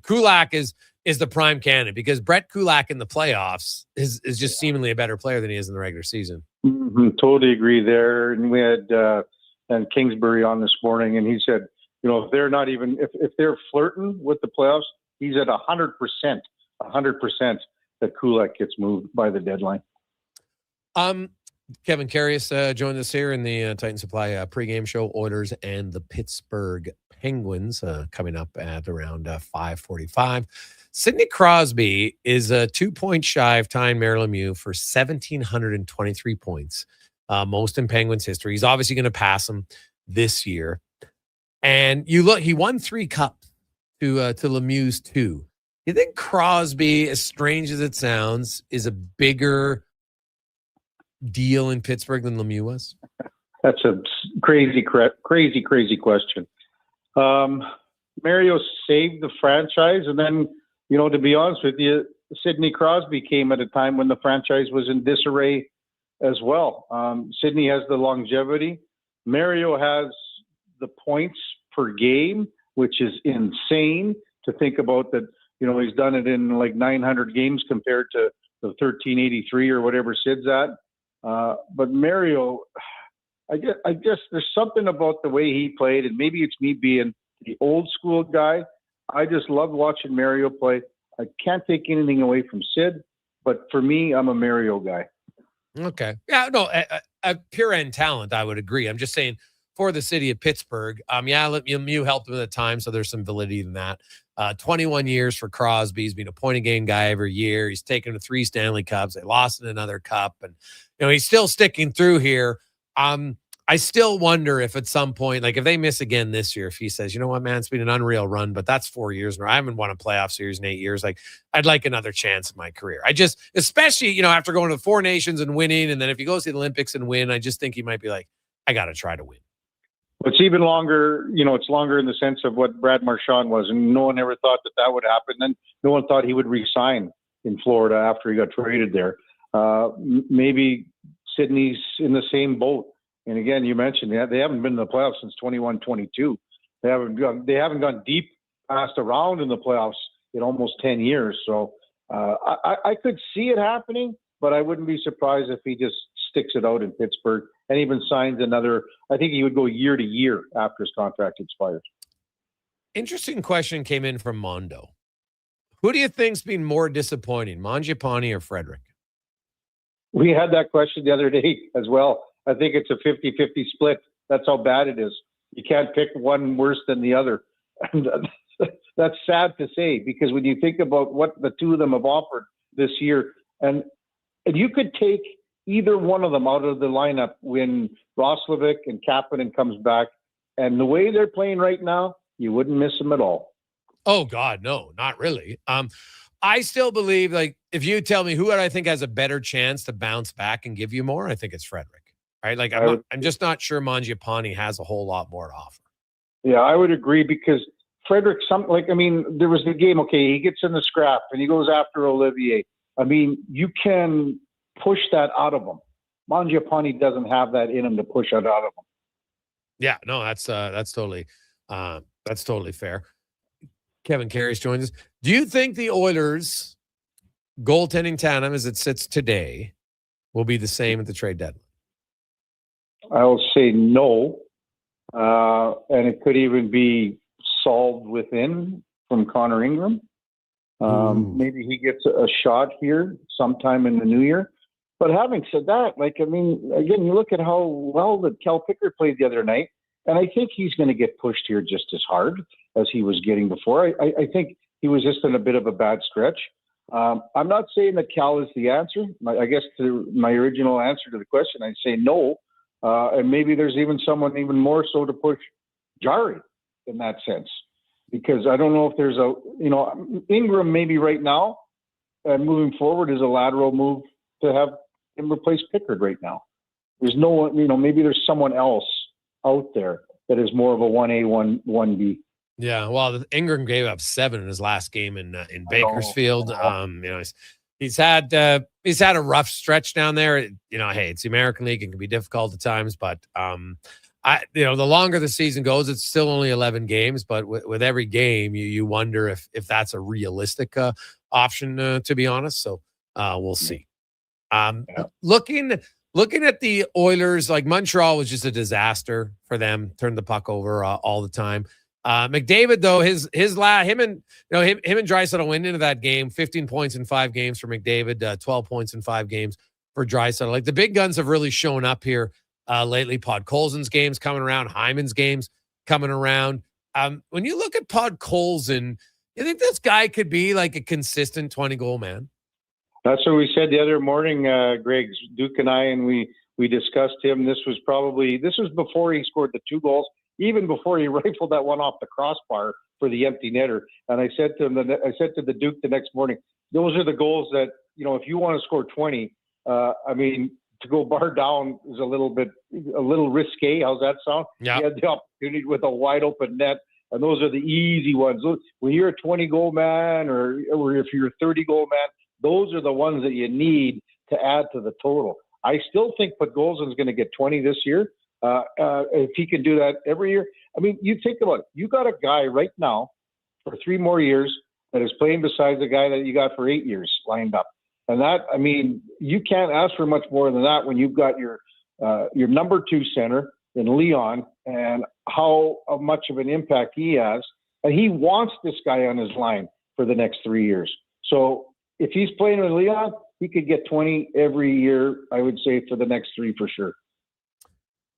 Kulak is the prime candidate because Brett Kulak in the playoffs is just seemingly a better player than he is in the regular season. Totally agree there. And we had and Kingsbury on this morning, and he said, if they're not even if they're flirting with the playoffs, he's at 100%. 100% that Kulak gets moved by the deadline. Kevin Karius joined us here in the Titan Supply pregame show. Oilers and the Pittsburgh Penguins coming up at around 5:45. Sidney Crosby is 2 points shy of tying Mario Lemieux for 1,723 points, most in Penguins history. He's obviously going to pass him this year. And you look, he won 3 cups to Lemieux's 2. You think Crosby, as strange as it sounds, is a bigger deal in Pittsburgh than Lemieux was? That's a crazy question. Mario saved the franchise, and then, to be honest with you, Sidney Crosby came at a time when the franchise was in disarray as well. Sidney has the longevity. Mario has the points per game, which is insane to think about that. He's done it in like 900 games compared to the 1383 or whatever Sid's at. But Mario, I guess there's something about the way he played, and maybe it's me being the old school guy. I just love watching Mario play. I can't take anything away from Sid, but for me, I'm a Mario guy. Okay. Yeah, no, a pure end talent, I would agree. I'm just saying for the city of Pittsburgh, Lemieux helped him at the time, so there's some validity in that. 21 years for Crosby. He's been a point-a-game guy every year. He's taken to 3 Stanley Cups. They lost in another cup, and he's still sticking through here. I still wonder if at some point, like if they miss again this year, if he says, you know what, man, it's been an unreal run, but that's 4 years now. I haven't won a playoff series in 8 years. Like, I'd like another chance in my career. I just, especially, you know, after going to the Four Nations and winning, and then if he goes to the Olympics and win, I just think he might be like, I got to try to win. It's even longer, you know, it's longer in the sense of what Brad Marchand was. And no one ever thought that would happen. And no one thought he would resign in Florida after he got traded there. Maybe Sydney's in the same boat. And again, you mentioned they haven't been in the playoffs since 21-22. They haven't gone deep past a round in the playoffs in almost 10 years. So I could see it happening, but I wouldn't be surprised if he just sticks it out in Pittsburgh and even signs another. I think he would go year to year after his contract expires. Interesting question came in from Mondo. Who do you think's been more disappointing, Mangiapane or Frederick? We had that question the other day as well. I think it's a 50-50 split. That's how bad it is. You can't pick one worse than the other. And that's sad to say, because when you think about what the two of them have offered this year, and you could take either one of them out of the lineup when Roslovic and Kapanen comes back, and the way they're playing right now, you wouldn't miss them at all. Oh, God, no, not really. I still believe, like, if you tell me who I think has a better chance to bounce back and give you more, I think it's Frederick. Right? Like, I'm just not sure Mangiapane has a whole lot more to offer. Yeah, I would agree, because Frederick, there was the game, okay, he gets in the scrap and he goes after Olivier. I mean, you can push that out of him. Mangiapane doesn't have that in him to push it out of him. Yeah, no, that's totally fair. Kevin Carey's joins us. Do you think the Oilers' goaltending tandem as it sits today will be the same at the trade deadline? I'll say no. And it could even be solved within from Connor Ingram. Maybe he gets a shot here sometime in the new year. But having said that, again, you look at how well that Cal Pickard played the other night, and I think he's going to get pushed here just as hard as he was getting before. I think he was just in a bit of a bad stretch. I'm not saying that Cal is the answer. I guess to my original answer to the question, I'd say no. And maybe there's even someone even more so to push Jari in that sense. Because I don't know if there's Ingram maybe right now, moving forward, is a lateral move to have him replace Pickard right now. There's no one, maybe there's someone else out there that is more of a 1A, 1B. Yeah, well, Ingram gave up 7 in his last game in Bakersfield. He's had a rough stretch down there. Hey, it's the American League. It can be difficult at times, but the longer the season goes, it's still only 11 games. But with every game, you wonder if that's a realistic option, to be honest. So we'll see. Looking at the Oilers, like Montreal was just a disaster for them. Turned the puck over all the time. McDavid, though, him and Draisaitl went into that game. 15 points in 5 games for McDavid, 12 points in 5 games for Draisaitl. Like, the big guns have really shown up here lately. Podkolzin's games coming around, Hyman's games coming around. When you look at Podkolzin, you think this guy could be like a consistent 20-goal man? That's what we said the other morning, Greg, Duke and I, and we discussed him. This was before he scored the 2 goals, even before he rifled that one off the crossbar for the empty netter. And I said to the Duke the next morning, those are the goals that, if you want to score 20, to go bar down is a little risque. How's that sound? Yeah. He had the opportunity with a wide open net, and those are the easy ones. When you're a 20-goal man or if you're a 30-goal man, those are the ones that you need to add to the total. I still think Podkolzin's going to get 20 this year. If he can do that every year. You think about it. You got a guy right now for 3 more years that is playing besides the guy that you got for 8 years lined up. And that, you can't ask for much more than that when you've got your number 2 center in Leon and how much of an impact he has. And he wants this guy on his line for the next 3 years. So if he's playing with Leon, he could get 20 every year, I would say, for the next 3 for sure.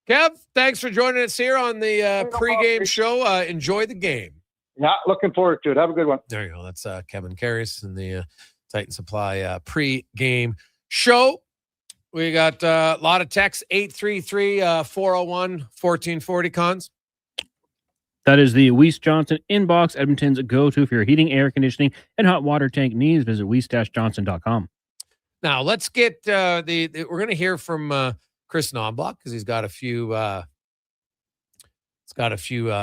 Kev, thanks for joining us here on the pregame show. Enjoy the game. Yeah, looking forward to it. Have a good one. There you go. That's Kevin Karras in the Titan Supply pregame show. We got a lot of texts, 833-401-1440, Cons. That is the Weiss Johnson inbox, Edmonton's go-to for your heating, air conditioning, and hot water tank needs. Visit weiss-johnson.com. Now, let's get we're going to hear from Chris Knobloch because he's got a few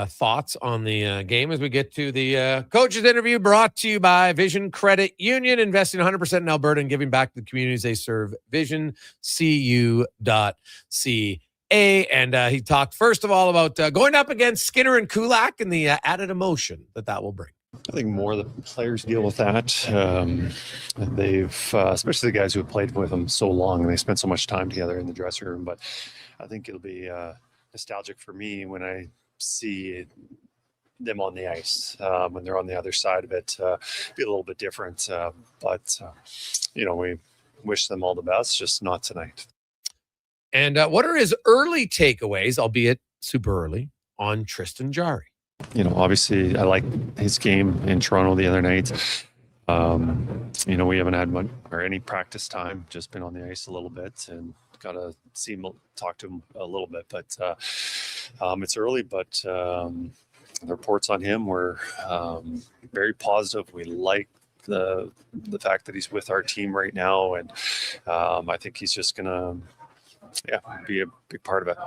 thoughts on the game as we get to the coaches interview brought to you by Vision Credit Union, investing 100% in Alberta and giving back to the communities they serve. VisionCU.ca. And he talked first of all about going up against Skinner and Kulak and the added emotion that will bring. I think more the players deal with that. They've, especially the guys who have played with them so long and they spent so much time together in the dressing room. But I think it'll be nostalgic for me when I see them on the ice, when they're on the other side of it. Be a little bit different. But we wish them all the best, just not tonight. And what are his early takeaways, albeit super early, on Tristan Jarry? Obviously I like his game in Toronto the other night. We haven't had much or any practice time, just been on the ice a little bit and got to see him, talk to him a little bit. But it's early, but the reports on him were very positive. We like the fact that he's with our team right now. And I think he's just going to, be a big part of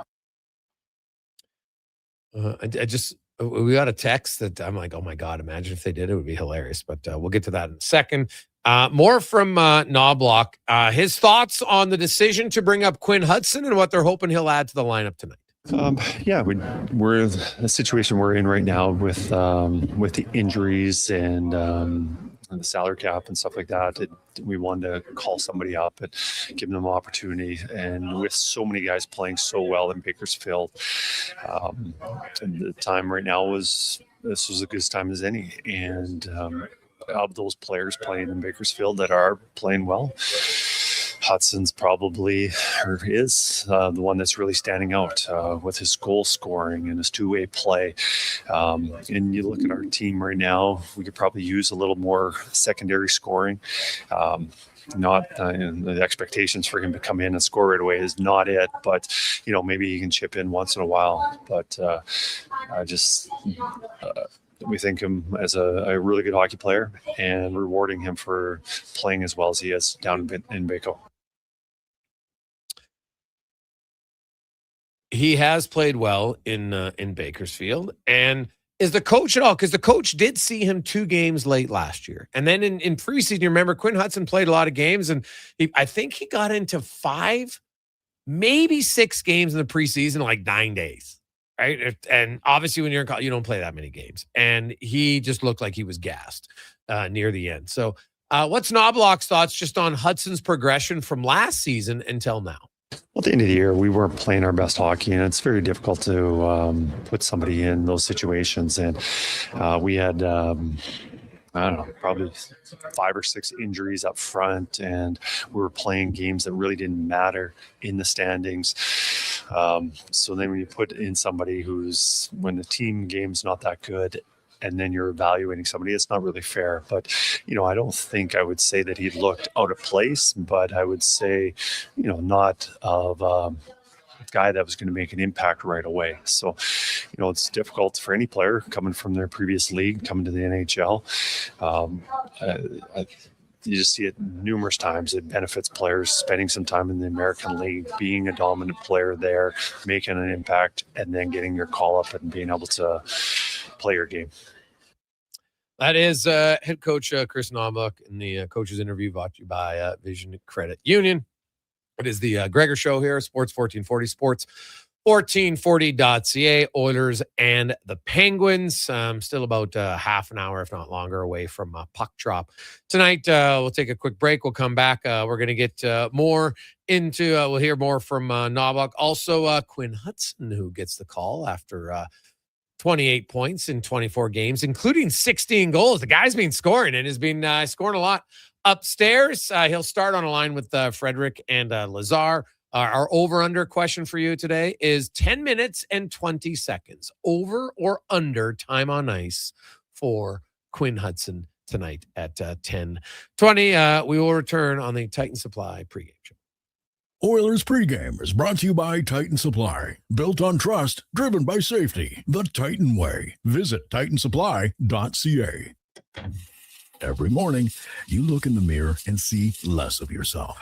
it. We got a text that I'm like, oh my God, imagine if they did, it would be hilarious. But we'll get to that in a second. More from Knobloch. His thoughts on the decision to bring up Quinn Hudson and what they're hoping he'll add to the lineup tonight. We're in the situation we're in right now with the injuries and the salary cap and stuff like that. We wanted to call somebody up and give them an opportunity. And with so many guys playing so well in Bakersfield, and the time right now was as good time as any. And of those players playing in Bakersfield that are playing well, Hudson's probably is the one that's really standing out with his goal scoring and his two-way play. And you look at our team right now, we could probably use a little more secondary scoring. The expectations for him to come in and score right away is not it, but maybe he can chip in once in a while. But we think him as a really good hockey player and rewarding him for playing as well as he is down in Baco. He has played well in Bakersfield. And is the coach at all? Because the coach did see him 2 games late last year. And then in preseason, you remember Quinn Hudson played a lot of games. And I think he got into 5, maybe 6 games in the preseason, like 9 days. Right. And obviously when you're in college, you don't play that many games. And he just looked like he was gassed near the end. So what's Knobloch's thoughts just on Hudson's progression from last season until now? Well, at the end of the year, we weren't playing our best hockey, and it's very difficult to put somebody in those situations. And we had, probably 5 or 6 injuries up front, and we were playing games that really didn't matter in the standings. So then when you put in somebody when the team game's not that good, and then you're evaluating somebody, it's not really fair. But, I don't think I would say that he looked out of place, but I would say, not of a guy that was going to make an impact right away. So, it's difficult for any player coming from their previous league, coming to the NHL. You just see it numerous times. It benefits players spending some time in the American League, being a dominant player there, making an impact, and then getting your call up and being able to play your game. That is head coach Chris Knobloch in the coach's interview brought to you by Vision Credit Union. It is the Gregor Show here, Sports 1440, Sports 1440.ca, Oilers and the Penguins. Still about half an hour, if not longer, away from puck drop. Tonight, we'll take a quick break. We'll come back. We're going to get more into, we'll hear more from Knobloch. Also, Quinn Hudson, who gets the call after 28 points in 24 games, including 16 goals. The guy's been scoring and has been scoring a lot upstairs. He'll start on a line with Frederick and Lazar. Our over-under question for you today is 10 minutes and 20 seconds. Over or under time on ice for Quinn Hudson tonight at 10:20. We will return on the Titan Supply pregame show. Oilers pregame is brought to you by Titan Supply. Built on trust, driven by safety. The Titan way. Visit titansupply.ca. Every morning, you look in the mirror and see less of yourself.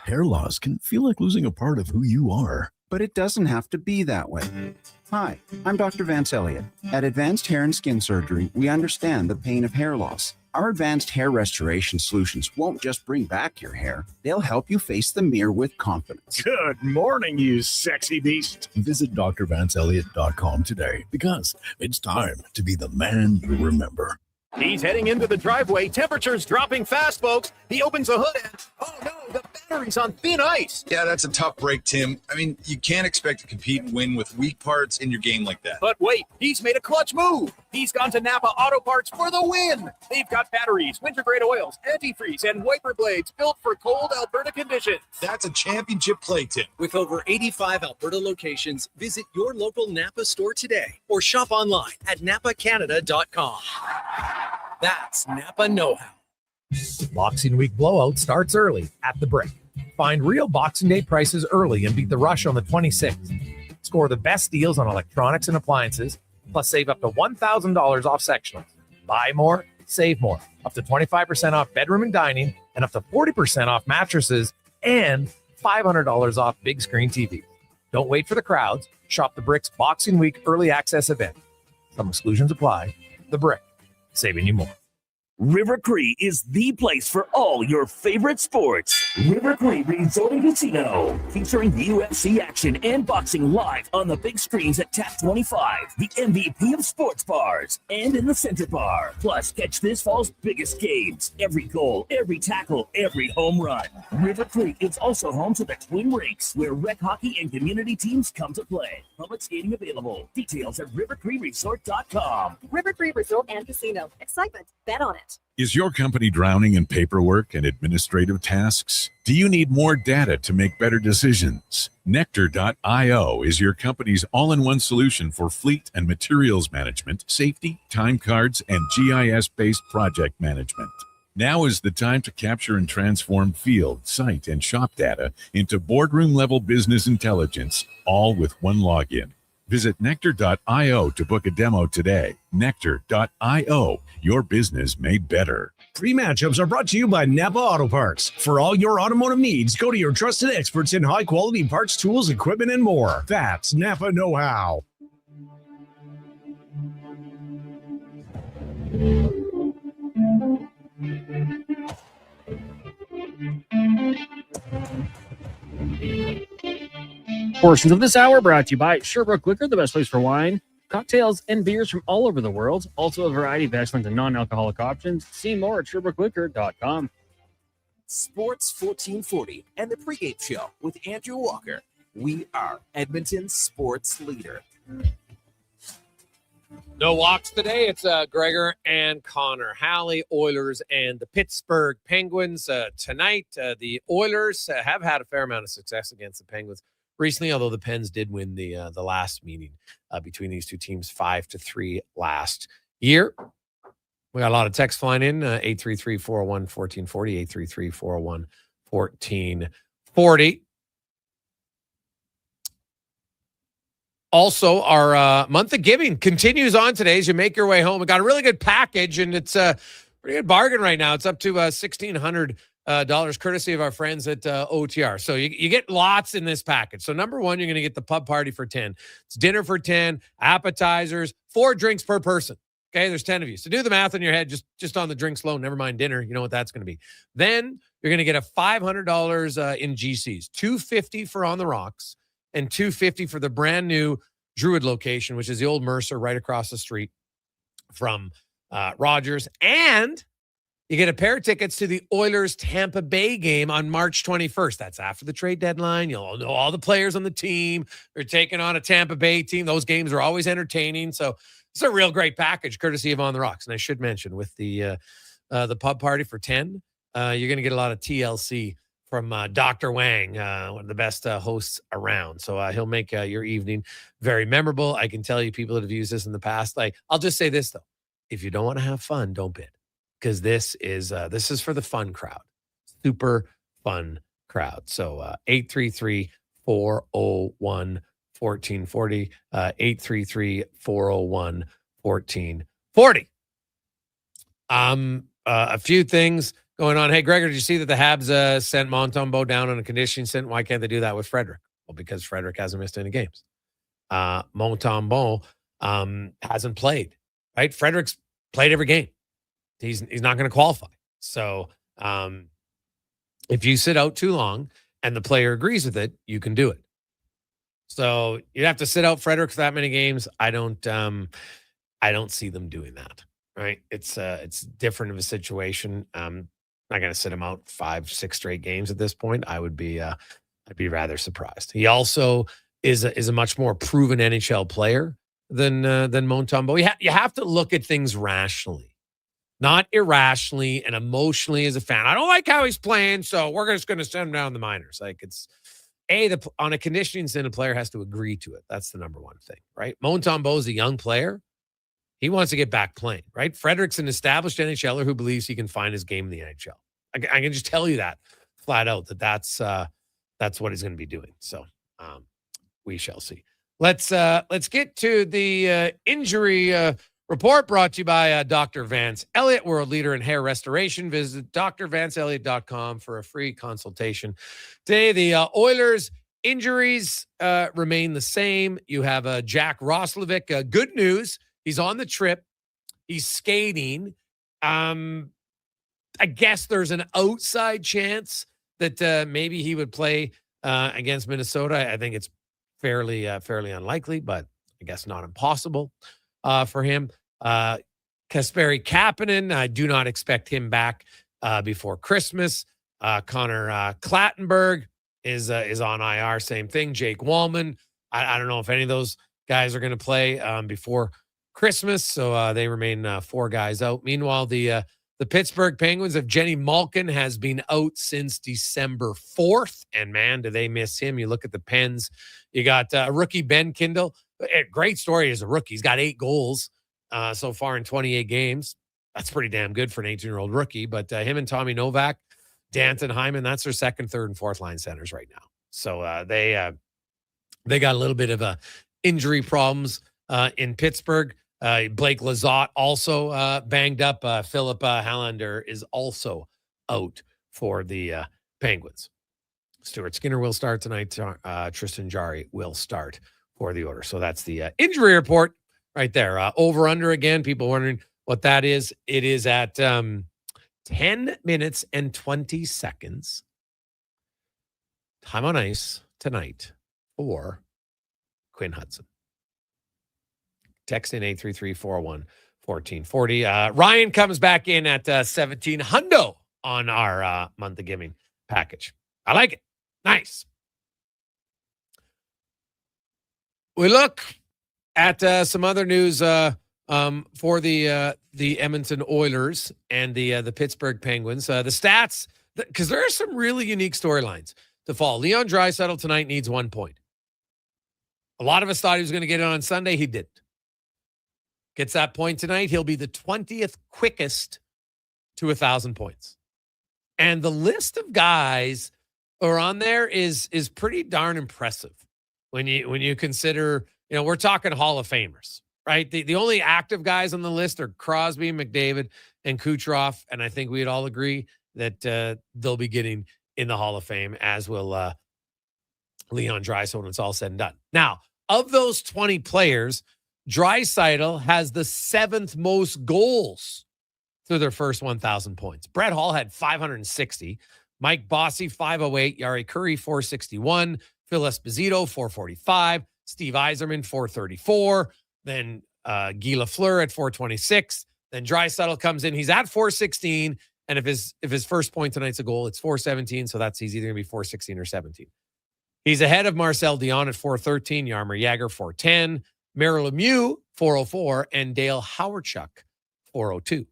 Hair loss can feel like losing a part of who you are. But it doesn't have to be that way. Hi, I'm Dr. Vance Elliott. At Advanced Hair and Skin Surgery, we understand the pain of hair loss. Our advanced hair restoration solutions won't just bring back your hair. They'll help you face the mirror with confidence. Good morning, you sexy beast. Visit drvanceelliott.com today because it's time to be the man you remember. He's heading into the driveway. Temperature's dropping fast, folks. He opens the hood and, oh no, the battery's on thin ice. Yeah, that's a tough break, Tim. I mean, you can't expect to compete and win with weak parts in your game like that. But wait, he's made a clutch move. He's gone to Napa Auto Parts for the win. They've got batteries, winter-grade oils, antifreeze, and wiper blades built for cold Alberta conditions. That's a championship play, Tim. With over 85 Alberta locations, visit your local Napa store today or shop online at napacanada.com. That's Napa know-how. Boxing Week blowout starts early at the Brick. Find real Boxing Day prices early and beat the rush on the 26th. Score the best deals on electronics and appliances, plus save up to $1,000 off sectionals. Buy more, save more. Up to 25% off bedroom and dining, and up to 40% off mattresses, and $500 off big screen TVs. Don't wait for the crowds. Shop the Brick's Boxing Week early access event. Some exclusions apply. The Brick, saving you more. River Cree is the place for all your favorite sports. River Cree Resort and Casino, featuring UFC action and boxing live on the big screens at Tap 25, the MVP of sports bars, and in the Center Bar. Plus, catch this fall's biggest games. Every goal, every tackle, every home run. River Cree is also home to the Twin Rinks, where rec hockey and community teams come to play. Public skating available. Details at rivercreeresort.com. River Cree Resort and Casino. Excitement. Bet on it. Is your company drowning in paperwork and administrative tasks? Do you need more data to make better decisions? Nectar.io is your company's all-in-one solution for fleet and materials management, safety, time cards, and GIS-based project management. Now is the time to capture and transform field, site, and shop data into boardroom-level business intelligence, all with one login. Visit Nectar.io to book a demo today. Nectar.io, your business made better. Pre-matchups are brought to you by Napa Auto Parts. For all your automotive needs, go to your trusted experts in high-quality parts, tools, equipment, and more. That's Napa know-how. Portions of this hour brought to you by Sherbrooke Liquor, the best place for wine, cocktails, and beers from all over the world. Also a variety of excellent and non-alcoholic options. See more at SherbrookeLiquor.com. Sports 1440 and the pregame show with Andrew Walker. We are Edmonton's sports leader. No walks today. It's Gregor and Connor Halley, Oilers and the Pittsburgh Penguins. Tonight, the Oilers have had a fair amount of success against the Penguins recently, although the Pens did win the last meeting between these two teams 5-3 last year. We got a lot of text flying in, 833-401-1440, 833-401-1440. Also, our month of giving continues on today as you make your way home. We got a really good package, and it's a pretty good bargain right now. It's up to $1,600 courtesy of our friends at OTR. So you get lots in this package. So number one, you're going to get the pub party for 10. It's dinner for 10, appetizers, 4 drinks per person. Okay, there's 10 of you. So do the math in your head just on the drinks alone. Never mind dinner. You know what that's going to be. Then you're going to get a $500 in GCs, $250 for On the Rocks, and $250 for the brand new Druid location, which is the old Mercer right across the street from Rogers. And you get a pair of tickets to the Oilers Tampa Bay game on March 21st. That's after the trade deadline. You'll know all the players on the team. They're taking on a Tampa Bay team. Those games are always entertaining. So it's a real great package, courtesy of On the Rocks. And I should mention, with the pub party for 10, you're going to get a lot of TLC from Dr. Wang, one of the best hosts around. So he'll make your evening very memorable. I can tell you, people that have used this in the past, like, I'll just say this, though. If you don't want to have fun, don't bid. Because this is for the fun crowd. Super fun crowd. So 833-401-1440, 833-401-1440. A few things going on. Hey, Gregor, did you see that the Habs sent Montembeault down on a conditioning stint? Why can't they do that with Frederick? Well, because Frederick hasn't missed any games. Montembeault hasn't played, right? Frederick's played every game. He's not going to qualify. So if you sit out too long and the player agrees with it, you can do it. So you'd have to sit out Frederick for that many games. I don't see them doing that. Right? It's different of a situation. Not going to sit him out 5-6 straight games at this point. I'd be rather surprised. He also is a much more proven NHL player than Montembeault. You have to look at things rationally, not irrationally and emotionally as a fan. I don't like how he's playing, so we're just going to send him down the minors. Like it's on a conditioning stint, a player has to agree to it. That's the number one thing, right? Montembeault is a young player. He wants to get back playing, right? Frederick's an established NHLer who believes he can find his game in the NHL. I can just tell you that flat out that's what he's going to be doing. So we shall see. Let's get to the injury report brought to you by Dr. Vance Elliott, world leader in hair restoration. Visit drvanceelliott.com for a free consultation. Today, the Oilers injuries remain the same. You have Jack Roslovic. Good news. He's on the trip. He's skating. I guess there's an outside chance that maybe he would play against Minnesota. I think it's fairly unlikely, but I guess not impossible for him. Kasperi Kapanen, I do not expect him back before Christmas. Connor Clattenburg is on IR. Same thing. Jake Wallman. I don't know if any of those guys are going to play before Christmas, so they remain 4 guys out. Meanwhile, the Pittsburgh Penguins of Jenny Malkin has been out since December 4th, and man, do they miss him. You look at the Pens, you got rookie Ben Kindle. Great story as a rookie. He's got 8 goals so far in 28 games. That's pretty damn good for an 18-year-old rookie, but him and Tommy Novak, Danton Hyman, that's their second, third, and fourth line centers right now. So they got a little bit of injury problems in Pittsburgh. Blake Lizotte also banged up. Philip Hallander is also out for the Penguins. Stuart Skinner will start tonight. Tristan Jarry will start for the Oilers. So that's the injury report right there. Over under again. People wondering what that is. It is at 10 minutes and 20 seconds. Time on ice tonight for Quinn Hudson. Text in 833-401-1440. Ryan comes back in at 17 hundo on our month of giving package. I like it. Nice. We look at some other news for the Edmonton Oilers and the Pittsburgh Penguins. The stats, because there are some really unique storylines to follow. Leon Draisaitl tonight needs 1 point. A lot of us thought he was going to get it on Sunday. He didn't. Gets that point tonight. He'll be the 20th quickest to 1,000 points. And the list of guys who are on there is pretty darn impressive when you consider, we're talking Hall of Famers, right? The only active guys on the list are Crosby, McDavid, and Kucherov. And I think we'd all agree that they'll be getting in the Hall of Fame, as will Leon Draisaitl when it's all said and done. Now, of those 20 players, Draisaitl has the 7th most goals through their first 1,000 points. Brett Hall had 560. Mike Bossy, 508. Yari Curry, 461. Phil Esposito, 445. Steve Yzerman, 434. Then Guy Lafleur at 426. Then Draisaitl comes in. He's at 416. And if his first point tonight's a goal, it's 417. So he's either going to be 416 or 17. He's ahead of Marcel Dion at 413. Jaromir Jagr, 410. Merrill Lemieux, 404, and Dale Hawerchuk, 402.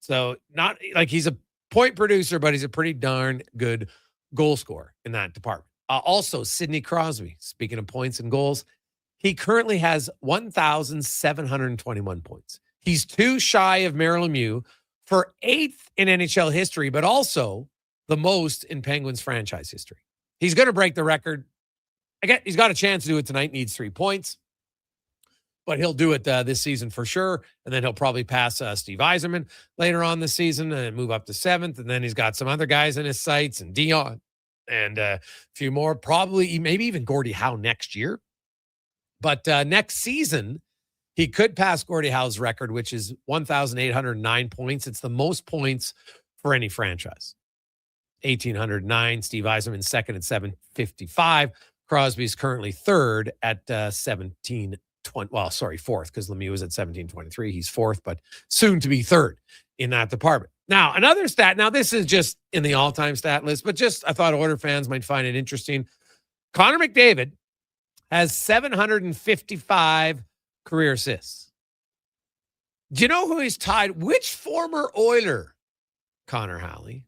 So not like he's a point producer, but he's a pretty darn good goal scorer in that department. Also, Sidney Crosby, speaking of points and goals, he currently has 1,721 points. He's 2 shy of Merrill Lemieux for 8th in NHL history, but also the most in Penguins franchise history. He's going to break the record. Again, he's got a chance to do it tonight, needs 3 points. But he'll do it this season for sure. And then he'll probably pass Steve Yzerman later on this season and move up to 7th. And then he's got some other guys in his sights and Dion and a few more, probably maybe even Gordie Howe next year. But next season, he could pass Gordie Howe's record, which is 1,809 points. It's the most points for any franchise. 1,809. Steve Yzerman second at 755. Crosby's currently third at 1720. Fourth, because Lemieux was at 1723. He's fourth, but soon to be third in that department. Now, another stat. Now, this is just in the all-time stat list, but just I thought Oiler fans might find it interesting. Connor McDavid has 755 career assists. Do you know who he's tied? Which former Oiler, Connor Halley,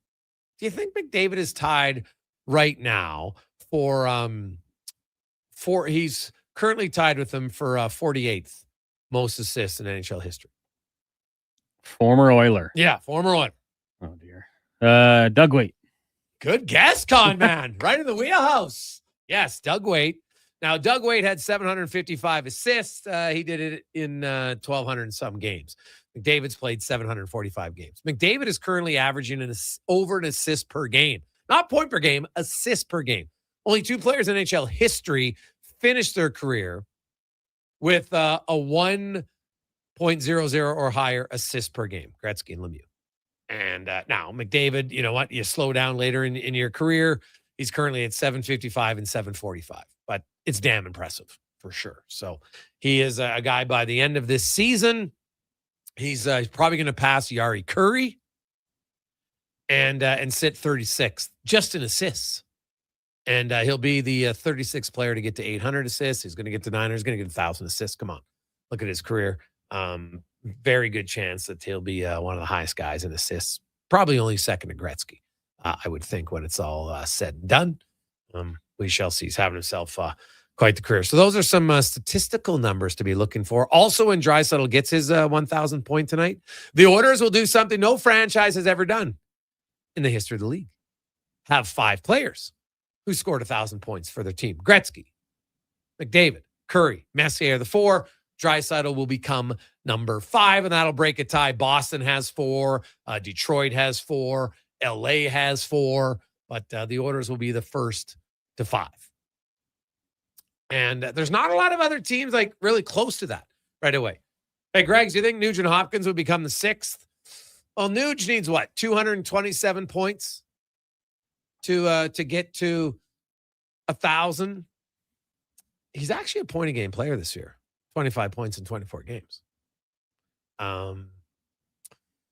do you think McDavid is tied right now for he's currently tied with him for 48th most assists in NHL history. Former Oiler. Yeah, former Oiler. Oh, dear. Doug Weight. Good guess, Con Man. Right in the wheelhouse. Yes, Doug Weight. Now, Doug Weight had 755 assists. He did it in 1,200 and some games. McDavid's played 745 games. McDavid is currently averaging over an assist per game. Not point per game, assist per game. Only 2 players in NHL history finished their career with a 1.00 or higher assist per game, Gretzky and Lemieux. And now McDavid, you know what? You slow down later in your career. He's currently at 755 and 745, but it's damn impressive for sure. So he is a guy by the end of this season. He's probably going to pass Yari Curry and sit 36th just in assists. And he'll be the 36th player to get to 800 assists. He's going to get to 900. He's going to get 1,000 assists. Come on. Look at his career. Very good chance that he'll be one of the highest guys in assists. Probably only second to Gretzky, I would think, when it's all said and done. We shall see. He's having himself quite the career. So those are some statistical numbers to be looking for. Also, when Draisaitl gets his 1,000 point tonight, the Oilers will do something no franchise has ever done in the history of the league. Have 5 players who scored 1,000 points for their team. Gretzky, McDavid, Curry, Messier, the 4. Draisaitl will become number 5, and that'll break a tie. Boston has 4. Detroit has 4. LA has 4. But the Oilers will be the first to 5. And there's not a lot of other teams like really close to that right away. Hey, Greg, do you think Nugent Hopkins would become the 6th? Well, Nuge needs what? 227 points to get to 1,000. He's actually a point a game player this year. 25 points in 24 games.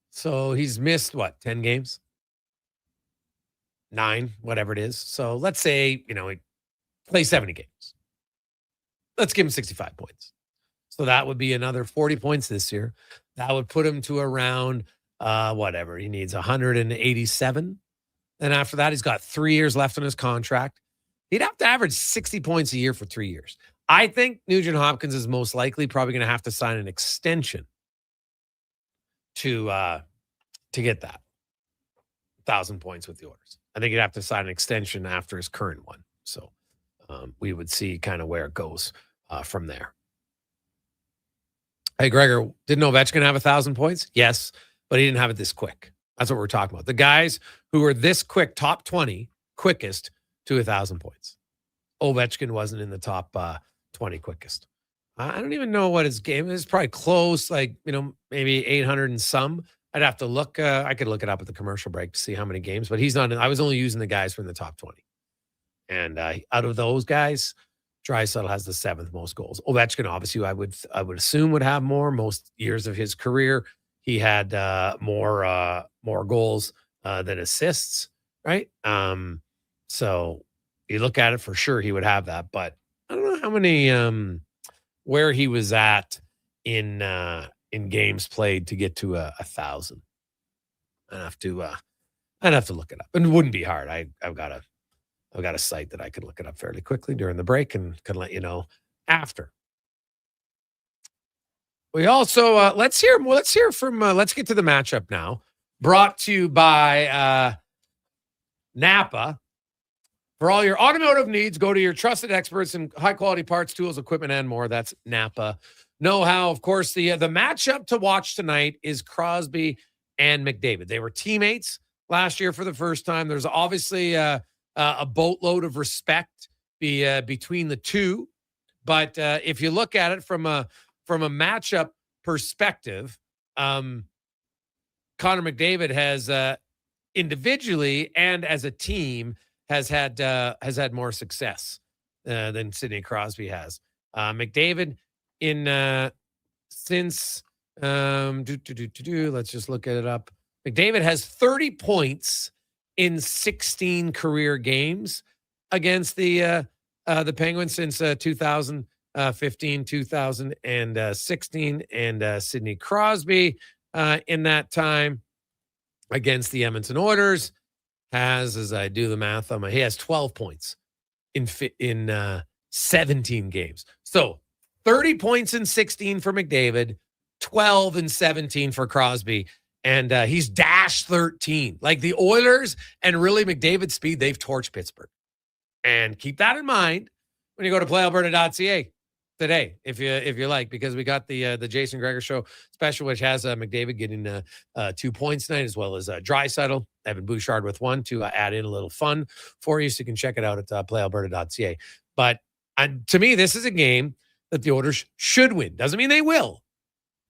So he's missed what? 10 games? 9, whatever it is. So let's say, he plays 70 games. Let's give him 65 points. So that would be another 40 points this year. That would put him to around whatever. He needs 187. And after that, he's got 3 years left on his contract. He'd have to average 60 points a year for 3 years. I think Nugent Hopkins is most likely probably going to have to sign an extension to get that 1,000 points with the Oilers. I think he'd have to sign an extension after his current one. So we would see kind of where it goes from there. Hey, Gregor, didn't Ovechkin have 1,000 points? Yes, but he didn't have it this quick. That's what we're talking about. The guys who were this quick, top 20, quickest to 1,000 points. Ovechkin wasn't in the top 20 quickest. I don't even know what his game is. Probably close, like, maybe 800 and some. I'd have to look. I could look it up at the commercial break to see how many games, but he's not. I was only using the guys from the top 20. And out of those guys, Draisaitl has the 7th most goals. Ovechkin, obviously, I would assume would have more. Most years of his career, he had more goals than assists, right? So you look at it, for sure he would have that, but I don't know how many where he was at in games played to get to 1,000. I'd have to look it up. And it wouldn't be hard. I've got a site that I could look it up fairly quickly during the break and can let you know after. We also let's hear from let's get to the matchup now. Brought to you by Napa. For all your automotive needs, go to your trusted experts in high-quality parts, tools, equipment, and more. That's Napa Know-How. Of course, the matchup to watch tonight is Crosby and McDavid. They were teammates last year for the first time. There's obviously a boatload of respect between the two. But if you look at it from a matchup perspective, Connor McDavid has individually and as a team has had more success than Sidney Crosby has. McDavid since let's just look at it up. McDavid has 30 points in 16 career games against the Penguins since 2015, 2016, and Sidney Crosby in that time against the Edmonton Oilers has, as I do the math on he has 12 points in 17 games. So 30 points in 16 for McDavid, 12 and 17 for Crosby, and he's dash 13. Like the Oilers and really McDavid's speed, they've torched Pittsburgh. And keep that in mind when you go to playalberta.ca today, if you like, because we got the Jason Gregor Show special, which has McDavid getting 2 points tonight, as well as Draisaitl, Evan Bouchard with 1 to add in a little fun for you. So you can check it out at playalberta.ca. But to me, this is a game that the Oilers should win. Doesn't mean they will,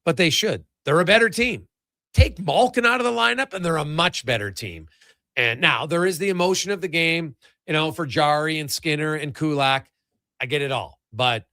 but they should. They're a better team. Take Malkin out of the lineup, and they're a much better team. And now there is the emotion of the game, for Jari and Skinner and Kulak. I get it all. But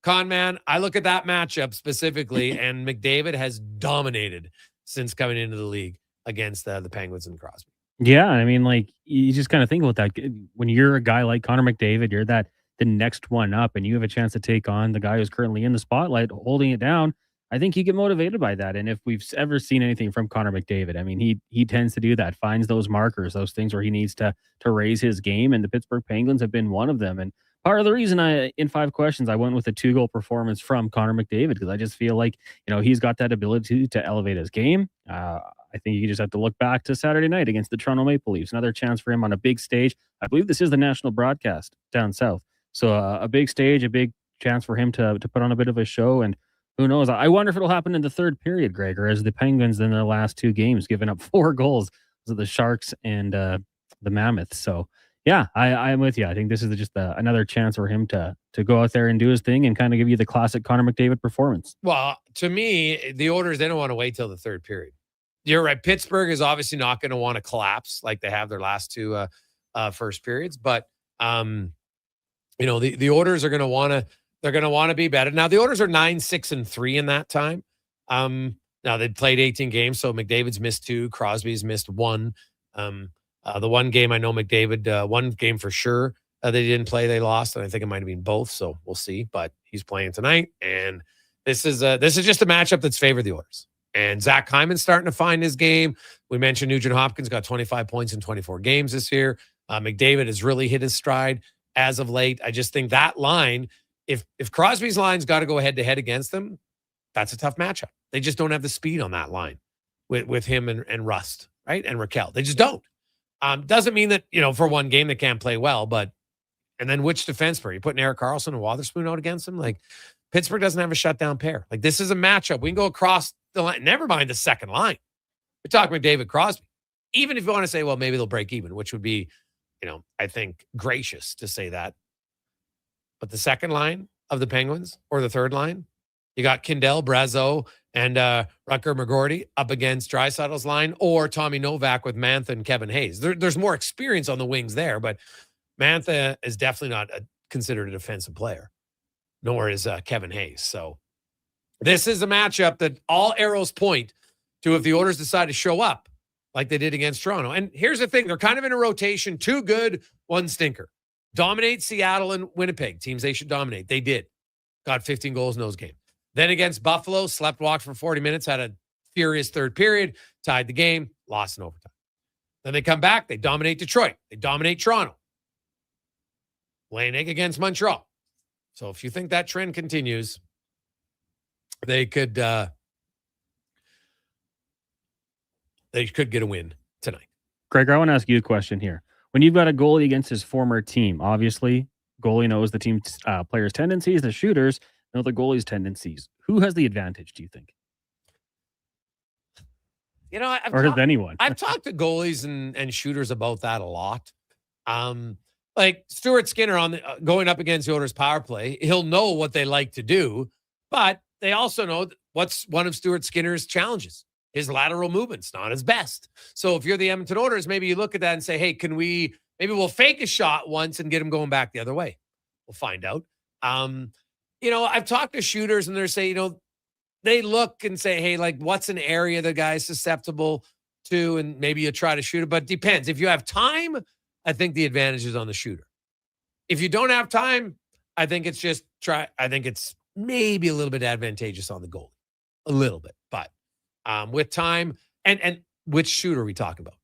Conman, I look at that matchup specifically, and McDavid has dominated since coming into the league against the Penguins and Crosby. Yeah, I mean, like, you just kind of think about that. When you're a guy like Connor McDavid, you're the next one up, and you have a chance to take on the guy who's currently in the spotlight, holding it down. I think you get motivated by that. And if we've ever seen anything from Connor McDavid, I mean, he tends to do that, finds those markers, those things where he needs to raise his game. And the Pittsburgh Penguins have been one of them. And part of the reason in 5 questions, I went with a 2-goal performance from Connor McDavid, because I just feel like, he's got that ability to elevate his game. I think you just have to look back to Saturday night against the Toronto Maple Leafs. Another chance for him on a big stage. I believe this is the national broadcast down south. So a big stage, a big chance for him to put on a bit of a show. And who knows? I wonder if it'll happen in the third period, Gregor, as the Penguins in their last 2 games given up 4 goals to the Sharks and the Mammoths. So, yeah, I'm with you. I think this is just another chance for him to go out there and do his thing and kind of give you the classic Connor McDavid performance. Well, to me, the Oilers, they don't want to wait till the third period. You're right. Pittsburgh is obviously not going to want to collapse like they have their last 2 first periods. But, the Oilers are going to want to. They're going to want to be better. Now, the Oilers are 9-6-3 in that time. Now, they've played 18 games, so McDavid's missed 2. Crosby's missed 1. The one game I know McDavid, one game for sure they didn't play, they lost, and I think it might have been both, so we'll see. But he's playing tonight, and this is just a matchup that's favored the Oilers. And Zach Hyman's starting to find his game. We mentioned Nugent Hopkins got 25 points in 24 games this year. McDavid has really hit his stride as of late. I just think that line, If Crosby's line's got to go head-to-head against them, that's a tough matchup. They just don't have the speed on that line with him and Rust, right? And Raquel. They just don't. Doesn't mean that, for one game they can't play well, and then which defense pair? You putting Erik Karlsson and Wotherspoon out against them? Like, Pittsburgh doesn't have a shutdown pair. Like, this is a matchup. We can go across the line. Never mind the second line. We're talking about David Crosby. Even if you want to say, well, maybe they'll break even, which would be, I think gracious to say that. But the second line of the Penguins, or the third line, you got Kindell, Brazeau, and Rutger McGroarty up against Draisaitl's line, or Tommy Novak with Mantha and Kevin Hayes. There's more experience on the wings there, but Mantha is definitely not considered a defensive player, nor is Kevin Hayes. So this is a matchup that all arrows point to if the Oilers decide to show up like they did against Toronto. And here's the thing. They're kind of in a rotation. 2 good, 1 stinker. Dominate Seattle and Winnipeg, teams they should dominate. They did. Got 15 goals in those games. Then against Buffalo, walked for 40 minutes, had a furious third period, tied the game, lost in overtime. Then they come back, they dominate Detroit. They dominate Toronto. Laying egg against Montreal. So if you think that trend continues, they could get a win tonight. Greg, I want to ask you a question here. when you've got a goalie against his former team, obviously, goalie knows the team players' tendencies. The shooters know the goalie's tendencies. Who has the advantage, do you think? You know, Or does anyone? I've talked to goalies and shooters about that a lot. Like Stuart Skinner going up against the Oilers' power play, he'll know what they like to do, but they also know what's one of Stuart Skinner's challenges. His lateral movement's not his best. So if you're the Edmonton Oilers, maybe you look at that and say, hey, maybe we'll fake a shot once and get him going back the other way. We'll find out. You know, I've talked to shooters and they're saying, you know, they look and say, hey, like, what's an area the guy's susceptible to? And maybe you try to shoot it, but it depends. If you have time, I think the advantage is on the shooter. If you don't have time, I think it's maybe a little bit advantageous on the goalie. A little bit, but with time and which shooter are we talking about?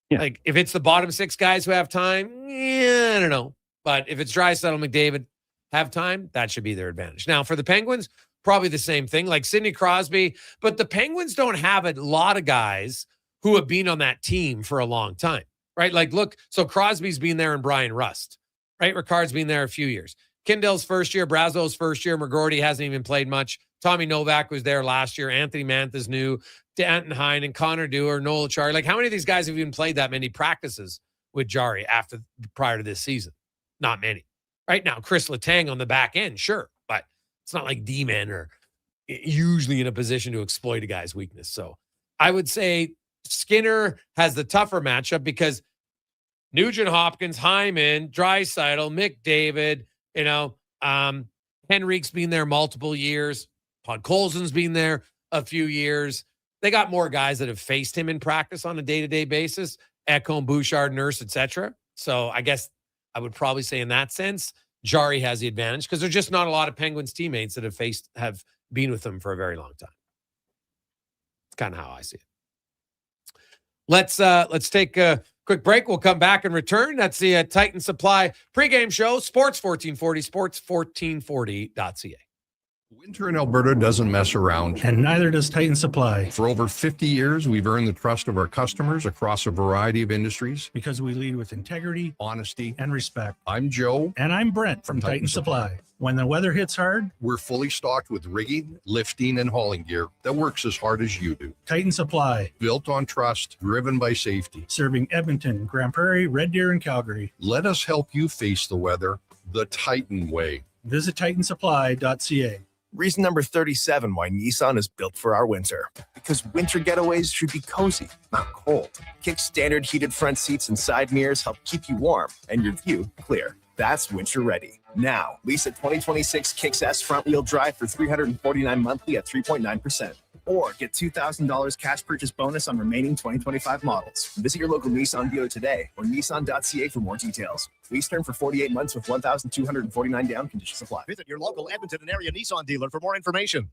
Yeah. Like if it's the bottom six guys who have time, I don't know. But if it's Draisaitl, McDavid have time, that should be their advantage. Now for the Penguins, probably the same thing, like Sidney Crosby, but the Penguins don't have a lot of guys who have been on that team for a long time, right? Like look, so Crosby's been there and Brian Rust, right? Ricard's been there a few years. Kindell's first year, Brazo's first year, McGroarty hasn't even played much. Tommy Novak was there last year. Anthony Mantha's new. Danton Hine and Connor Dewar, Noel Acciari. Like, how many of these guys have even played that many practices with Jari prior to this season? Not many. Right now, Chris Letang on the back end, sure, but it's not like D-men are usually in a position to exploit a guy's weakness. So I would say Skinner has the tougher matchup because Nugent Hopkins, Hyman, Draisaitl, McDavid, you know, Henrique's been there multiple years. Podkolzin's been there a few years. They got more guys that have faced him in practice on a day-to-day basis. Ekholm, Bouchard, Nurse, etc. So I guess I would probably say in that sense, Jari has the advantage because there's just not a lot of Penguins teammates that have been with them for a very long time. It's kind of how I see it. Let's take a quick break. We'll come back and return. That's the Titan Supply pregame show, Sports 1440, sports1440.ca. Winter in Alberta doesn't mess around. And neither does Titan Supply. For over 50 years, we've earned the trust of our customers across a variety of industries. Because we lead with integrity, honesty, and respect. I'm Joe. And I'm Brent from Titan Supply. When the weather hits hard, we're fully stocked with rigging, lifting, and hauling gear that works as hard as you do. Titan Supply. Built on trust, driven by safety. Serving Edmonton, Grand Prairie, Red Deer, and Calgary. Let us help you face the weather the Titan way. Visit TitanSupply.ca. Reason number 37 why Nissan is built for our winter. Because winter getaways should be cozy, not cold. Kick's standard heated front seats and side mirrors help keep you warm and your view clear. That's winter ready. Now, lease a 2026 Kicks S front-wheel drive for $349 monthly at 3.9%. Or get $2,000 cash purchase bonus on remaining 2025 models. Visit your local Nissan dealer today or nissan.ca for more details. Lease term for 48 months with $1,249 down. Conditions apply. Visit your local Edmonton and area Nissan dealer for more information.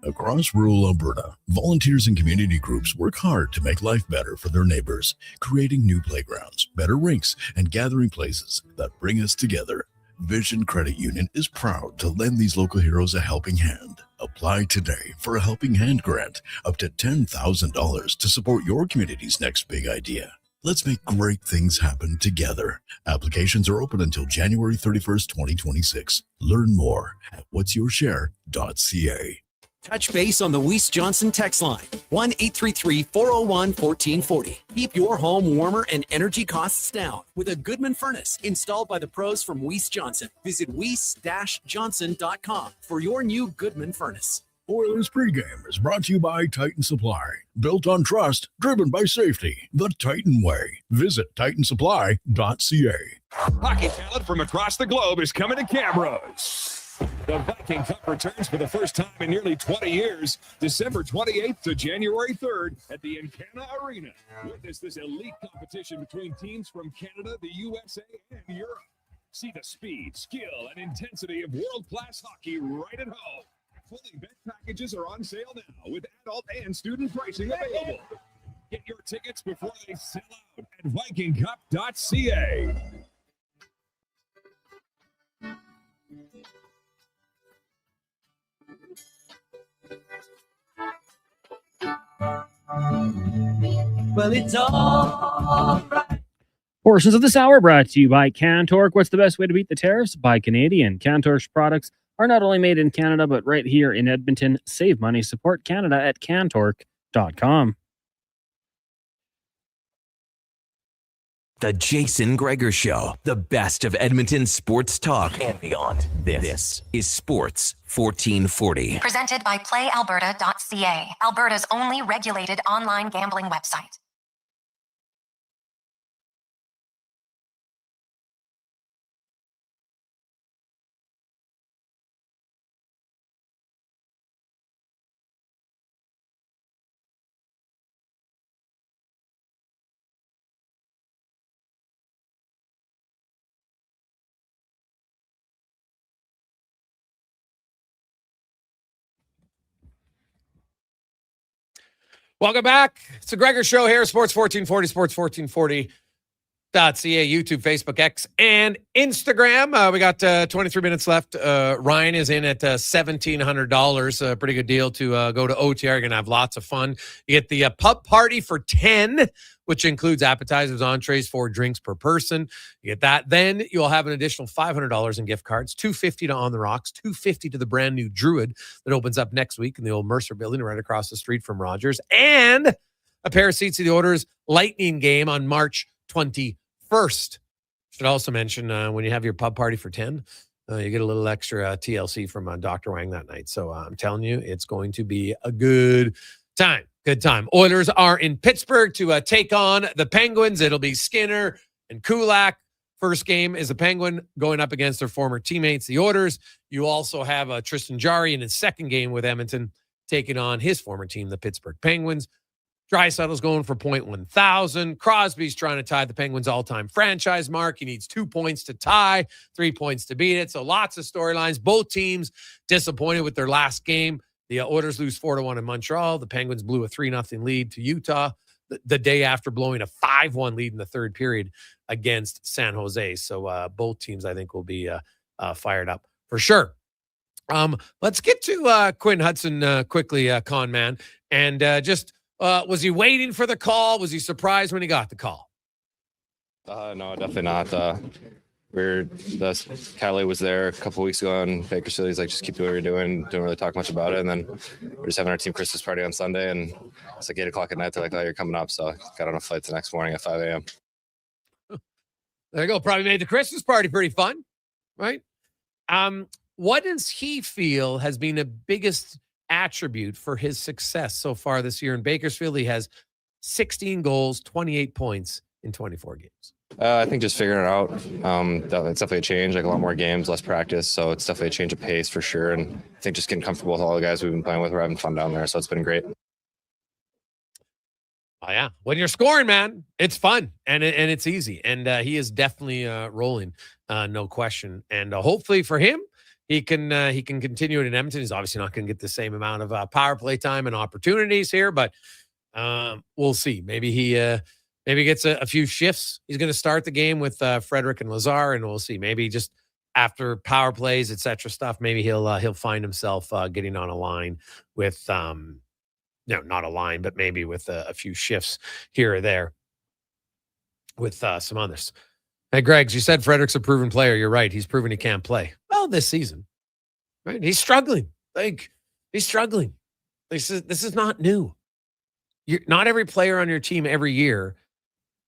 Across rural Alberta, volunteers and community groups work hard to make life better for their neighbors, creating new playgrounds, better rinks, and gathering places that bring us together. Vision Credit Union is proud to lend these local heroes a helping hand. Apply today for a Helping Hand grant up to $10,000 to support your community's next big idea. Let's make great things happen together. Applications are open until January 31st, 2026. Learn more at whatsyourshare.ca. Touch base on the Weiss Johnson text line, 1-833-401-1440. Keep your home warmer and energy costs down with a Goodman furnace installed by the pros from Weiss Johnson. Visit weiss-johnson.com for your new Goodman furnace. Oilers pregame is brought to you by Titan Supply. Built on trust, driven by safety. The Titan way. Visit titansupply.ca. Hockey talent from across the globe is coming to cameras. The Viking Cup returns for the first time in nearly 20 years, December 28th to January 3rd at the Encana Arena. Witness this elite competition between teams from Canada, the USA, and Europe. See the speed, skill, and intensity of world-class hockey right at home. Fully bet packages are on sale now with adult and student pricing available. Get your tickets before they sell out at vikingcup.ca. Well, it's all right. Portions of this hour brought to you by Cantork. What's the best way to beat the tariffs? Buy Canadian. Cantork's products are not only made in Canada, but right here in Edmonton. Save money. Support Canada at cantork.com. The Jason Gregor Show, the best of Edmonton sports talk and beyond. This is Sports 1440. Presented by PlayAlberta.ca, Alberta's only regulated online gambling website. Welcome back. It's the Gregor Show here, Sports 1440, sports1440.ca, YouTube, Facebook, X, and Instagram. We got 23 minutes left. Ryan is in at $1,700. A pretty good deal to go to OTR. You're going to have lots of fun. You get the pub party for 10, which includes appetizers, entrees, 4 drinks per person. You get that. Then you'll have an additional $500 in gift cards, $250 to On the Rocks, $250 to the brand new Druid that opens up next week in the old Mercer building right across the street from Rogers, and a pair of seats to the Oilers Lightning game on March 21st. Should also mention when you have your pub party for 10, you get a little extra TLC from Dr. Wang that night. So I'm telling you, it's going to be a good time. Good time. Oilers are in Pittsburgh to take on the Penguins. It'll be Skinner and Kulak. First game is the Penguin going up against their former teammates, the Oilers. You also have Tristan Jarry in his second game with Edmonton taking on his former team, the Pittsburgh Penguins. Draisaitl's going for 0.1000. Crosby's trying to tie the Penguins' all-time franchise mark. He needs 2 points to tie, 3 points to beat it. So lots of storylines. Both teams disappointed with their last game. The Oilers lose 4-1 in Montreal. The Penguins blew a 3-0 lead to Utah the day after blowing a 5-1 lead in the third period against San Jose. So both teams, I think, will be fired up for sure. Let's get to Quinn Hudson quickly, con man. And just, was he waiting for the call? Was he surprised when he got the call? No, definitely not. Calais was there a couple weeks ago in Bakersfield. He's like, just keep doing what you're doing. Don't really talk much about it. And then we're just having our team Christmas party on Sunday. And it's like 8 o'clock at night. They're like, oh, you're coming up. So I got on a flight the next morning at 5 a.m. There you go. Probably made the Christmas party pretty fun, right? What does he feel has been the biggest attribute for his success so far this year in Bakersfield? He has 16 goals, 28 points in 24 games. I think just figuring it out. It's definitely a change, like a lot more games, less practice. So it's definitely a change of pace for sure. And I think just getting comfortable with all the guys we've been playing with. We're having fun down there. So it's been great. Oh, yeah. When you're scoring, man, it's fun and it's easy. And he is definitely rolling, no question. And hopefully for him, he can continue it in Edmonton. He's obviously not going to get the same amount of power play time and opportunities here, but we'll see. Maybe he gets a few shifts. He's going to start the game with Frederick and Lazar, and we'll see. Maybe just after power plays, et cetera stuff, maybe he'll find himself getting on a line with not a line, but maybe with a few shifts here or there with some others. Hey, Greggs, you said Frederick's a proven player. You're right. He's proven he can't play well this season. Right? He's struggling. He's struggling. This is not new. Not every player on your team every year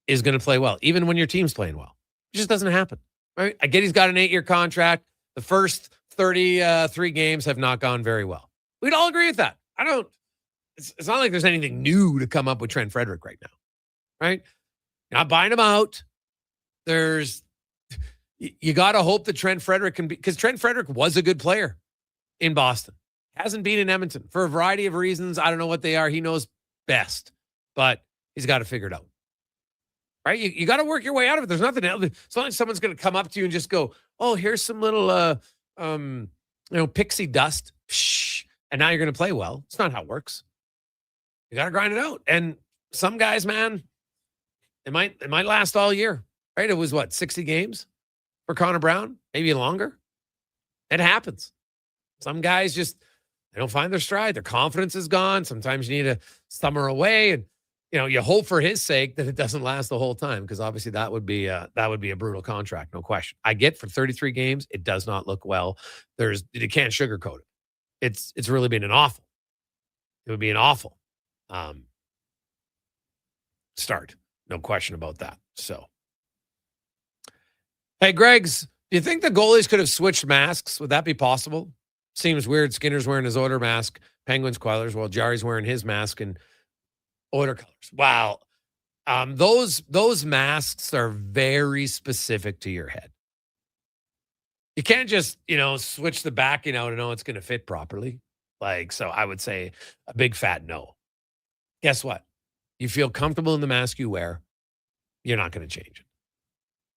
is going to play well, even when your team's playing well. It just doesn't happen. Right? I get he's got an 8-year contract. The first 33 games have not gone very well. We'd all agree with that. It's not like there's anything new to come up with Trent Frederick right now. Right? You're not buying him out. You got to hope that Trent Frederick can be, because Trent Frederick was a good player in Boston. Hasn't been in Edmonton for a variety of reasons. I don't know what they are. He knows best, but he's got to figure it out. Right? You got to work your way out of it. There's nothing else. It's not like someone's going to come up to you and just go, oh, here's some little, pixie dust. Psh, and now you're going to play well. It's not how it works. You got to grind it out. And some guys, man, it might last all year. Right? It was 60 games for Connor Brown, maybe longer. It happens. Some guys just, they don't find their stride. Their confidence is gone. Sometimes you need to summer away. And you hope for his sake that it doesn't last the whole time, because obviously that would be a brutal contract, no question. I get for 33 games, it does not look well. You can't sugarcoat it. It's really been it would be an awful start, no question about that. So, hey, Greg's, do you think the goalies could have switched masks? Would that be possible? Seems weird. Skinner's wearing his Oiler mask, Penguins Coilers, while Jari's wearing his mask and Oiler colors. Wow. Those masks are very specific to your head. You can't just, switch the backing out and know it's going to fit properly. So I would say a big fat no. Guess what? You feel comfortable in the mask you wear, you're not going to change it.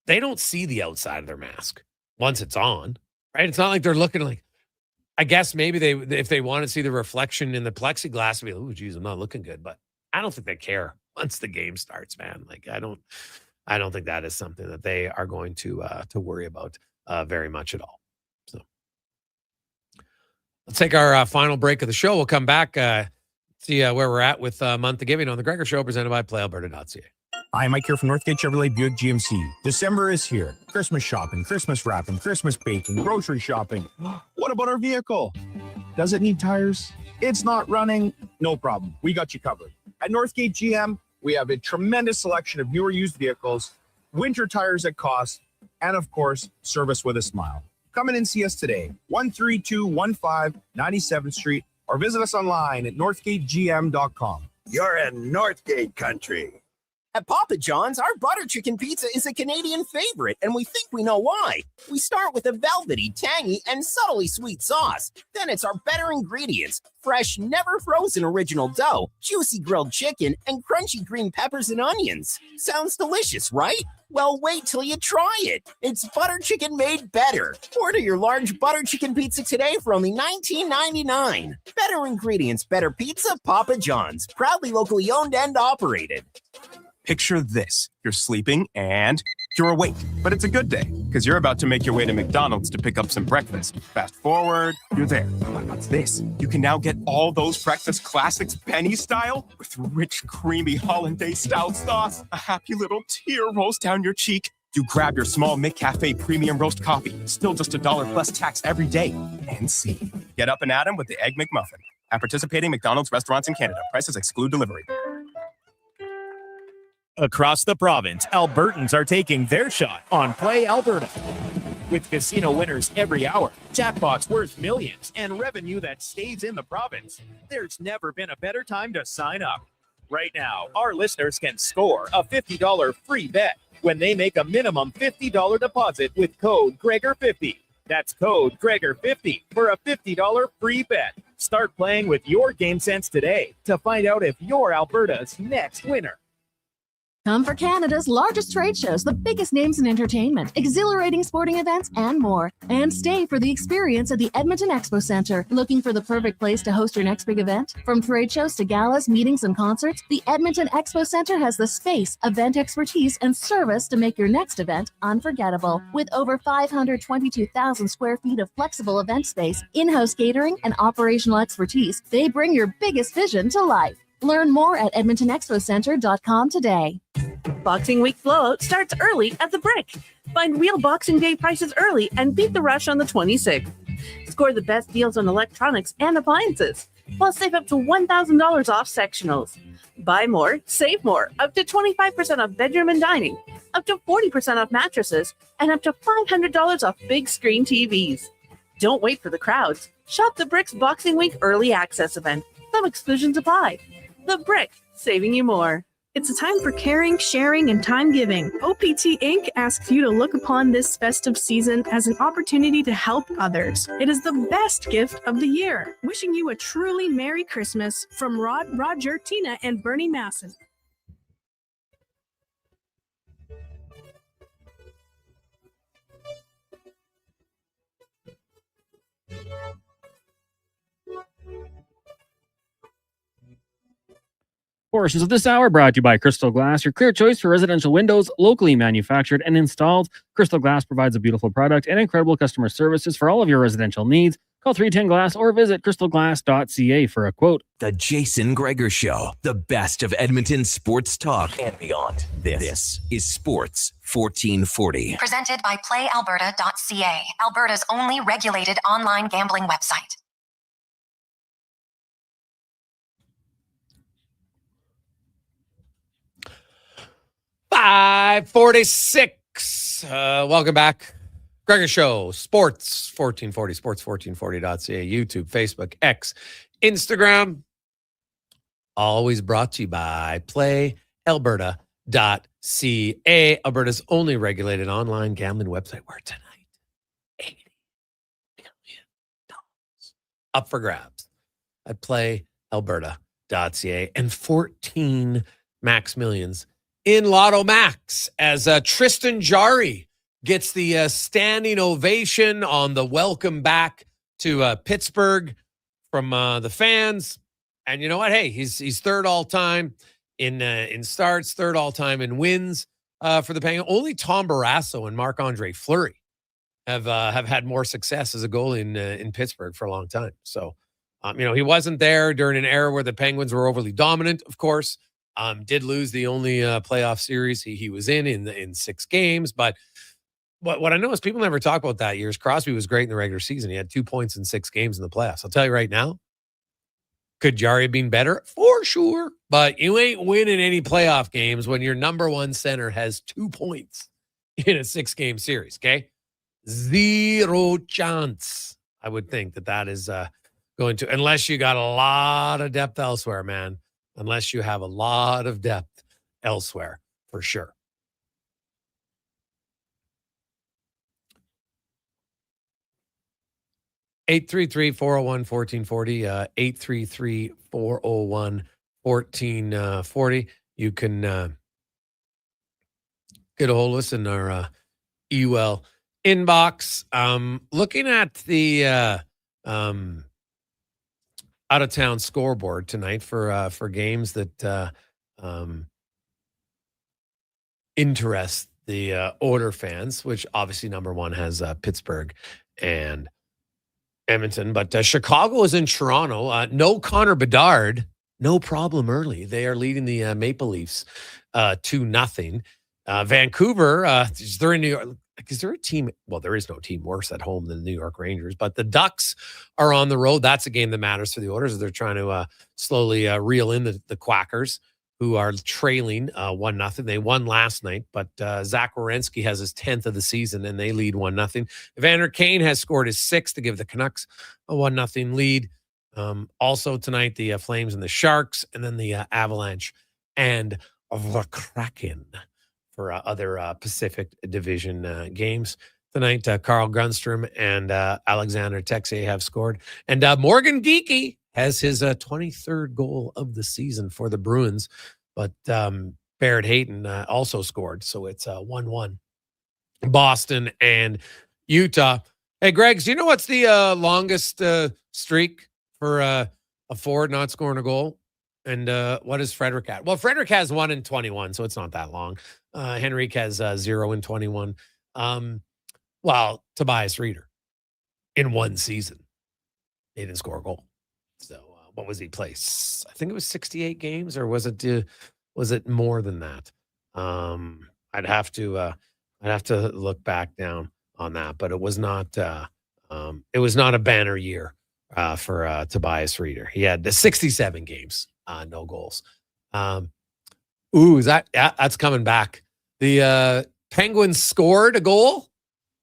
They don't see the outside of their mask once it's on, right? It's not like they're looking like, I guess maybe if they want to see the reflection in the plexiglass, be like, oh, geez, I'm not looking good. But I don't think they care once the game starts, man. I don't think that is something that they are going to worry about very much at all. So let's take our final break of the show. We'll come back, see where we're at with Month of Giving on the Gregor Show, presented by PlayAlberta.ca. Hi, Mike here from Northgate Chevrolet Buick GMC. December is here. Christmas shopping, Christmas wrapping, Christmas baking, grocery shopping. What about our vehicle? Does it need tires? It's not running? No problem. We got you covered. At Northgate GM, we have a tremendous selection of newer used vehicles, winter tires at cost, and of course, service with a smile. Come in and see us today, 13215 97th Street, or visit us online at northgategm.com. You're in Northgate country. At Papa John's, our butter chicken pizza is a Canadian favorite, and we think we know why. We start with a velvety, tangy, and subtly sweet sauce. Then it's our better ingredients: fresh, never frozen original dough, juicy grilled chicken, and crunchy green peppers and onions. Sounds delicious, right? Well, wait till you try it. It's butter chicken made better. Order your large butter chicken pizza today for only $19.99. Better ingredients, better pizza, Papa John's. Proudly locally owned and operated. Picture this. You're sleeping and you're awake, but it's a good day because you're about to make your way to McDonald's to pick up some breakfast. Fast forward, you're there. But what's this? You can now get all those breakfast classics penny style with rich, creamy hollandaise-style sauce, a happy little tear rolls down your cheek. You grab your small McCafe premium roast coffee, still just $1 plus tax every day, and see. Get up and at 'em with the Egg McMuffin. At participating McDonald's restaurants in Canada, prices exclude delivery. Across the province, Albertans are taking their shot on Play Alberta. With casino winners every hour, jackpots worth millions, and revenue that stays in the province, there's never been a better time to sign up. Right now, our listeners can score a $50 free bet when they make a minimum $50 deposit with code Gregor50. That's code Gregor50 for a $50 free bet. Start playing with your game sense today to find out if you're Alberta's next winner. Come for Canada's largest trade shows, the biggest names in entertainment, exhilarating sporting events, and more. And stay for the experience at the Edmonton Expo Centre. Looking for the perfect place to host your next big event? From trade shows to galas, meetings, and concerts, the Edmonton Expo Centre has the space, event expertise, and service to make your next event unforgettable. With over 522,000 square feet of flexible event space, in-house catering, and operational expertise, they bring your biggest vision to life. Learn more at edmontonexpocentre.com today. Boxing Week blowout starts early at the Brick. Find real Boxing Day prices early and beat the rush on the 26th. Score the best deals on electronics and appliances. Plus, save up to $1,000 off sectionals. Buy more, save more. Up to 25% off bedroom and dining. Up to 40% off mattresses. And up to $500 off big screen TVs. Don't wait for the crowds. Shop the Brick's Boxing Week early access event. Some exclusions apply. The Brick, saving you more. It's a time for caring, sharing, and time giving. OPT Inc. asks you to look upon this festive season as an opportunity to help others. It is the best gift of the year. Wishing you a truly Merry Christmas from Rod, Roger, Tina, and Bernie Masson. Portions of this hour brought to you by Crystal Glass, your clear choice for residential windows, locally manufactured and installed. Crystal Glass provides a beautiful product and incredible customer services for all of your residential needs. Call 310-GLASS or visit crystalglass.ca for a quote. The Jason Gregor Show, the best of Edmonton sports talk and beyond. This is Sports 1440. Presented by PlayAlberta.ca, Alberta's only regulated online gambling website. $5:46. Welcome back. Gregor Show, Sports 1440, sports1440.ca, YouTube, Facebook, X, Instagram. Always brought to you by PlayAlberta.ca, Alberta's only regulated online gambling website, where tonight, $80 million up for grabs at PlayAlberta.ca, and 14 max millions in Lotto Max as Tristan Jarry gets the standing ovation on the welcome back to Pittsburgh from the fans. And you know what? Hey, he's third all time in starts, third all time in wins for the Penguins. Only Tom Barrasso and Marc-Andre Fleury have had more success as a goalie in Pittsburgh for a long time. So, he wasn't there during an era where the Penguins were overly dominant, of course. Did lose the only playoff series he was in 6 games, but what I know is people never talk about that year is Crosby was great in the regular season. He had 2 points in 6 games in the playoffs. I'll tell you right now, could Jarry have been better? For sure. But you ain't winning any playoff games when your number one center has 2 points in a 6-game series, okay? Zero chance. I would think that is going to, unless you got a lot of depth elsewhere, man. Unless you have a lot of depth elsewhere, for sure. (833-401-1440), 833-401-1440. You can get a hold of us in our UL inbox. Looking at the out-of-town scoreboard tonight for games that interest the Oilers fans, which obviously number one has Pittsburgh and Edmonton, but Chicago is in Toronto. No Connor Bedard, no problem early. They are leading the Maple Leafs 2-0. Vancouver, they're in New York. Is there a team? Well, there is no team worse at home than the New York Rangers, but the Ducks are on the road. That's a game that matters for the Oilers as they're trying to slowly reel in the Quackers, who are trailing 1-0. They won last night, but Zach Werenski has his 10th of the season, and they lead 1-0. Evander Kane has scored his 6th to give the Canucks a 1-0 lead. Also tonight, the Flames and the Sharks, and then the Avalanche and the Kraken for other Pacific Division games. Tonight, Carl Grundstrom and Alexander Texier have scored. And Morgan Geekie has his 23rd goal of the season for the Bruins. But Barrett Hayton also scored. So it's 1-1. Boston and Utah. Hey, Greg, do you know what's the longest streak for a forward not scoring a goal? And what is Frederick at? Well, Frederick has 1 in 21, so it's not that long. Henrique has 0 in 21. Well, Tobias Reeder in one season, he didn't score a goal. So what was he placed? I think it was 68 games, or was it more than that? I'd have to look back down on that, but it was not a banner year for Tobias Reeder. He had the 67 games, no goals. That's coming back. The Penguins scored a goal,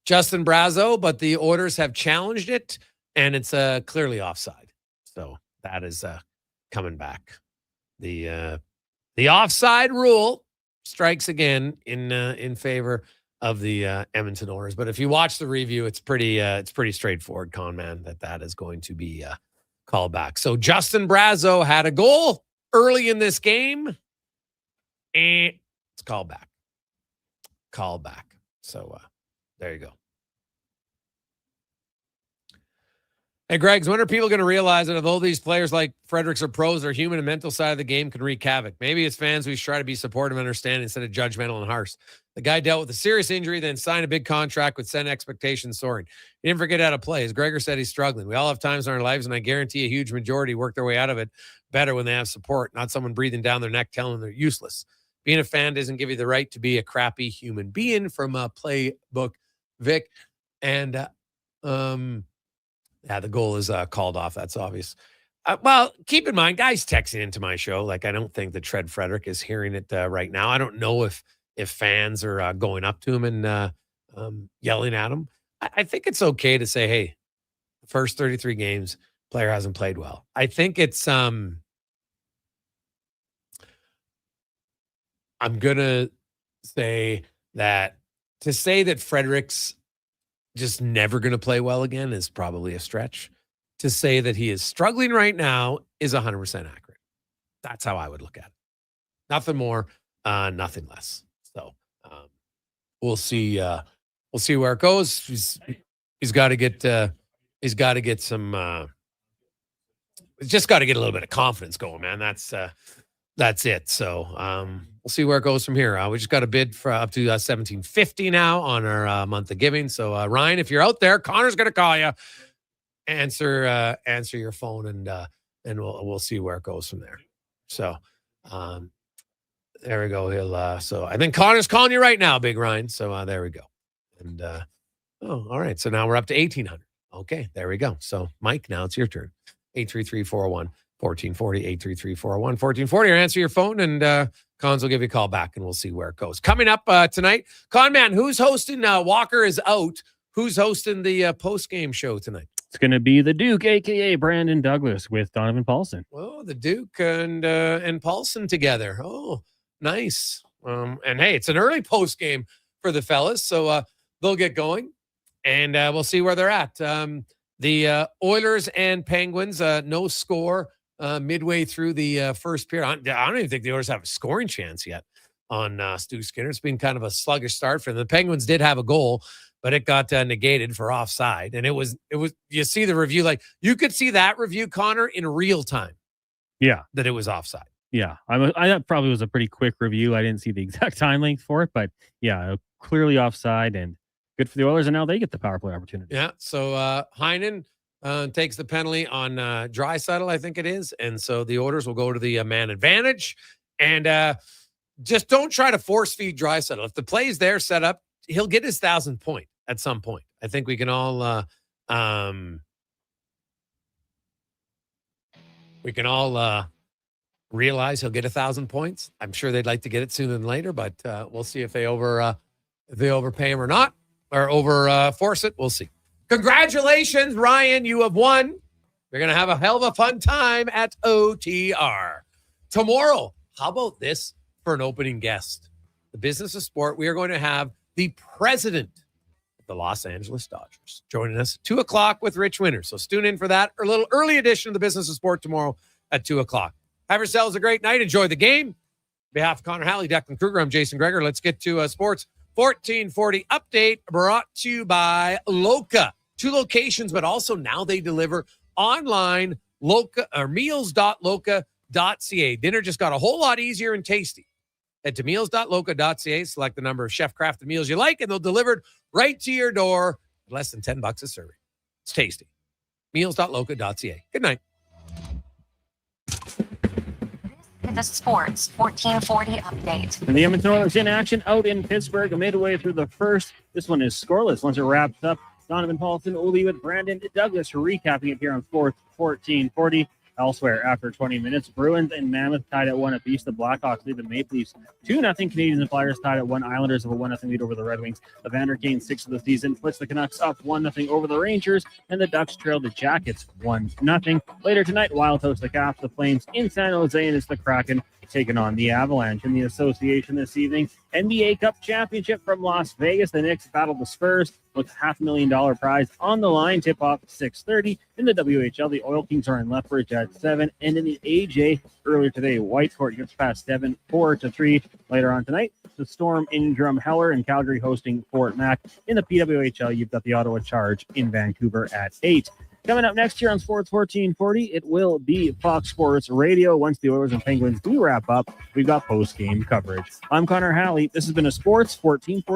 Justin Brazeau, but the Oilers have challenged it, and it's clearly offside. So that is coming back. The offside rule strikes again in favor of the Edmonton Oilers. But if you watch the review, it's pretty straightforward, con man, that is going to be called back. So Justin Brazeau had a goal early in this game, and it's called back. So there you go. Hey, Greg's, when are people going to realize that although these players like Fredericks are pros, their human and mental side of the game can wreak havoc? Maybe as fans, we should try to be supportive and understanding instead of judgmental and harsh. The guy dealt with a serious injury, then signed a big contract with send expectations soaring. He didn't forget how to play. As Gregor said, he's struggling. We all have times in our lives, and I guarantee a huge majority work their way out of it better when they have support, not someone breathing down their neck telling them they're useless. Being a fan doesn't give you the right to be a crappy human being from Playbook Vic. And, yeah, the goal is called off. That's obvious. Well, keep in mind, guys texting into my show. Like, I don't think that Tread Frederick is hearing it right now. I don't know if fans are going up to him and yelling at him. I think it's okay to say, hey, the first 33 games, player hasn't played well. I think it's I'm going to say that Frederick's just never going to play well again is probably a stretch. To say that he is struggling right now is 100% accurate. That's how I would look at it. Nothing more, nothing less. So we'll see. We'll see where it goes. He's got to get some. He's just got to get a little bit of confidence going, man. That's it. So we'll see where it goes from here. We just got a bid for up to $17.50 now on our month of giving. So Ryan, if you're out there, Connor's going to call you. Answer your phone, and we'll see where it goes from there. So there we go. He'll so I think Connor's calling you right now, Big Ryan. So there we go. And all right. So now we're up to 1,800. Okay, there we go. So Mike, now it's your turn. 833-401-1440, 833-401-1440, or answer your phone, and Cons will give you a call back, and we'll see where it goes. Coming up tonight, Con Man, who's hosting? Walker is out. Who's hosting the post-game show tonight? It's going to be the Duke, a.k.a. Brandon Douglas, with Donovan Paulson. Oh, the Duke and Paulson together. Oh, nice. And, hey, it's an early post-game for the fellas, so they'll get going, and we'll see where they're at. The Oilers and Penguins, no score midway through the first period. I don't even think the Oilers have a scoring chance yet on Stu Skinner. It's been kind of a sluggish start for them. The Penguins did have a goal, but it got negated for offside. And it was, you see the review, like you could see that review, Connor, in real time. Yeah. That it was offside. Yeah. I probably was a pretty quick review. I didn't see the exact time length for it, but yeah, clearly offside and good for the Oilers. And now they get the power play opportunity. Yeah. So Heinen takes the penalty on Draisaitl, I think it is. And so the Oilers will go to the man advantage. And just don't try to force feed Draisaitl. If the play's there set up, he'll get his 1,000th point at some point. I think we can all realize he'll get 1,000 points. I'm sure they'd like to get it sooner than later, but we'll see if they overpay him or not, or force it. We'll see. Congratulations, Ryan. You have won. You're going to have a hell of a fun time at OTR. Tomorrow, how about this for an opening guest? The Business of Sport, we are going to have the president of the Los Angeles Dodgers joining us at 2 o'clock with Rich Winter. So tune in for that. A little early edition of the Business of Sport tomorrow at 2 o'clock. Have yourselves a great night. Enjoy the game. On behalf of Connor Halley, Declan Kruger, I'm Jason Gregor. Let's get to sports 1440 update brought to you by Loca. 2 locations, but also now they deliver online Loca or meals.loca.ca. Dinner just got a whole lot easier and tasty. Head to meals.loca.ca, select the number of chef-crafted meals you like, and they'll deliver it right to your door at less than $10 a serving. It's tasty. Meals.loca.ca. Good night. The Sports 1440 update. And the Edmonton Oilers in action out in Pittsburgh midway through the first. This one is scoreless. Once it wraps up, Donovan Paulson will leave with Brandon Douglas recapping it here on 1440. Elsewhere, after 20 minutes, Bruins and Mammoth tied at 1 apiece. The Blackhawks lead the Maple Leafs 2-0. Canadians and Flyers tied at 1. Islanders have a 1-0 lead over the Red Wings. Evander Kane, 6th of the season, puts the Canucks up 1-0 over the Rangers, and the Ducks trail the Jackets 1-0. Later tonight, Wild host the Caps, the Flames in San Jose, and it's the Kraken taking on the Avalanche. In the association this evening, NBA Cup Championship from Las Vegas. The Knicks battle the Spurs with $500,000 prize on the line. Tip-off at 6:30. In the WHL, the Oil Kings are in Lethbridge at 7. And in the AJ, earlier today, Whitecourt gets past 7, 4-3. Later on tonight, the Storm in Drumheller and Calgary hosting Fort Mac. In the PWHL, you've got the Ottawa Charge in Vancouver at 8. Coming up next year on Sports 1440, it will be Fox Sports Radio. Once the Oilers and Penguins do wrap up, we've got post-game coverage. I'm Connor Halley. This has been a Sports 1440.